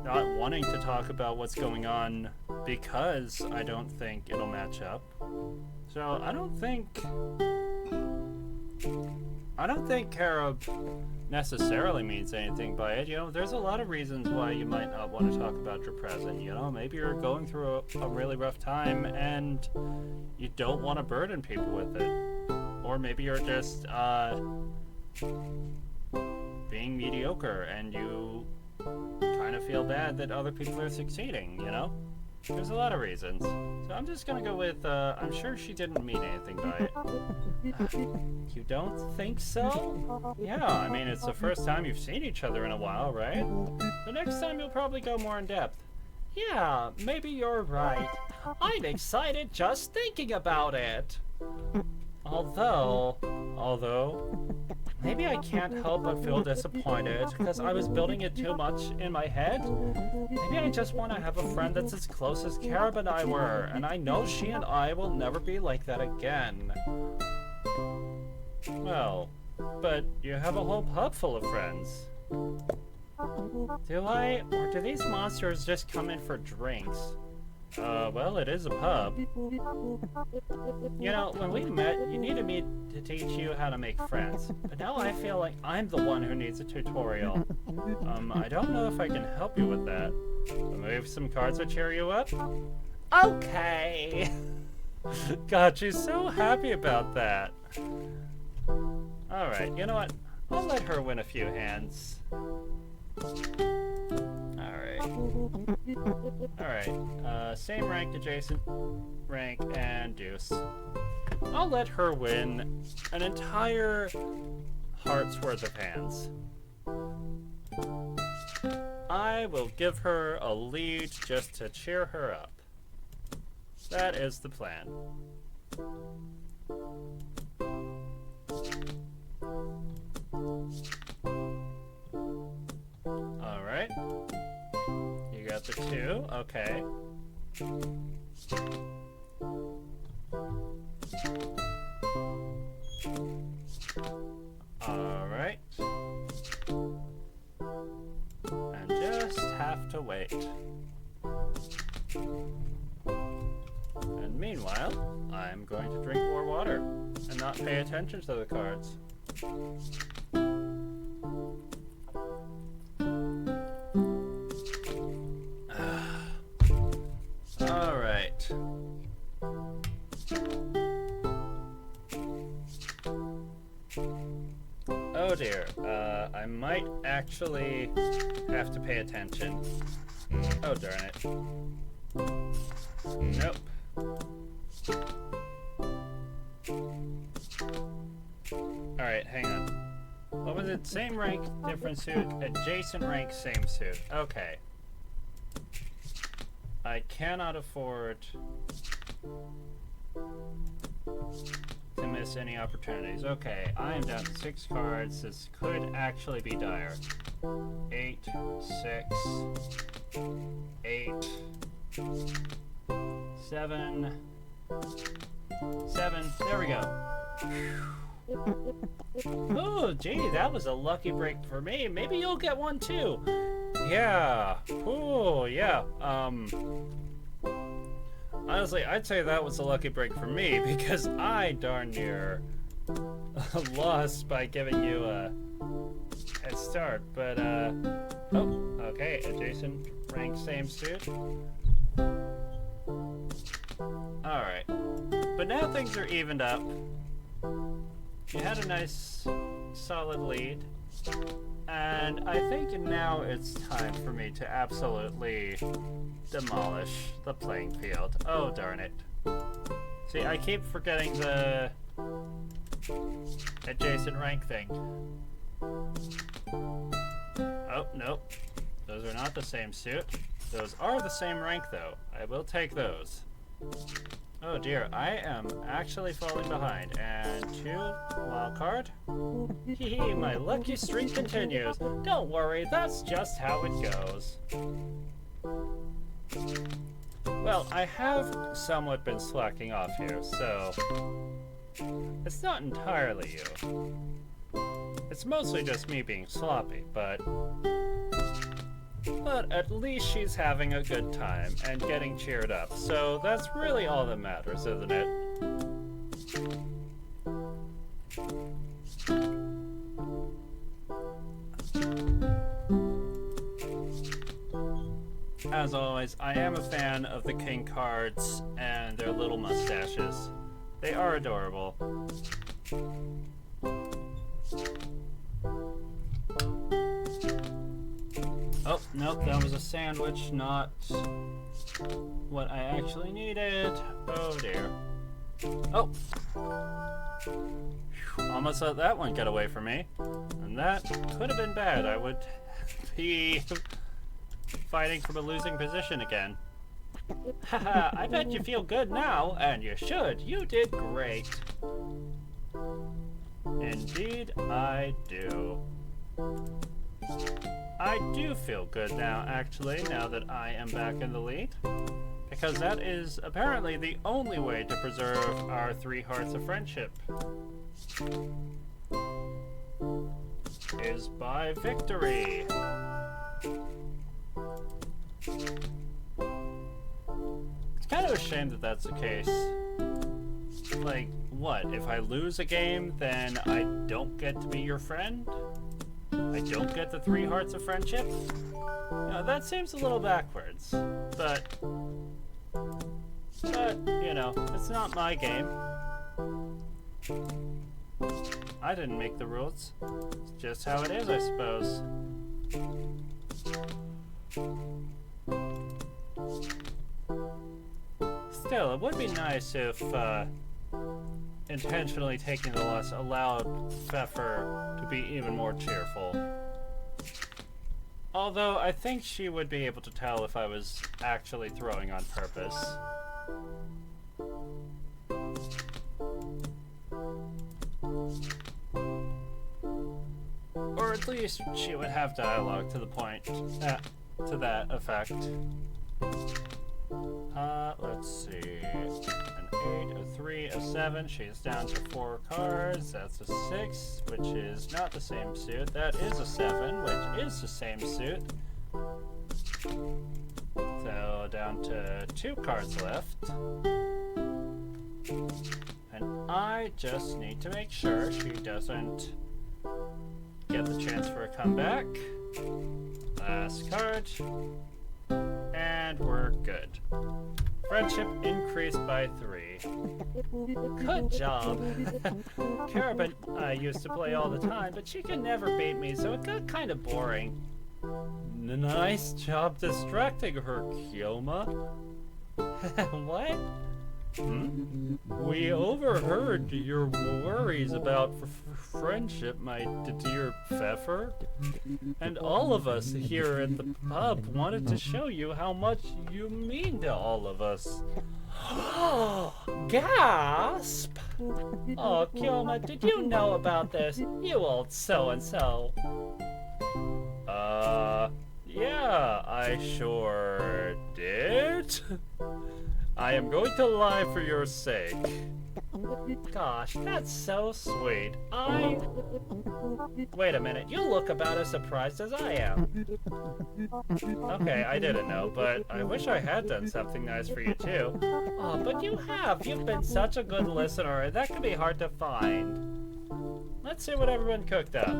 not wanting to talk about what's going on because I don't think it'll match up. So I don't think carob necessarily means anything by it. You know, there's a lot of reasons why you might not want to talk about your present. You know, maybe you're going through a really rough time and you don't want to burden people with it. Or maybe you're just being mediocre and you kind of feel bad that other people are succeeding, you know? There's a lot of reasons. So I'm just gonna go with, I'm sure she didn't mean anything by it. You don't think so? Yeah, I mean, it's the first time you've seen each other in a while, right? The next time you'll probably go more in depth. Yeah, maybe you're right. I'm excited just thinking about it. Although, maybe I can't help but feel disappointed because I was building it too much in my head. Maybe I just want to have a friend that's as close as Carib and I were, and I know she and I will never be like that again. Well, but you have a whole pub full of friends. Do I? Or do these monsters just come in for drinks? Well, it is a pub. You know, when we met, you needed me to teach you how to make friends. But now I feel like I'm the one who needs a tutorial. I don't know if I can help you with that. Maybe some cards will cheer you up? Okay! God, she's so happy about that. Alright, you know what? I'll let her win a few hands. Alright, same rank, adjacent rank, and deuce. I'll let her win an entire heart's worth of hands. I will give her a lead just to cheer her up. That is the plan. Alright. You got the 2, okay. Alright. And just have to wait. And meanwhile, I'm going to drink more water and not pay attention to the cards. Alright. Oh dear, I might actually have to pay attention. Oh darn it. Nope. Alright, hang on. What was it? Same rank, different suit, adjacent rank, same suit. Okay. I cannot afford to miss any opportunities. Okay, I am down to 6 cards. This could actually be dire. 8, 6, 8, 7, 7. There we go. Oh, gee, that was a lucky break for me. Maybe you'll get one too. Yeah. Oh, yeah. Honestly, I'd say that was a lucky break for me because I darn near lost by giving you a head start. But, oh, okay. Adjacent rank, same suit. Alright. But now things are evened up. You had a nice, solid lead. And I think now it's time for me to absolutely demolish the playing field. Oh, darn it. See, I keep forgetting the adjacent rank thing. Oh, nope. Those are not the same suit. Those are the same rank, though. I will take those. Oh dear, I am actually falling behind. And 2 wild card. Hee hee, my lucky streak continues. Don't worry, that's just how it goes. Well, I have somewhat been slacking off here, so it's not entirely you. It's mostly just me being sloppy, but at least she's having a good time and getting cheered up, so that's really all that matters, isn't it? As always, I am a fan of the king cards and their little mustaches. They are adorable. Oh, nope, that was a sandwich, not what I actually needed. Oh dear. Oh! Almost let that one get away from me. And that could have been bad. I would be fighting from a losing position again. Haha, I bet you feel good now, and you should. You did great. Indeed, I do. I do feel good now, actually, now that I am back in the lead. Because that is apparently the only way to preserve our 3 hearts of friendship. Is by victory. It's kind of a shame that that's the case. Like, what? If I lose a game, then I don't get to be your friend? I don't get the 3 hearts of friendship? Now, that seems a little backwards. But, you know, it's not my game. I didn't make the rules. It's just how it is, I suppose. Still, it would be nice if, intentionally taking the loss allowed Pfeffer to be even more cheerful. Although, I think she would be able to tell if I was actually throwing on purpose. Or at least she would have dialogue to the point, to that effect. Let's see. An 8, a 3, a 7. She's down to 4 cards. That's a 6, which is not the same suit. That is a 7, which is the same suit. So down to 2 cards left. And I just need to make sure she doesn't get the chance for a comeback. Last card. And we're good. Friendship increased by 3. Good job. Carabin used to play all the time, but she could never beat me, so it got kind of boring. Nice job distracting her, Kyouma. What? Hmm? We overheard your worries about friendship, my dear Pfeffer. And all of us here at the pub wanted to show you how much you mean to all of us. Gasp! Oh, Kyouma, did you know about this? You old so-and-so. Yeah, I sure did. I am going to lie for your sake. Gosh, that's so sweet. Wait a minute, you look about as surprised as I am. Okay, I didn't know, but I wish I had done something nice for you too. Oh, but you have. You've been such a good listener, and that can be hard to find. Let's see what everyone cooked up.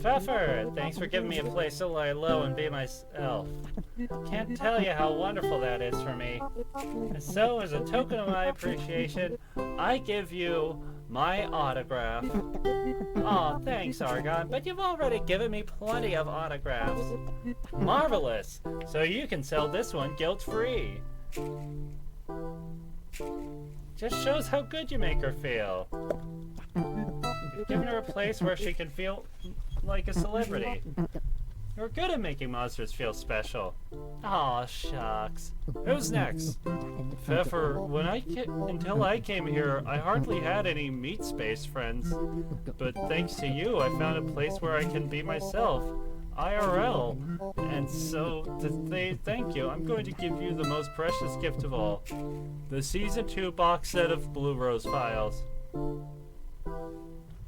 Pfeffer, thanks for giving me a place to lie low and be myself. Can't tell you how wonderful that is for me. And so, as a token of my appreciation, I give you my autograph. Aw, thanks, Argon, but you've already given me plenty of autographs. Marvelous! So you can sell this one guilt-free. Just shows how good you make her feel. You've given her a place where she can feel like a celebrity. You're good at making monsters feel special. Aw, shucks. Who's next? Pfeffer, until I came here, I hardly had any meat space friends. But thanks to you, I found a place where I can be myself. IRL. And so, to say thank you, I'm going to give you the most precious gift of all. The Season 2 box set of Blue Rose files.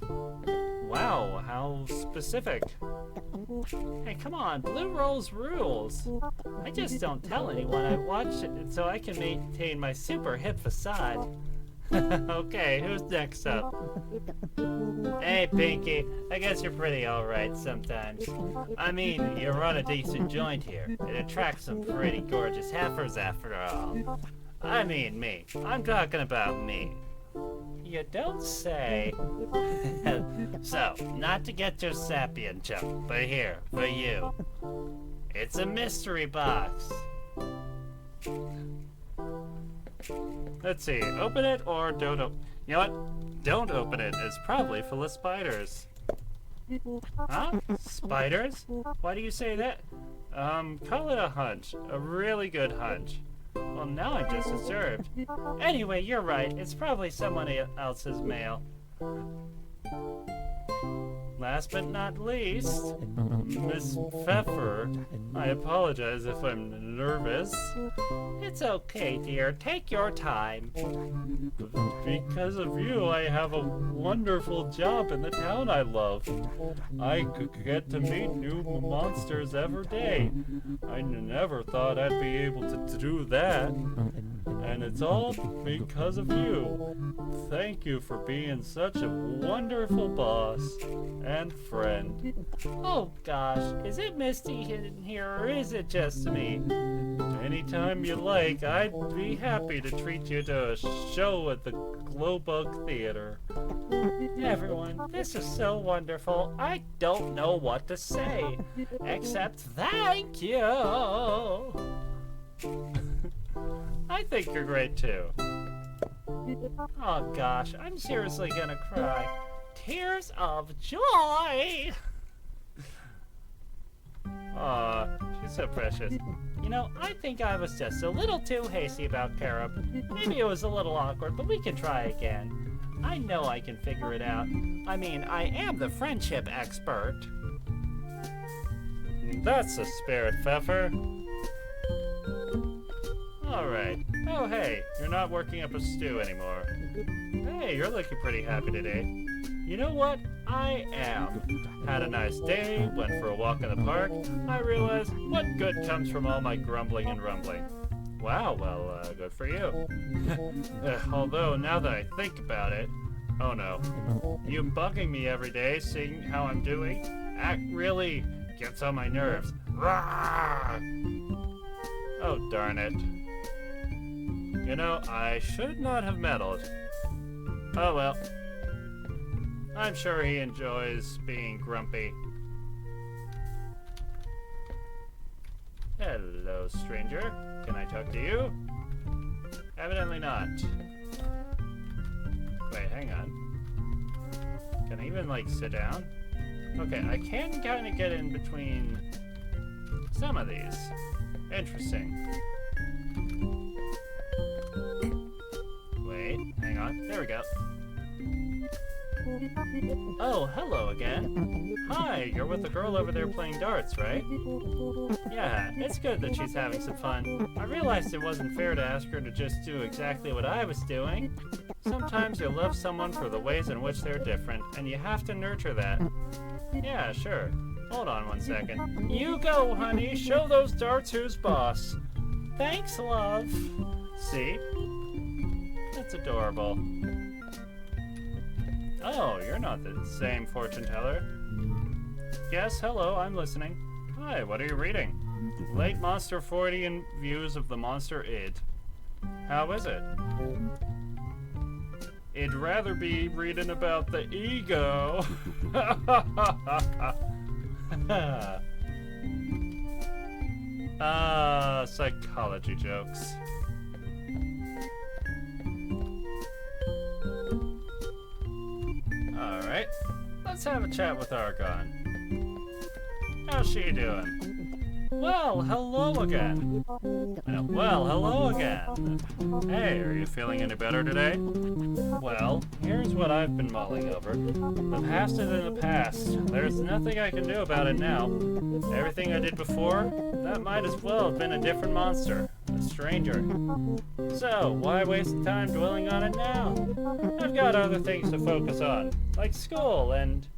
Wow, how specific. Hey, come on, Blue Rose rules. I just don't tell anyone I watch it so I can maintain my super hip facade. Okay, who's next up? Hey, Pinky, I guess you're pretty alright sometimes. I mean, you run a decent joint here. It attracts some pretty gorgeous heifers after all. I mean me. I'm talking about me. You don't say. So, not to get your sapien jump, but here, for you. It's a mystery box. Let's see, open it or don't open. You know what? Don't open it. It's probably full of spiders. Huh? Spiders? Why do you say that? Call it a hunch. A really good hunch. Well, now I'm just disturbed. Anyway, you're right. It's probably someone else's mail. Last but not least, Miss Pfeffer. I apologize if I'm nervous. It's okay, dear. Take your time. Because of you, I have a wonderful job in the town I love. I get to meet new monsters every day. I never thought I'd be able to do that. And it's all because of you. Thank you for being such a wonderful boss and friend. Oh gosh, is it misty in here or is it just me? Anytime you like, I'd be happy to treat you to a show at the Glowbug Theater. Everyone, this is so wonderful. I don't know what to say, except thank you. I think you're great too. Oh gosh, I'm seriously gonna cry. Tears of joy! Aw, she's so precious. You know, I think I was just a little too hasty about Carob. Maybe it was a little awkward, but we can try again. I know I can figure it out. I mean, I am the friendship expert. That's the spirit, Pfeffer. Alright. Oh, hey, you're not working up a stew anymore. Hey, you're looking pretty happy today. You know what? I am. Had a nice day, went for a walk in the park. I realized what good comes from all my grumbling and rumbling. Wow, well, good for you. Although, now that I think about it, oh no. You bugging me every day, seeing how I'm doing, really gets on my nerves. Rawr! Oh, darn it. You know, I should not have meddled. Oh well. I'm sure he enjoys being grumpy. Hello, stranger. Can I talk to you? Evidently not. Wait, hang on. Can I even, like, sit down? Okay, I can kind of get in between some of these. Interesting. Wait, hang on. There we go. Oh, hello again. Hi, you're with the girl over there playing darts, right? Yeah, it's good that she's having some fun. I realized it wasn't fair to ask her to just do exactly what I was doing. Sometimes you love someone for the ways in which they're different, and you have to nurture that. Yeah, sure. Hold on one second. You go, honey. Show those darts who's boss. Thanks, love. See? That's adorable. Oh, you're not the same fortune teller. Yes, hello, I'm listening. Hi, what are you reading? Late Monster 40 and Views of the Monster Id. How is it? I'd rather be reading about the ego. Psychology jokes. Let's have a chat with Argon. How's she doing? Well, hello again. Well, hello again. Hey, are you feeling any better today? Well, here's what I've been mulling over. The past is in the past. There's nothing I can do about it now. Everything I did before, that might as well have been a different monster. A stranger. So, why waste time dwelling on it now? I've got other things to focus on, like school and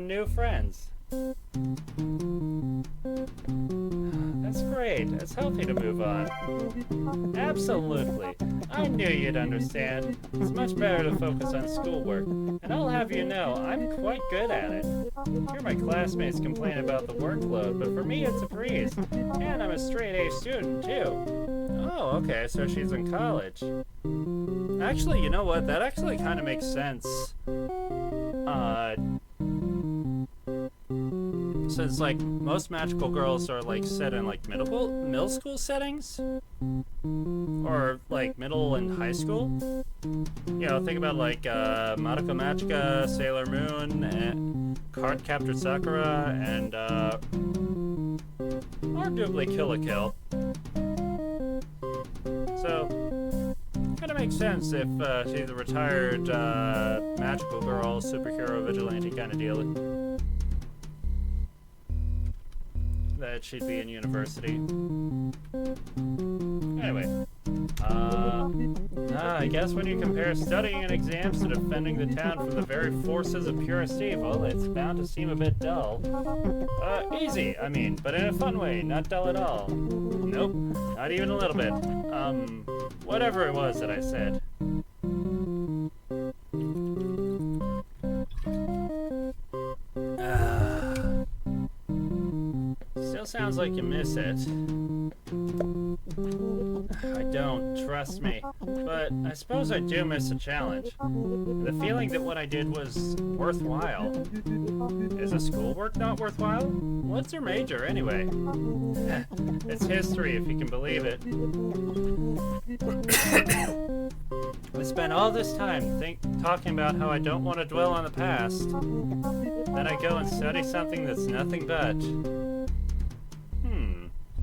new friends. That's great. It's healthy to move on. Absolutely. I knew you'd understand. It's much better to focus on schoolwork. And I'll have you know, I'm quite good at it. Hear my classmates complain about the workload, but for me it's a breeze. And I'm a straight A student, too. Oh, okay, so she's in college. Actually, you know what? That actually kind of makes sense. Since, like, most magical girls are, like, set in, like, middle school settings? Or, like, middle and high school? You know, think about, like, Madoka Magica, Sailor Moon, and Cardcaptor Sakura, and, arguably Kill la Kill. So, kinda makes sense if, she's a retired, magical girl, superhero, vigilante kind of deal. That she'd be in university. Anyway. I guess when you compare studying and exams to defending the town from the very forces of purest evil, it's bound to seem a bit dull. Easy, I mean, but in a fun way, not dull at all. Nope, not even a little bit. Whatever it was that I said. Still sounds like you miss it. I don't, trust me. But I suppose I do miss a challenge. The feeling that what I did was worthwhile. Is the schoolwork not worthwhile? What's your major, anyway? It's history, if you can believe it. I spent all this time talking about how I don't want to dwell on the past. Then I go and study something that's nothing but...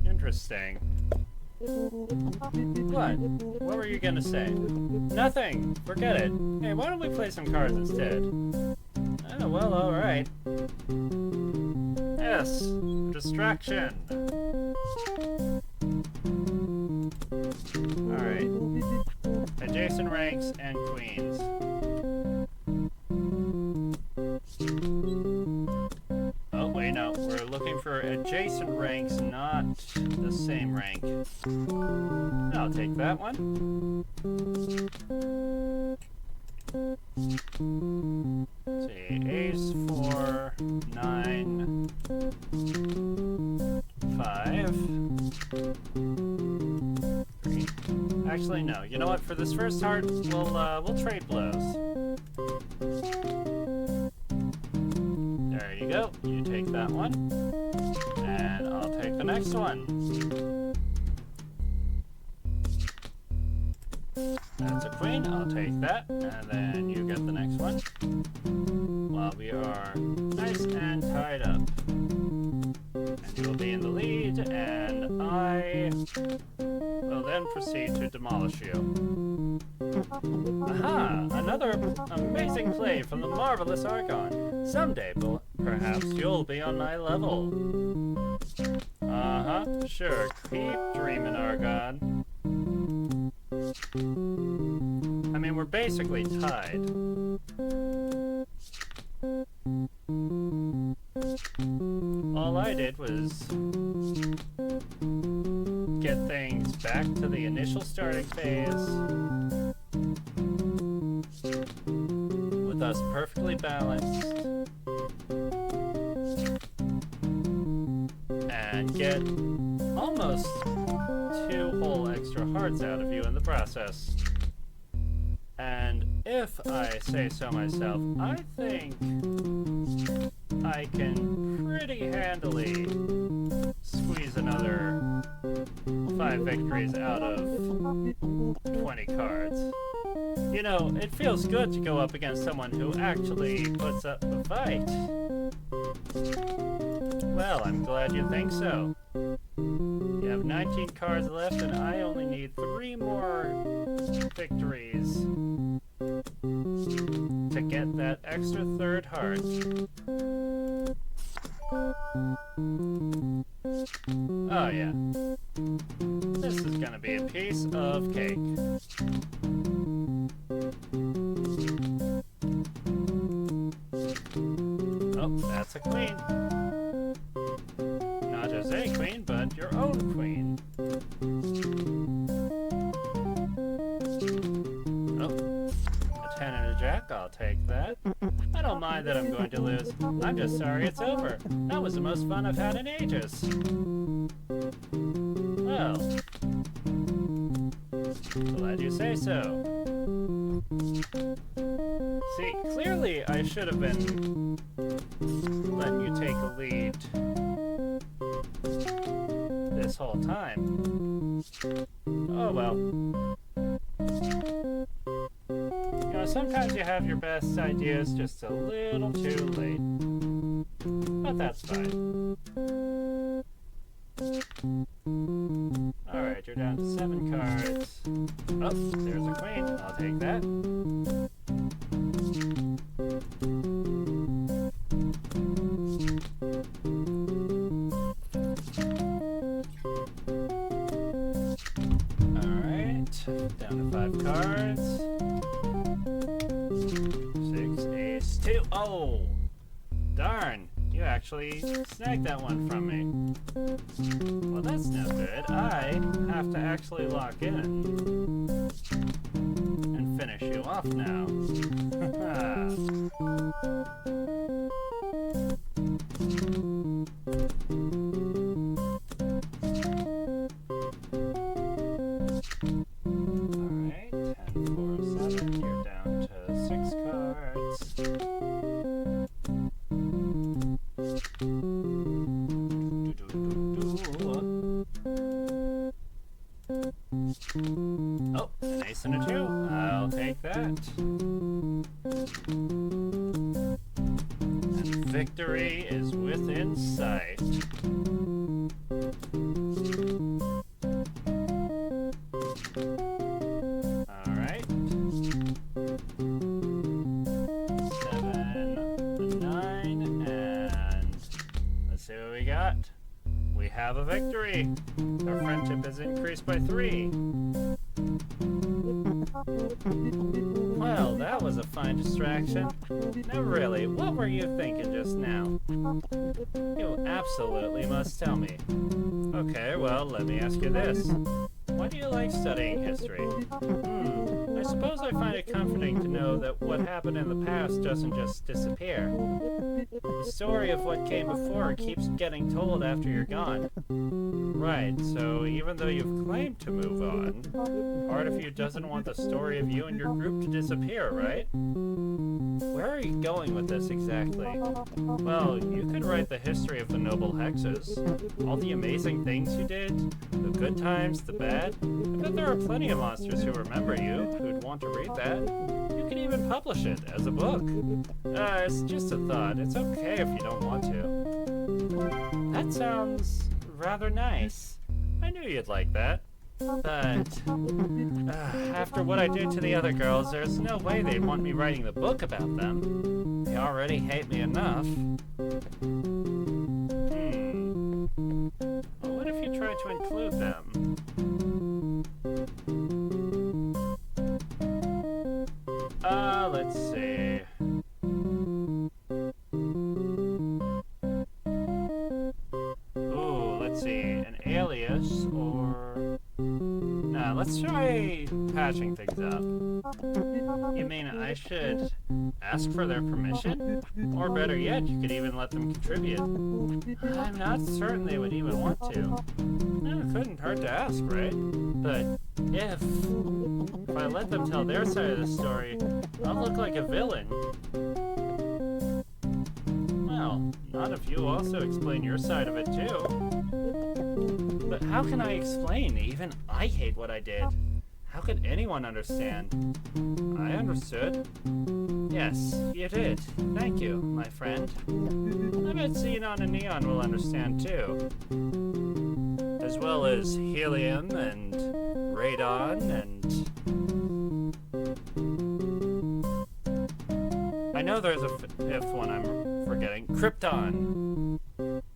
Interesting. What? What were you gonna say? Nothing! Forget it. Hey, why don't we play some cards instead? Oh, well, alright. Yes, distraction. Alright. Adjacent ranks and queens. Oh, wait, no. We're looking for adjacent ranks, not the same rank. I'll take that one. Let's see, Ace 4, 9, 5, 3. Actually, no. You know what? For this first heart, we'll trade blows. There you go. You take that one. And I'll take the next one. That's a queen. I'll take that. And then you get the next one. While we are nice and tied up. And you will be in the lead, and I will then proceed to demolish you. Aha! Another amazing play from the marvelous Argon. Someday, perhaps, you'll be on my level. Uh-huh, sure. Keep dreaming, Argon. I mean, we're basically tied. All I did was get things back to the initial starting phase with us perfectly balanced and get almost 2 whole extra hearts out of you in the process. And if I say so myself, I think I can pretty handily squeeze another 5 victories out of 20 cards. You know, it feels good to go up against someone who actually puts up a fight. Well, I'm glad you think so. You have 19 cards left, and I only need 3 more victories to get that extra third heart. Oh yeah. This is gonna be a piece of cake. Oh, that's a queen. Not just any queen, but your own queen. Oh, a 10 and a jack, I'll take that. I don't mind that I'm going to lose. I'm just sorry it's over. That was the most fun I've had in ages. Well, glad you say so. See, clearly I should have been letting you take a lead this whole time. Oh well. You know, sometimes you have your best ideas just a little too late. But that's fine. Alright, you're down to 7 cards. Oh, there's a queen. I'll take that. Alright, down to 5 cards. 6, ace, 2. Oh! Darn! You actually snagged that one from me. Well, that's no good. I have to actually lock in and finish you off now. Alright, 10, 4, 7. You're down to 6 cards. Oh, an ace and a 2. I'll take that. And victory is within sight. Alright. 7, 9, and let's see what we got. We have a victory. Our friendship has increased by 3. Well, that was a fine distraction. Now really, what were you thinking just now? You absolutely must tell me. Okay, well, let me ask you this. Why do you like studying history? I suppose I find it comforting to know that what happened in the past doesn't just disappear. The story of what came before keeps getting told after you're gone. Right, so even though you've claimed to move on, part of you doesn't want the story of you and your group to disappear, right? Where are you going with this exactly? Well, you could write the history of the noble hexes. All the amazing things you did, the good times, the bad. I bet there are plenty of monsters who remember you, who'd want to read that. You can even publish it as a book. It's just a thought. It's okay if you don't want to. That sounds rather nice. I knew you'd like that. But after what I did to the other girls, there's no way they'd want me writing the book about them. They already hate me enough. Well, what if you tried to include them? Let's see. Ooh, let's see. An alias or... Nah, let's try patching things up. You mean I should ask for their permission? Or better yet, you could even let them contribute. I'm not certain they would even want to. It couldn't hurt to ask, right? But if I let them tell their side of the story, I'll look like a villain. Well, not if you also explain your side of it too. But how can I explain? Even I hate what I did. How could anyone understand? I understood. Yes, you did. Thank you, my friend. I bet Xenon and Neon will understand too. As well as Helium and Radon and... I know there's a fifth one I'm forgetting. Krypton.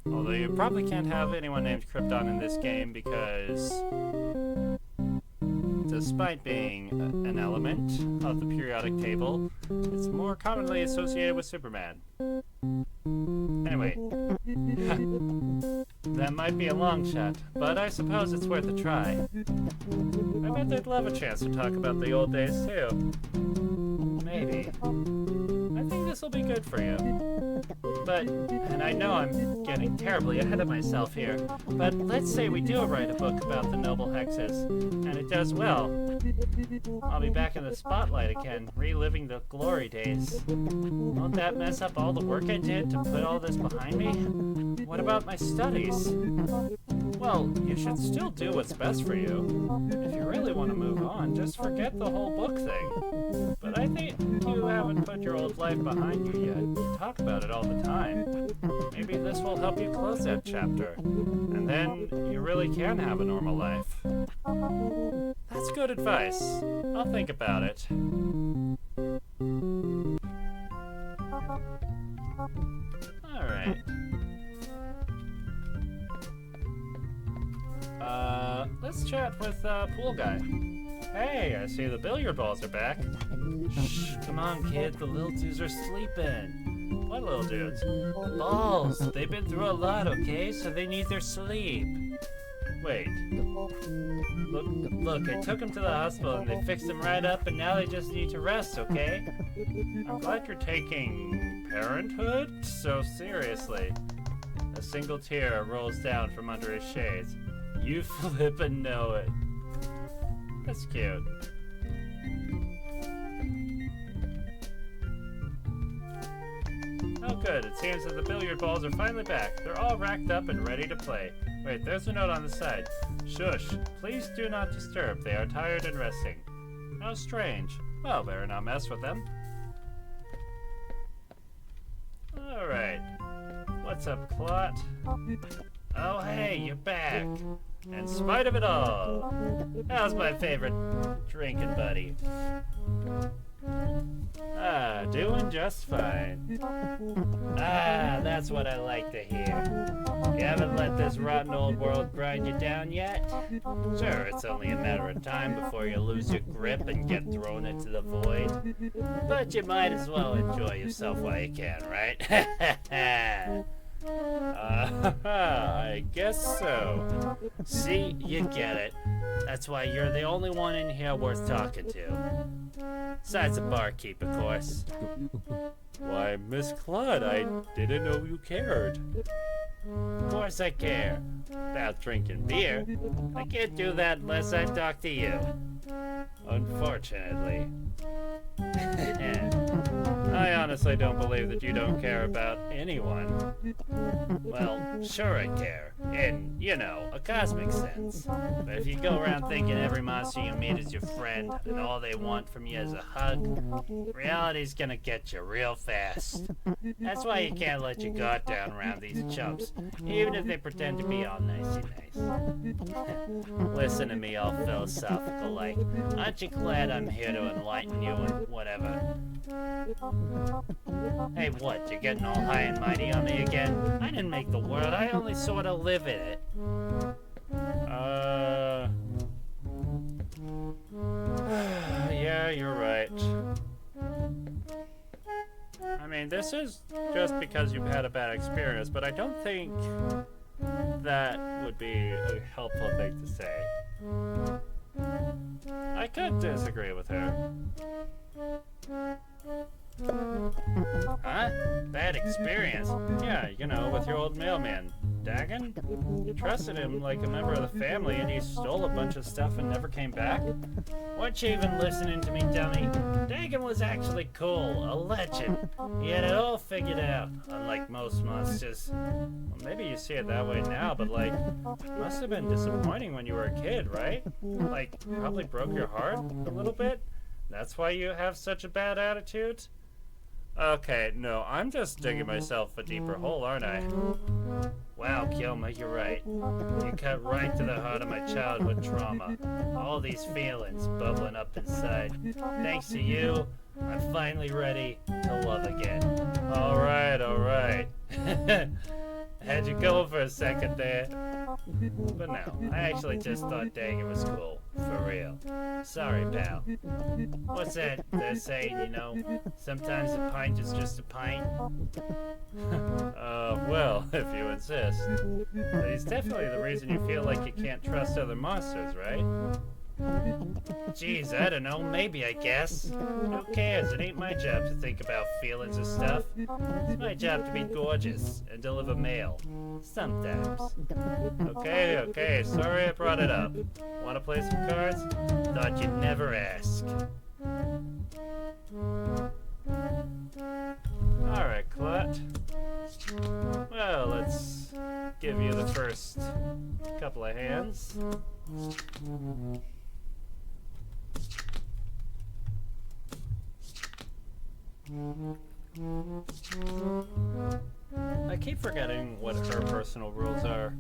Although you probably can't have anyone named Krypton in this game because... despite being an element of the periodic table, it's more commonly associated with Superman. Anyway, that might be a long shot, but I suppose it's worth a try. I bet they'd love a chance to talk about the old days too. Maybe. I think this will be good for you. But, and I know I'm getting terribly ahead of myself here, but let's say we do write a book about the noble hexes, and it does well. I'll be back in the spotlight again, reliving the glory days. Won't that mess up all the work I did to put all this behind me? What about my studies? Well, you should still do what's best for you. If you really want to move on, just forget the whole book thing. But I think you haven't put your old life behind you yet. You talk about it all the time. Maybe this will help you close that chapter. And then you really can have a normal life. That's good advice. I'll think about it. Alright. Let's chat with Pool Guy. Hey, I see the billiard balls are back. Shh, come on, kid. The little dudes are sleeping. What little dudes? The balls. They've been through a lot, okay? So they need their sleep. Wait. Look, I took them to the hospital and they fixed them right up and now they just need to rest, okay? I'm glad you're taking parenthood so seriously. A single tear rolls down from under his shades. You flippin' know it. That's cute. Oh good, it seems that the billiard balls are finally back. They're all racked up and ready to play. Wait, there's a note on the side. Shush, please do not disturb. They are tired and resting. How strange. Well, better not mess with them. Alright. What's up, Clot? Oh hey, you're back. In spite of it all. How's my favorite drinking buddy? Ah, doing just fine. Ah, that's what I like to hear. You haven't let this rotten old world grind you down yet? Sure, it's only a matter of time before you lose your grip and get thrown into the void. But you might as well enjoy yourself while you can, right? I guess so. See, you get it. That's why you're the only one in here worth talking to. Besides the barkeep, of course. Why, Miss Claude, I didn't know you cared. Of course I care. About drinking beer. I can't do that unless I talk to you. Unfortunately. I honestly don't believe that you don't care about anyone. Well, sure I care. In, you know, a cosmic sense. But if you go around thinking every monster you meet is your friend and all they want from you is a hug, reality's gonna get you real fast. That's why you can't let your guard down around these chumps, even if they pretend to be all nicey nice. Listen to me all philosophical like. Aren't you glad I'm here to enlighten you and whatever? Hey, what? You're getting all high and mighty on me again? I didn't make the world. I only sort of live in it. Yeah, you're right. I mean, this is just because you've had a bad experience, but I don't think that would be a helpful thing to say. I could disagree with her. Huh? Bad experience? Yeah, you know, with your old mailman. Dagon? You trusted him like a member of the family and he stole a bunch of stuff and never came back? Weren't you even listening to me, dummy? Dagon was actually cool, a legend. He had it all figured out, unlike most monsters. Well, maybe you see it that way now, but like, it must have been disappointing when you were a kid, right? Like, probably broke your heart a little bit? That's why you have such a bad attitude? Okay, no, I'm just digging myself a deeper hole, aren't I? Wow, Kyouma, you're right. You cut right to the heart of my childhood trauma. All these feelings bubbling up inside. Thanks to you, I'm finally ready to love again. Alright, alright. Had you go for a second there. But no, I actually just thought Dagon was cool. For real. Sorry, pal. What's that they're saying, you know? Sometimes a pint is just a pint? Well, if you insist. But he's definitely the reason you feel like you can't trust other monsters, right? Geez, I don't know, maybe I guess. Who cares? It ain't my job to think about feelings or stuff. It's my job to be gorgeous and deliver mail. Sometimes. Okay, sorry I brought it up. Wanna play some cards? Thought you'd never ask. Alright, Clut. Well, let's give you the first couple of hands. I keep forgetting what her personal rules are.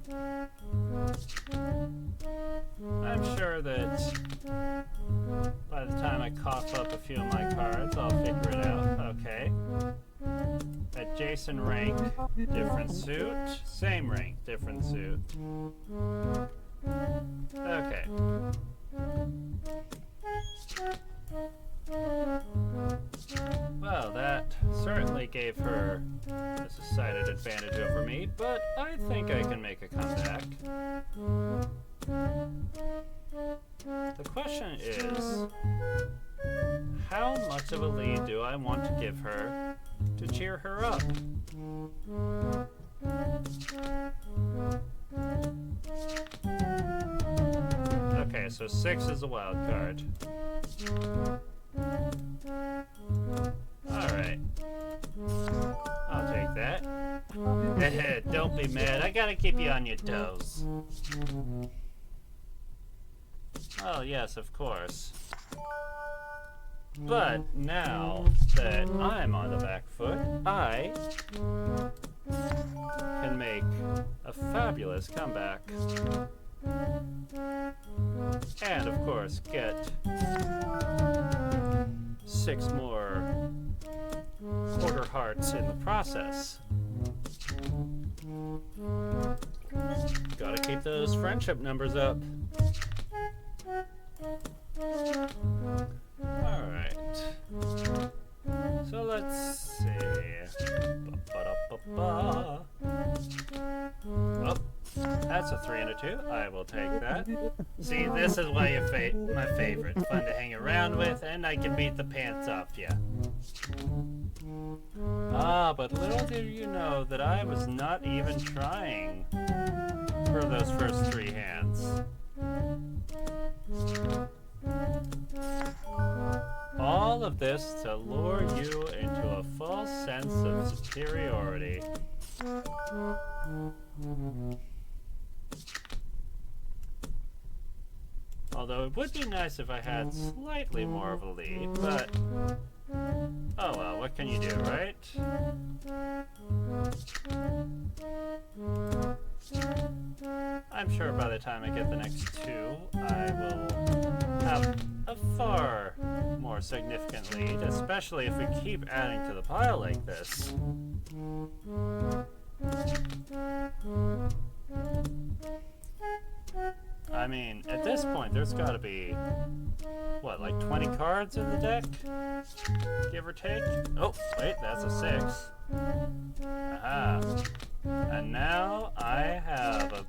I'm sure that by the time I cough up a few of my cards, I'll figure it out. Okay. Adjacent rank, different suit. Same rank, different suit. Okay. Well, that certainly gave her a decided advantage over me, but I think I can make a comeback. The question is, how much of a lead do I want to give her to cheer her up? Okay, so 6 is a wild card. Alright. I'll take that. Don't be mad, I gotta keep you on your toes. Oh, yes, of course. But now that I'm on the back foot, I can make a fabulous comeback. And, of course, get 6 more quarter hearts in the process. Gotta keep those friendship numbers up. Alright. So let's see. Oh, that's a 3 and a 2. I will take that. See, this is why you're my favorite. Fun to hang around with, and I can beat the pants off you. But little did you know that I was not even trying for those first 3 hands. All of this to lure you into a false sense of superiority. Although it would be nice if I had slightly more of a lead, but oh well, what can you do, right? I'm sure by the time I get the next 2, I will have a far more significant lead, especially if we keep adding to the pile like this. I mean, at this point, there's gotta be, what, like 20 cards in the deck? Give or take? Oh, wait, that's a 6. Aha. And now I have a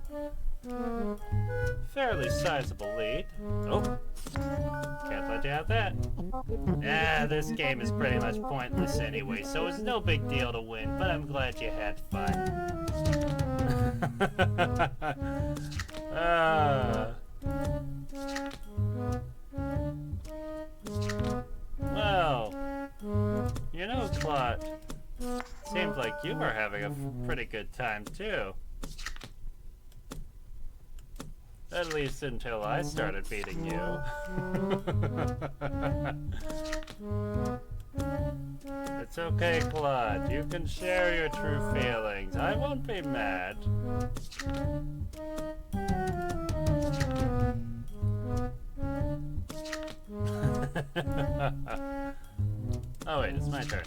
fairly sizable lead. Oh, can't let you have that. This game is pretty much pointless anyway, so it's no big deal to win, but I'm glad you had fun. Well, you know, Claude, seems like you are having a pretty good time too. At least until I started beating you. It's okay, Claude. You can share your true feelings. I won't be mad. Oh wait, it's my turn.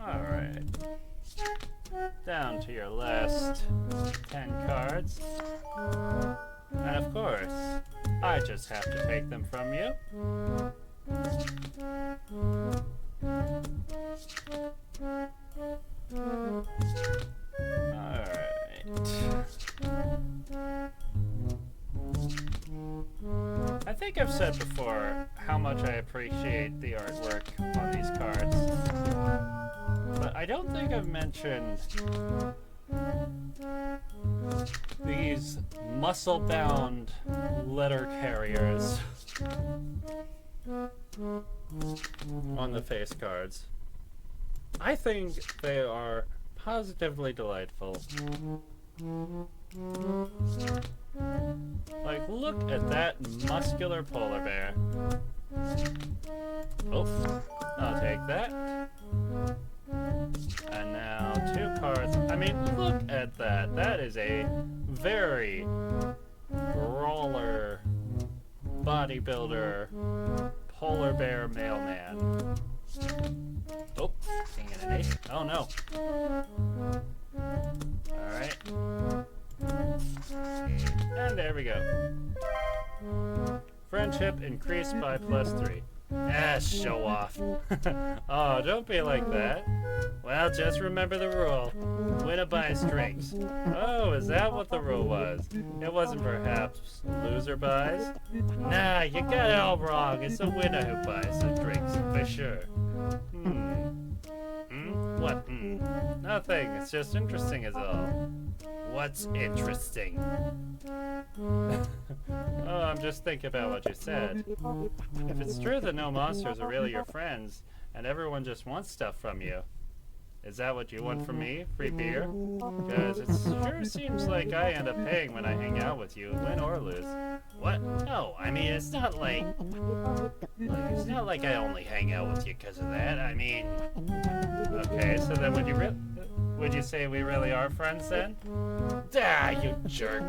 Alright. Down to your last 10 cards. And of course, I just have to take them from you. Alright. I think I've said before how much I appreciate the artwork on these cards. But I don't think I've mentioned these muscle-bound letter carriers on the face cards. I think they are positively delightful. Like, look at that muscular polar bear. Oh, I'll take that. And now 2 cards. I mean, look at that. That is a very brawler, bodybuilder, polar bear mailman. Oh, king and an ace. Oh no. Alright. And there we go. Friendship increased by +3. Ah, show off. Oh, don't be like that. Well, just remember the rule. Winner buys drinks. Oh, is that what the rule was? It wasn't perhaps loser buys? Nah, you got it all wrong. It's the winner who buys the drinks, for sure. What? Nothing. It's just interesting is all. What's interesting? Oh, I'm just thinking about what you said. If it's true that no monsters are really your friends, and everyone just wants stuff from you, is that what you want from me? Free beer? Because it sure seems like I end up paying when I hang out with you, win or lose. What? No, I mean, it's not like I only hang out with you because of that. I mean, okay, so then would you say we really are friends then? Ah, you jerk.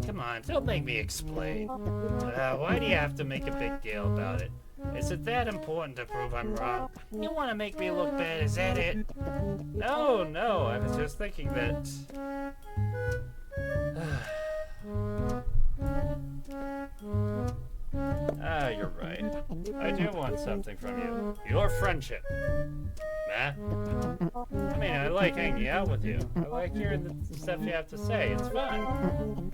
Come on, don't make me explain. Why do you have to make a big deal about it? Is it that important to prove I'm wrong? You want to make me look bad, is that it? No, I was just thinking that... You're right. I do want something from you. Your friendship. Nah. I mean, I like hanging out with you. I like hearing the stuff you have to say. It's fun.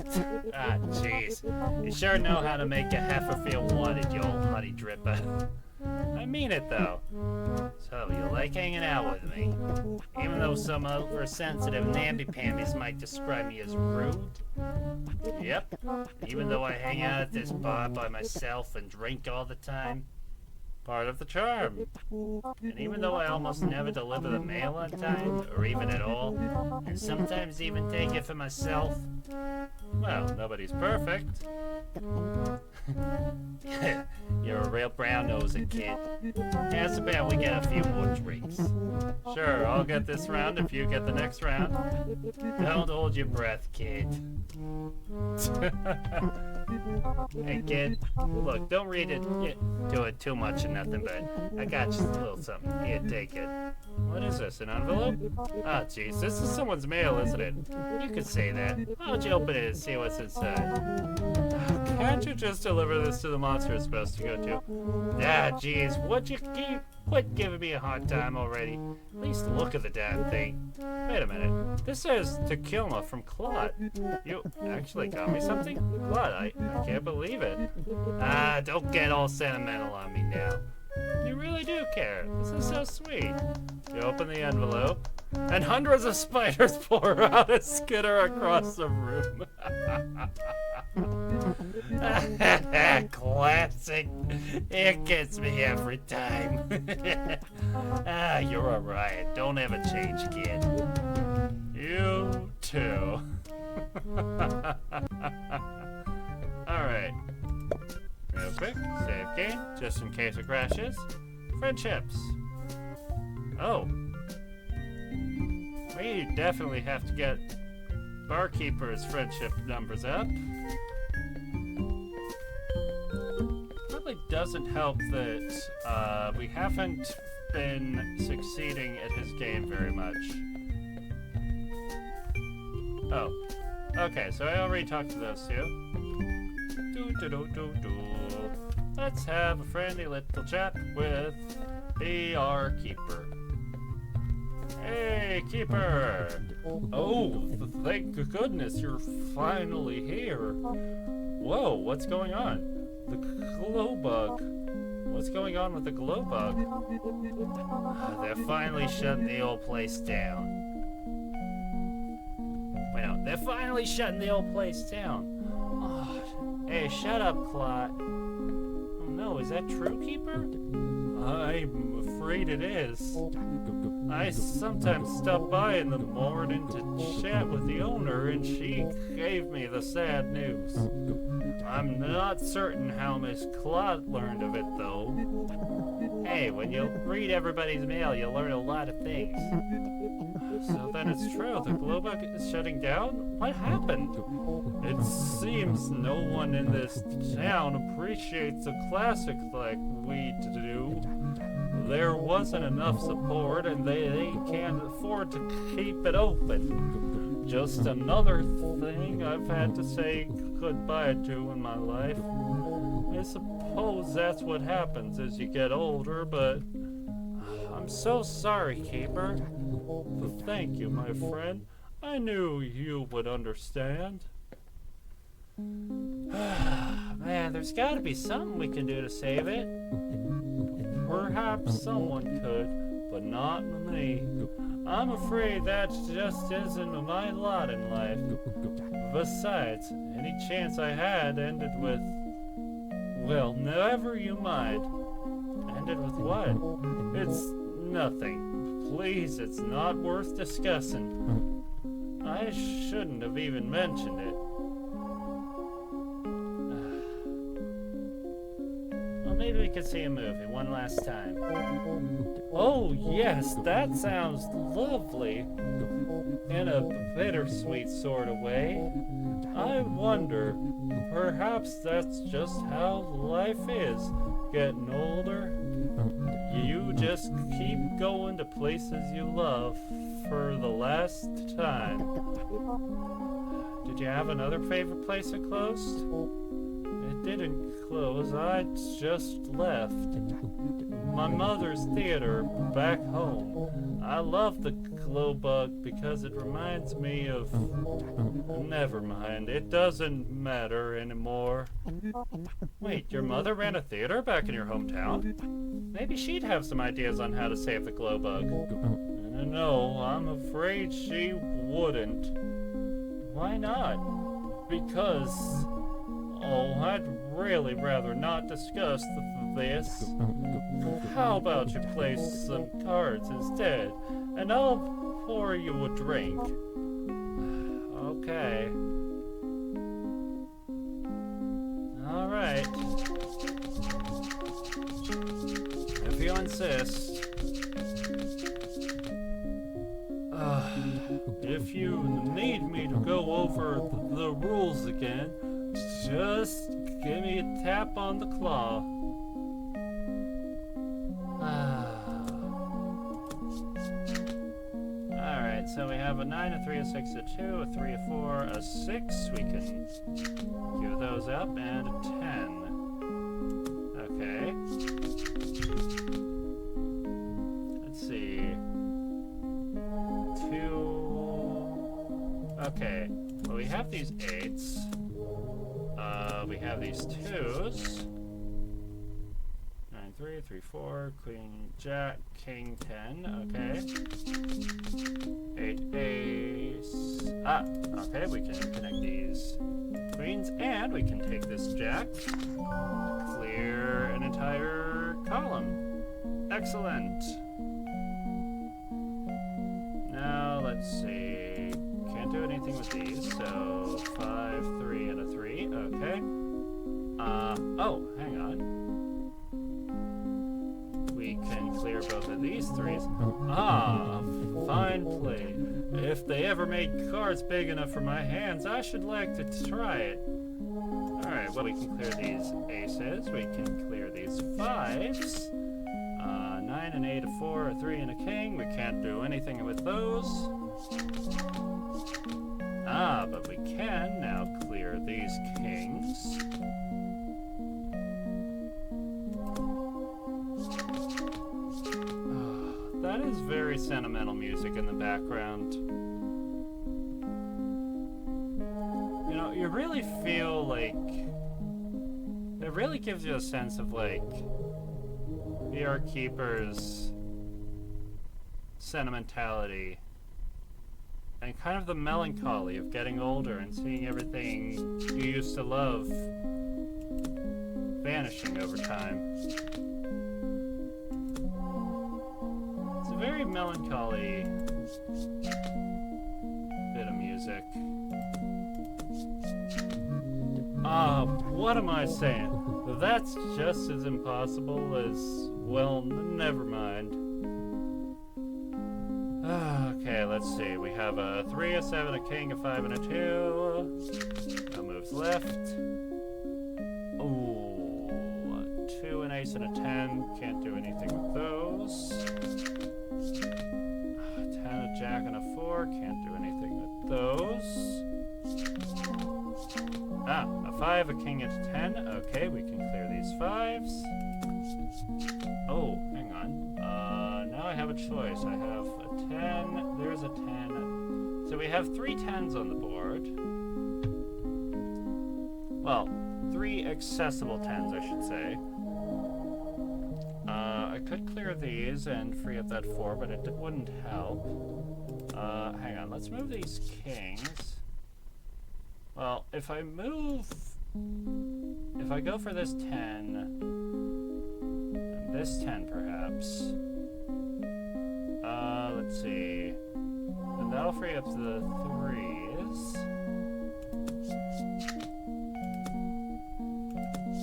Ah, jeez. You sure know how to make a heifer feel wanted, you old honey dripper. I mean it, though. So, you like hanging out with me? Even though some oversensitive namby-pambies might describe me as rude? Yep. Even though I hang out at this bar by myself and drink all the time? Part of the charm. And even though I almost never deliver the mail on time, or even at all, and sometimes even take it for myself, well, nobody's perfect. You're a real brown-nosing kid. How's about we get a few more drinks? Sure, I'll get this round if you get the next round. Don't hold your breath, kid. Hey, kid, look, don't read it to it too much or nothing, but I got you a little something. Here, take it. What is this, an envelope? Ah, jeez, this is someone's mail, isn't it? You could say that. Why don't you open it and see what's inside? Can't you just deliver this to the monster it's supposed to go to? Ah, jeez, quit giving me a hard time already. At least look at the damn thing. Wait a minute. This says to Kyouma from Claude. You actually got me something? Claude, I can't believe it. Ah, don't get all sentimental on me now. You really do care. This is so sweet. You open the envelope. and hundreds of spiders pour out and skitter across the room. Classic. It gets me every time. You're a riot. Don't ever change, kid. You too. Alright. Real quick, save game, just in case it crashes. Friendships. Oh. We definitely have to get Barkeeper's friendship numbers up. Probably doesn't help that we haven't been succeeding at his game very much. Oh. Okay, so I already talked to those two. Let's have a friendly little chat with the Keeper. Hey, Keeper! Oh, thank goodness you're finally here. Whoa, what's going on? The glow bug. What's going on with the glow bug? They're finally shutting the old place down. Wait, no, they're finally shutting the old place down. Oh, hey, shut up, Clot. Oh no, is that true, Keeper? I'm afraid it is. I sometimes stop by in the morning to chat with the owner, and she gave me the sad news. I'm not certain how Miss Claude learned of it, though. Hey, when you read everybody's mail, you learn a lot of things. So then it's true, the Glowbug is shutting down? What happened? It seems no one in this town appreciates a classic like we do. There wasn't enough support, and they can't afford to keep it open. Just another thing I've had to say goodbye to in my life. I suppose that's what happens as you get older, but I'm so sorry, Keeper. Thank you, my friend. I knew you would understand. Man, there's gotta be something we can do to save it. Perhaps someone could, but not me. I'm afraid that just isn't my lot in life. Besides, any chance I had ended with... Well, never you mind. Ended with what? It's nothing. Please, it's not worth discussing. I shouldn't have even mentioned it. Well, maybe we could see a movie one last time. Oh, yes, that sounds lovely. In a bittersweet sort of way. I wonder, perhaps that's just how life is, getting older. You just keep going to places you love for the last time. Did you have another favorite place that closed? It didn't close, I just left. My mother's theater back home. I love the glow bug because it reminds me of... Never mind, it doesn't matter anymore. Wait, your mother ran a theater back in your hometown? Maybe she'd have some ideas on how to save the glow bug. No, I'm afraid she wouldn't. Why not? Because... Oh, I'd really rather not discuss this. How about you play some cards instead, and I'll pour you a drink. Okay. Alright. If you insist. If you need me to go over the rules again, just give me a tap on the claw. Alright, so we have a 9, a 3, a 6, a 2, a 3, a 4, a 6. We can queue those up, and a 10. Okay. Let's see. 2. Okay. Well, we have these 8s. We have these 2s. 9, 3, 3, 4, queen, jack, king, 10, okay. 8 ace. Ah, okay, we can connect these queens, and we can take this jack, clear an entire column. Excellent. Now, let's see. Can't do anything with these, so 5, 3, and a 3, okay. Oh, hang on. We can clear both of these 3s. Ah, fine play. If they ever make cards big enough for my hands, I should like to try it. Alright, well, we can clear these aces. We can clear these 5s. 9 and 8, a 4, a 3, and a king. We can't do anything with those. Ah, but we can now clear these kings. That is very sentimental music in the background. You know, you really feel like... It really gives you a sense of, like, the Art Keeper's sentimentality. And kind of the melancholy of getting older and seeing everything you used to love vanishing over time. It's a very melancholy bit of music. Ah, what am I saying? That's just as impossible as, well, never mind. Okay, let's see. We have a 3, a 7, a king, a 5, and a 2. No moves left. Ooh, a 2, an ace, and a 10. Can't do anything with those. 10, a jack, and a 4. Can't do anything with those. Ah, a 5, a king, and a 10. Okay, we can clear these 5s. Oh, hang on. Now I have a choice. I have a 10. There's a 10. So we have 3 10s on the board. Well, 3 accessible 10s, I should say. I could clear these and free up that 4, but it wouldn't help. Hang on. Let's move these kings. Well, if I go for this 10, and this 10 perhaps, let's see, and that'll free up the 3s,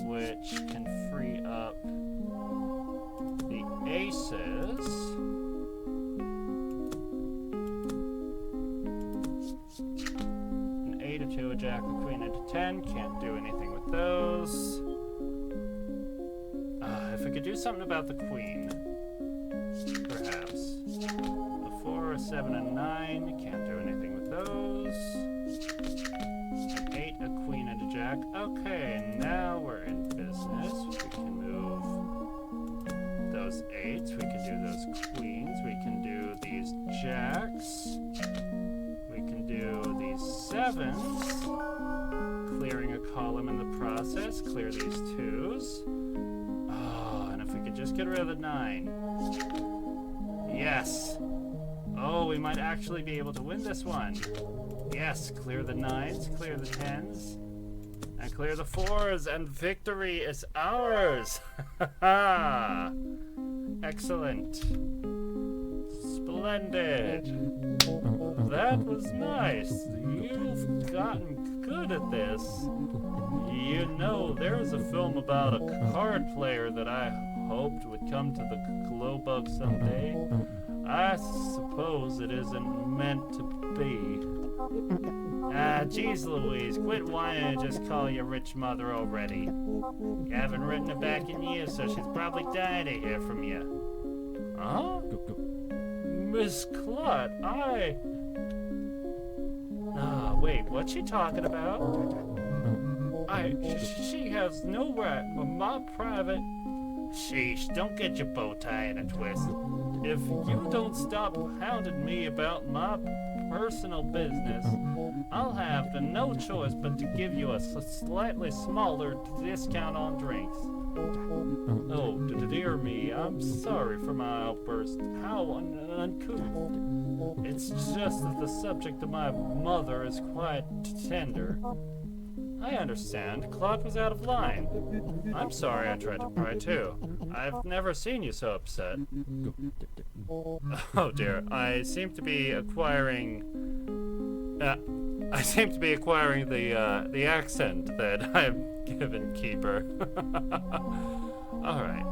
which can free up the aces. An 8, a 2, a jack, a queen, and a 10. Can't do anything with those. If we could do something about the queen, perhaps. A 4, a 7, and 9. Can't do anything with those. An 8, a queen, and a jack. Okay, now we're in business. We can move those 8s. We can do those queens. We can do these jacks. We can do these 7s. Clearing a column in the process. Clear these 2s. Oh, and if we could just get rid of the 9. Yes! Oh, we might actually be able to win this one. Yes, clear the 9s, clear the 10s, and clear the 4s, and victory is ours! Ha Excellent. Splendid. That was nice. You've gotten good at this. You know, there's a film about a card player that I hoped would come to the Glowbug someday. I suppose it isn't meant to be. Ah, geez Louise, quit whining and just call your rich mother already. You haven't written her back in years, so she's probably dying to hear from you. Huh? Miss Clot, wait, what's she talking about? She has no right with my private... Sheesh, don't get your bow tie in a twist. If you don't stop hounding me about my personal business, I'll have no choice but to give you a slightly smaller discount on drinks. Oh, dear me, I'm sorry for my outburst. How uncouth. It's just that the subject of my mother is quite tender. I understand. Claude was out of line. I'm sorry I tried to pry too. I've never seen you so upset. Oh dear, I seem to be acquiring the accent that I've given Keeper. Alright.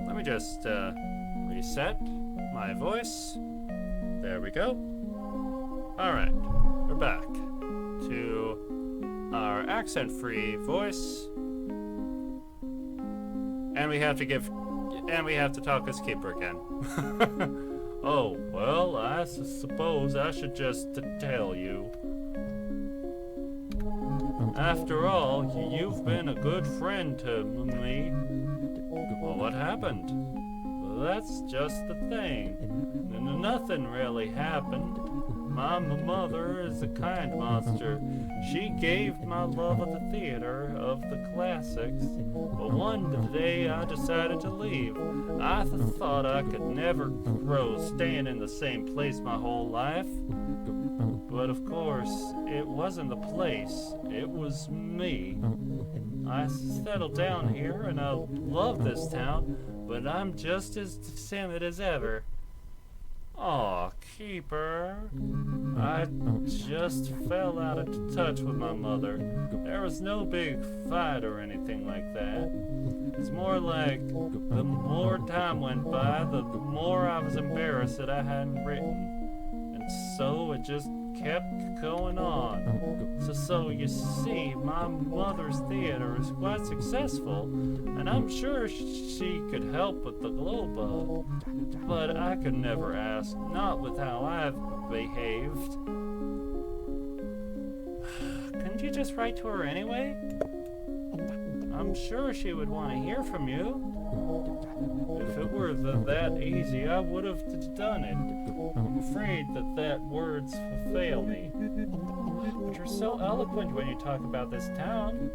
Let me just reset my voice. There we go. Alright, we're back to our accent-free voice. And we have to talk as Keeper again. Oh, well, I suppose I should just tell you. After all, you've been a good friend to me. Well, what happened? Well, that's just the thing. Nothing really happened. My mother is a kind monster. She gave my love of the theater, of the classics. But one day I decided to leave. I thought I could never grow staying in the same place my whole life. But of course, it wasn't the place. It was me. I settled down here and I love this town, but I'm just as timid as ever. Aw, Keeper. I just fell out of touch with my mother. There was no big fight or anything like that. It's more like the more time went by, the more I was embarrassed that I hadn't written. And so it just kept going on. So you see, my mother's theater is quite successful, and I'm sure she could help with the glow bug. But I could never ask, not with how I've behaved. Couldn't you just write to her anyway? I'm sure she would want to hear from you. If it were that easy, I would have done it. I'm afraid that words fail me. But you're so eloquent when you talk about this town.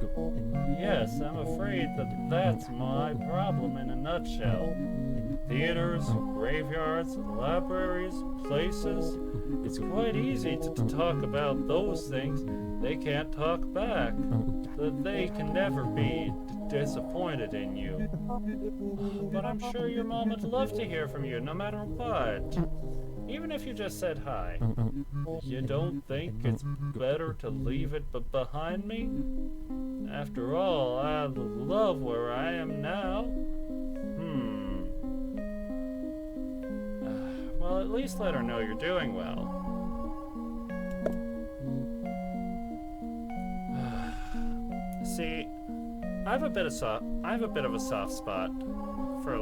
Yes, I'm afraid that's my problem in a nutshell. Theaters, graveyards, libraries, places. It's quite easy to talk about those things. They can't talk back. They can never be disappointed in you. But I'm sure your mom would love to hear from you no matter what. Even if you just said hi. You don't think it's better to leave it behind me? After all, I love where I am now. Well, at least let her know you're doing well. See, I have a bit of a soft spot for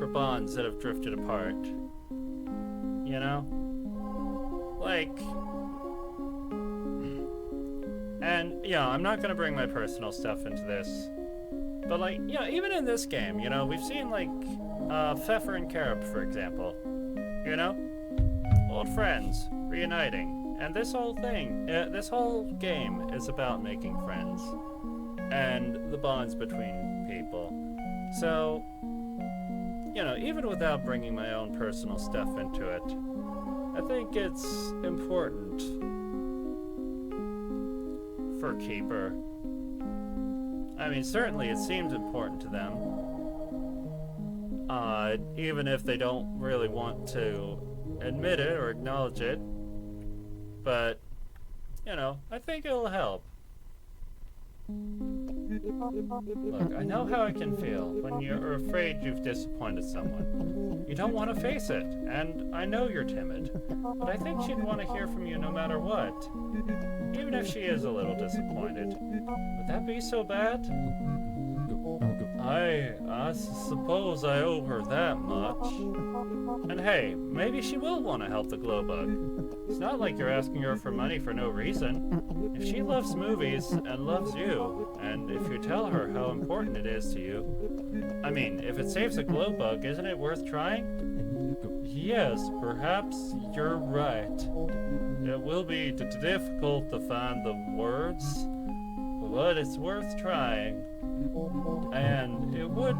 for bonds that have drifted apart. You know? And I'm not gonna bring my personal stuff into this. But even in this game, we've seen Pfeffer and Carob, for example. Old friends, reuniting. And this whole thing, this whole game is about making friends. And the bonds between people. So, even without bringing my own personal stuff into it, I think it's important for Keeper. I mean, certainly it seems important to them. Even if they don't really want to admit it or acknowledge it. But, I think it'll help. Look, I know how it can feel when you're afraid you've disappointed someone. You don't want to face it, and I know you're timid. But I think she'd want to hear from you no matter what. Even if she is a little disappointed. Would that be so bad? I suppose I owe her that much. And hey, maybe she will want to help the Glowbug. It's not like you're asking her for money for no reason. If she loves movies and loves you, and if you tell her how important it is to you, I mean, if it saves a Glowbug, isn't it worth trying? Yes, perhaps you're right. It will be difficult to find the words, but it's worth trying. And it would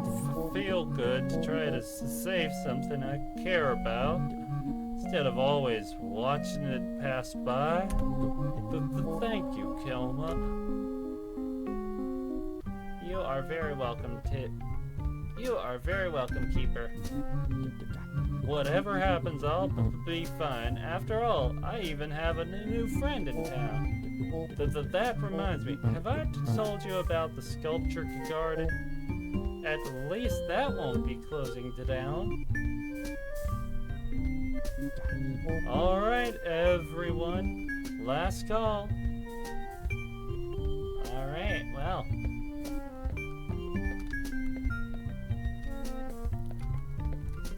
feel good to try to save something I care about, instead of always watching it pass by. Thank you, Kyouma. You are very welcome, Keeper. Whatever happens, I'll be fine. After all, I even have a new friend in town. That reminds me, have I told you about the sculpture garden? At least that won't be closing down. Alright, everyone. Last call. Alright, well.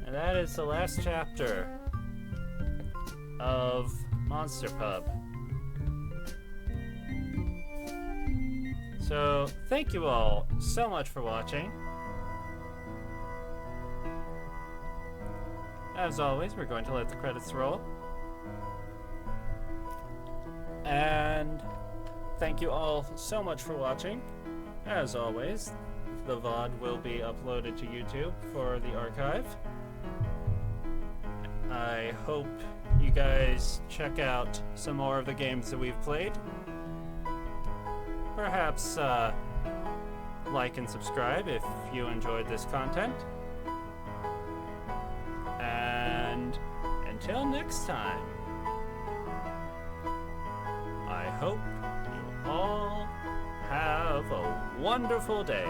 And that is the last chapter of Monster Pub. So, thank you all so much for watching. As always, we're going to let the credits roll. And thank you all so much for watching. As always, the VOD will be uploaded to YouTube for the archive. I hope you guys check out some more of the games that we've played. Perhaps like and subscribe if you enjoyed this content. And until next time, I hope you all have a wonderful day.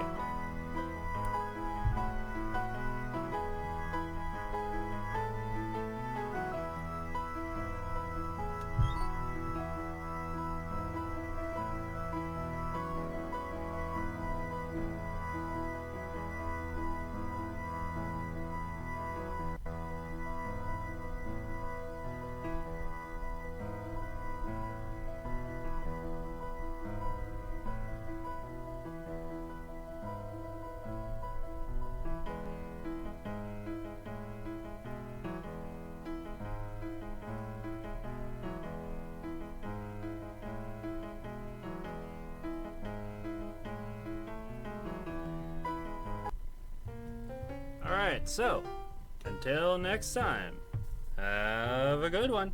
Alright, so, until next time, have a good one.